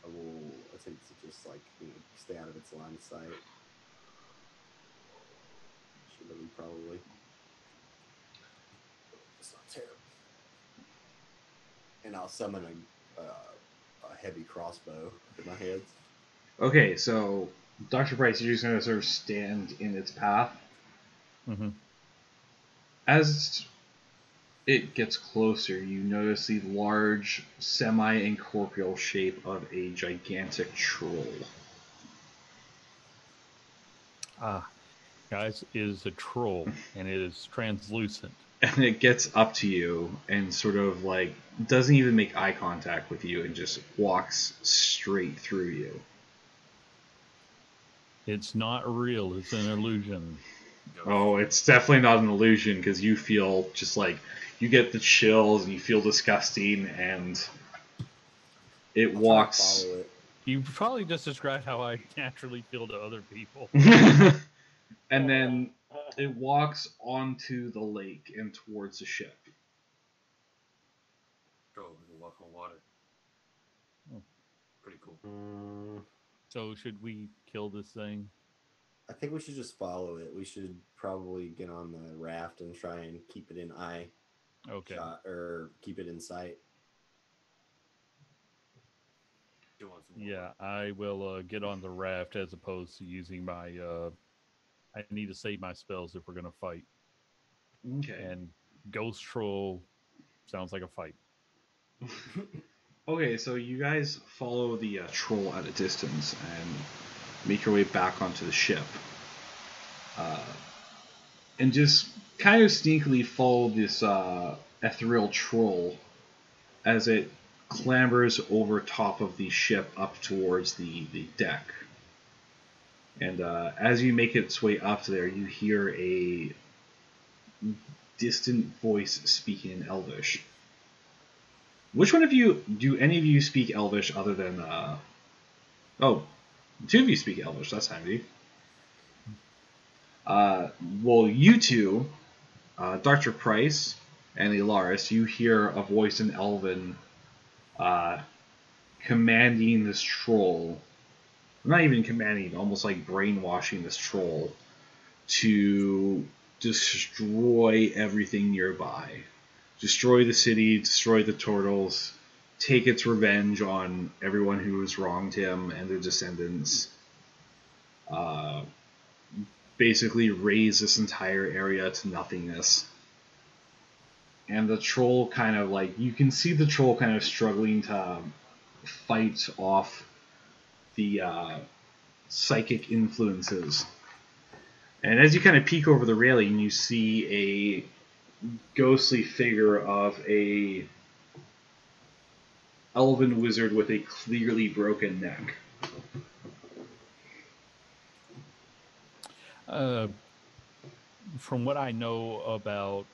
I will attempt to just stay out of its line of sight. Should probably. It's not terrible. And I'll summon a heavy crossbow in my head. Okay, so Dr. Price, you're just going to sort of stand in its path. Mm-hmm. As it gets closer, you notice the large, semi-incorporeal shape of a gigantic troll. Guys, it is a troll, and it is translucent. And it gets up to you and sort of doesn't even make eye contact with you and just walks straight through you. It's not real, it's an illusion. Oh, it's definitely not an illusion, because you feel just you get the chills and you feel disgusting, and it walks. Follow it. You probably just described how I naturally feel to other people. And then it walks onto the lake and towards the ship. Oh, we can walk on water. Oh. Pretty cool. So should we kill this thing? I think we should just follow it. We should probably get on the raft and try and keep it in eye Okay. shot or keep it in sight. You want some more Yeah, water? I will get on the raft as opposed to using my. I need to save my spells if we're gonna fight. Okay. And Ghost Troll sounds like a fight. Okay, so you guys follow the troll at a distance and make your way back onto the ship. And just kind of sneakily follow this ethereal troll as it clambers over top of the ship up towards the deck. And as you make its way up there, you hear a distant voice speaking in Elvish. Which one of you, do any of you speak Elvish other than, oh, two of you speak Elvish, that's handy. Well, you two, Dr. Price and Elaris, you hear a voice in Elven commanding this troll, not even commanding, almost like brainwashing this troll to destroy everything nearby. Destroy the city, destroy the turtles, take its revenge on everyone who has wronged him and their descendants. Basically raise this entire area to nothingness. And the troll kind of like, you can see the troll kind of struggling to fight off the psychic influences. And as you kind of peek over the railing, you see a ghostly figure of a elven wizard with a clearly broken neck. From what I know about,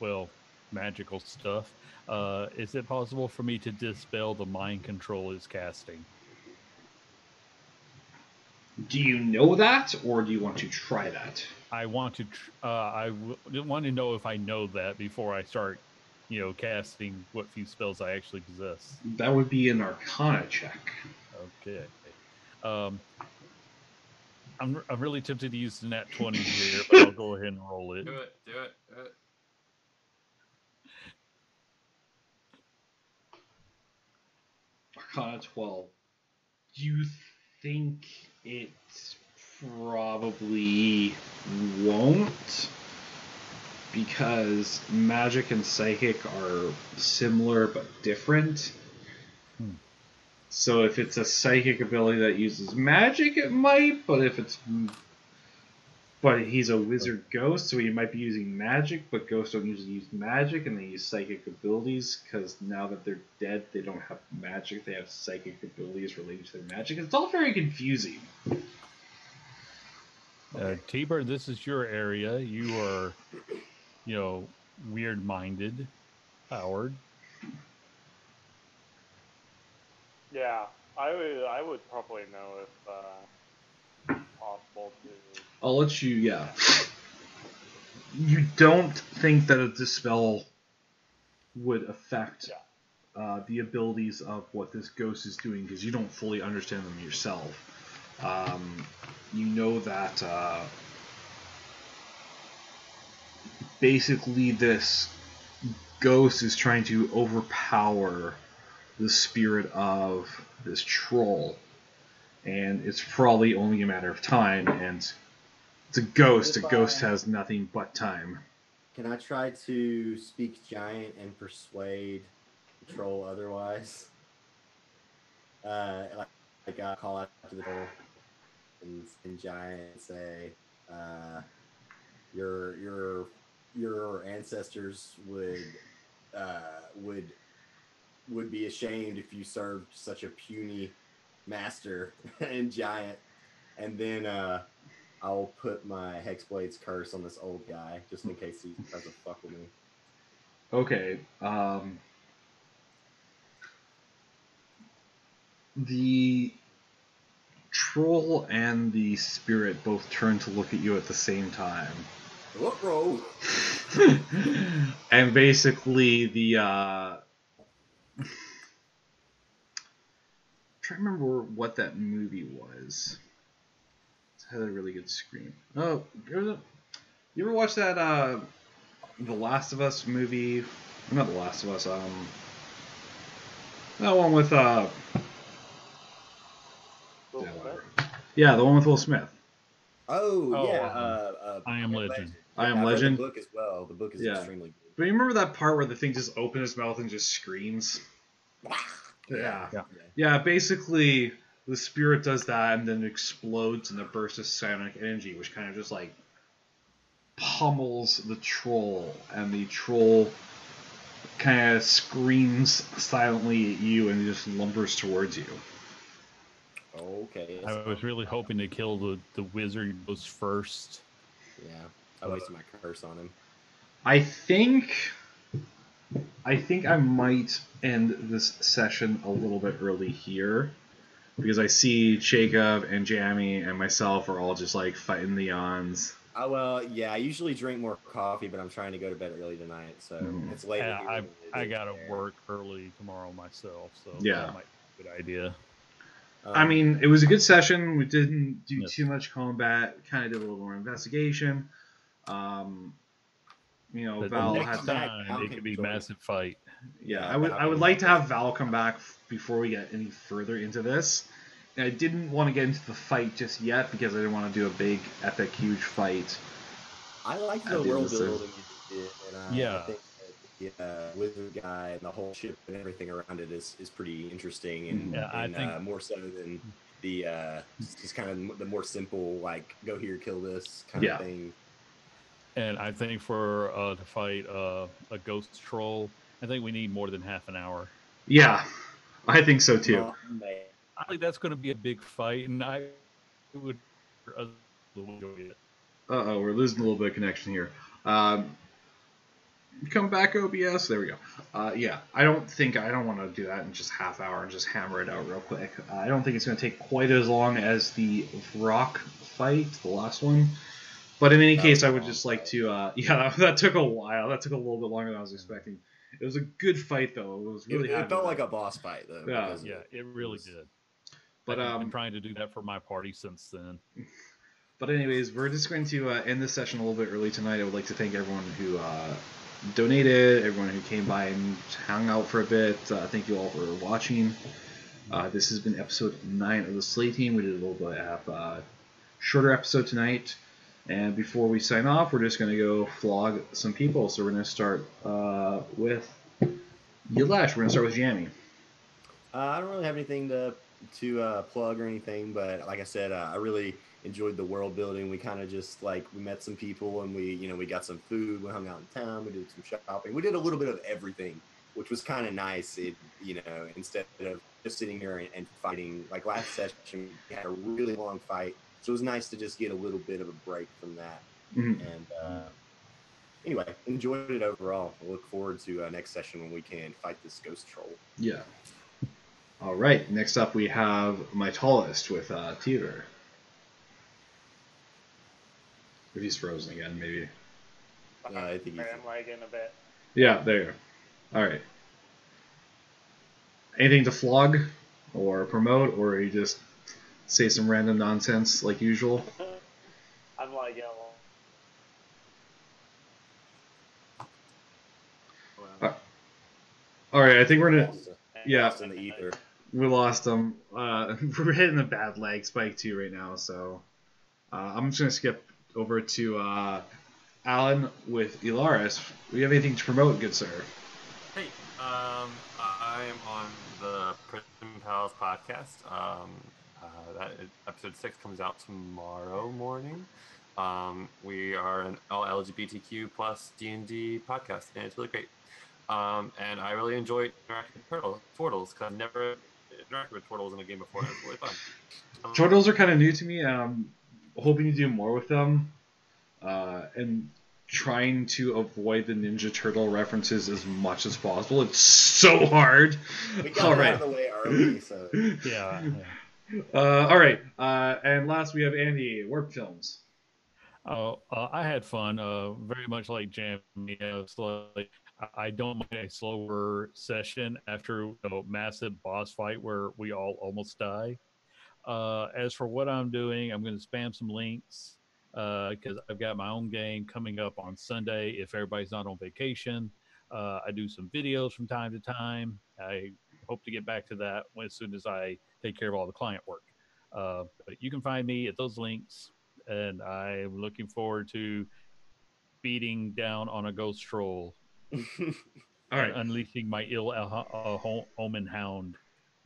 well, magical stuff, is it possible for me to dispel the mind control it's casting? Do you know that, or do you want to try that? I want to. Want to know if I know that before I start, casting what few spells I actually possess. That would be an Arcana check. Okay. I'm really tempted to use the nat 20 here, but I'll go ahead and roll it. Do it. Arcana 12. You think it probably won't? Because magic and psychic are similar but different. So if it's a psychic ability that uses magic, it might, but he's a wizard ghost, so he might be using magic, but ghosts don't usually use magic, and they use psychic abilities, because now that they're dead, they don't have magic, they have psychic abilities related to their magic. It's all very confusing. Tiber, this is your area. You are, weird-minded, Howard. Yeah, I would probably know if possible to. I'll let you, yeah. You don't think that a dispel would affect the abilities of what this ghost is doing, because you don't fully understand them yourself. You know that basically this ghost is trying to overpower the spirit of this troll, and it's probably only a matter of time, and it's a ghost. A ghost has nothing but time. Can I try to speak giant and persuade the troll otherwise? Like I call out to the troll in giant and say, your ancestors would be ashamed if you served such a puny master in giant. And then I'll put my Hexblade's curse on this old guy just in case he tries to fuck with me. Okay. The troll and the spirit both turn to look at you at the same time. Bro. And basically the I'm trying to remember what that movie was. It had a really good scream. Oh, you ever watch that The Last of Us movie? Not The Last of Us, that one with Will yeah, Smith? whatever. Yeah, the one with Will Smith. Oh, Oh, yeah. I Am Legend. I Am I've read Legend. the book as well. The book is Yeah. extremely good. But you remember that part where the thing just opens its mouth and just screams? Yeah. Yeah. Yeah, basically the spirit does that and then explodes in a burst of psionic energy, which kind of just like pummels the troll, and the troll kind of screams silently at you and just lumbers towards you. Okay. I was really hoping to kill the wizard goes first. Yeah. I wasted my curse on him. I think I might end this session a little bit early here, because I see Jacob and Jamie and myself are all just like fighting the yawns. Well, yeah, I usually drink more coffee, but I'm trying to go to bed early tonight, so it's later. Yeah, here than it I is gotta there. work early tomorrow myself, so Yeah. that might be a good idea. I mean, it was a good session. We didn't do Yes. too much combat. Kind of did a little more investigation. You know, But Val next had. time it could be massive fight. Yeah, Yeah, I would like to have Val come back before we get any further into this. And I didn't want to get into the fight just yet because I didn't want to do a big, epic, huge fight. I like at the the end world of the building you did, and I Yeah. think that the wizard guy and the whole ship and everything around it is pretty interesting, and, Yeah, I and think- more so than the just kind of the more simple like go here, kill this kind Yeah. of thing. And I think for to fight a ghost troll, I think we need more than half an hour. Yeah, I think so too. Oh, man. I think that's going to be a big fight, and I would enjoy it. Uh-oh, we're losing a little bit of connection here. Come back, OBS. There we go. Yeah, I don't want to do that in just half hour and just hammer it out real quick. I don't think it's going to take quite as long as the rock fight, the last one. But in any That case, was I a would long just like fight. to... yeah, that took a while. That took a little bit longer than I was expecting. It was a good fight, though. It was really It happy felt with like a boss fight though. Yeah. because Yeah, it really did. But I've been trying to do that for my party since then. But anyways, we're just going to end this session a little bit early tonight. I would like to thank everyone who donated, everyone who came by and hung out for a bit. Thank you all for watching. This has been episode 9 of the Slay Team. We did a little bit of shorter episode tonight. And before we sign off, we're just going to go flog some people. So we're going to start with Yilash. We're going to start with Jamie. I don't really have anything to plug or anything, but like I said, I really enjoyed the world building. We kind of just we met some people and we got some food. We hung out in town. We did some shopping. We did a little bit of everything, which was kind of nice. It instead of just sitting here and fighting. Like last session, we had a really long fight, so it was nice to just get a little bit of a break from that. Mhm. And anyway, enjoyed it overall. I look forward to next session when we can fight this ghost troll. Yeah. All right. Next up, we have my tallest with Tiver. If he's frozen again, maybe. I think he's- I'm lagging a bit. Yeah, there you go. All right. Anything to flog or promote, or you just say some random nonsense like usual? I'm lagging a little. All right. I think we're gonna. Yeah. Lost in the ether. We lost him. We're hitting a bad lag spike too right now, so I'm just gonna skip over to Alan with Ilaris. Do you have anything to promote, good sir? Hey, I am on the Prison Pals podcast. Episode 6 comes out tomorrow morning. We are an all LGBTQ plus D&D podcast, and it's really great. And I really enjoy interacting with turtles because I've never interacted with turtles in a game before. And it's really fun. Turtles are kind of new to me. Hoping to do more with them, and trying to avoid the Ninja Turtle references as much as possible. It's so hard. We got All it right. out of the way early, so Yeah. All right. And last we have Andy, Warp Films. I had fun. Very much like Jam. It's like I don't mind a slower session after massive boss fight where we all almost die. As for what I'm doing, I'm going to spam some links because I've got my own game coming up on Sunday. If everybody's not on vacation, I do some videos from time to time. I hope to get back to that as soon as I take care of all the client work. But you can find me at those links, and I'm looking forward to beating down on a ghost troll All and right. unleashing my ill omen hound.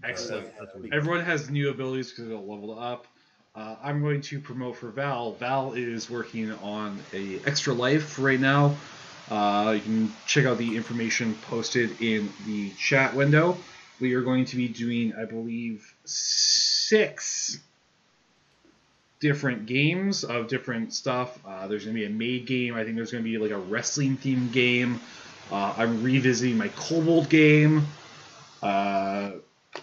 Excellent. That's what Everyone has new abilities because they'll level up. I'm going to promote for Val. Val is working on a Extra Life right now. You can check out the information posted in the chat window. We are going to be doing, I believe, 6 different games of different stuff. There's going to be a maid game. I think there's going to be like a wrestling themed game. I'm revisiting my Kobold game.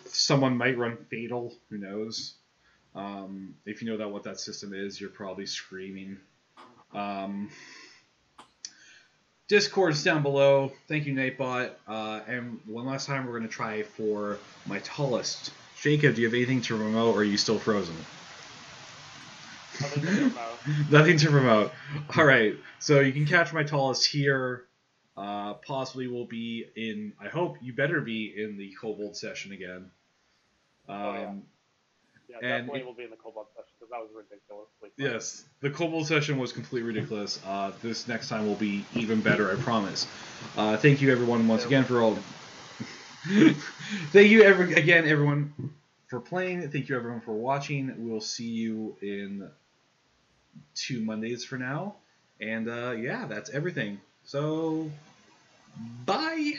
Someone might run Fatal. Who knows? If you know what that system is, you're probably screaming. Discord's down below. Thank you, Nightbot. And one last time, we're going to try for my tallest. Jacob, do you have anything to promote, or are you still frozen? Nothing to promote. Nothing to promote. All right. So you can catch my tallest here. Possibly will be in. I hope you better be in the Kobold session again. Yeah, definitely will be in the Kobold session because that was ridiculously fun. Yes, the Kobold session was completely ridiculous. This next time will be even better, I promise. Thank you, everyone, once again for all. Thank you, everyone, for playing. Thank you, everyone, for watching. We'll see you in 2 Mondays for now. And yeah, that's everything. So, bye.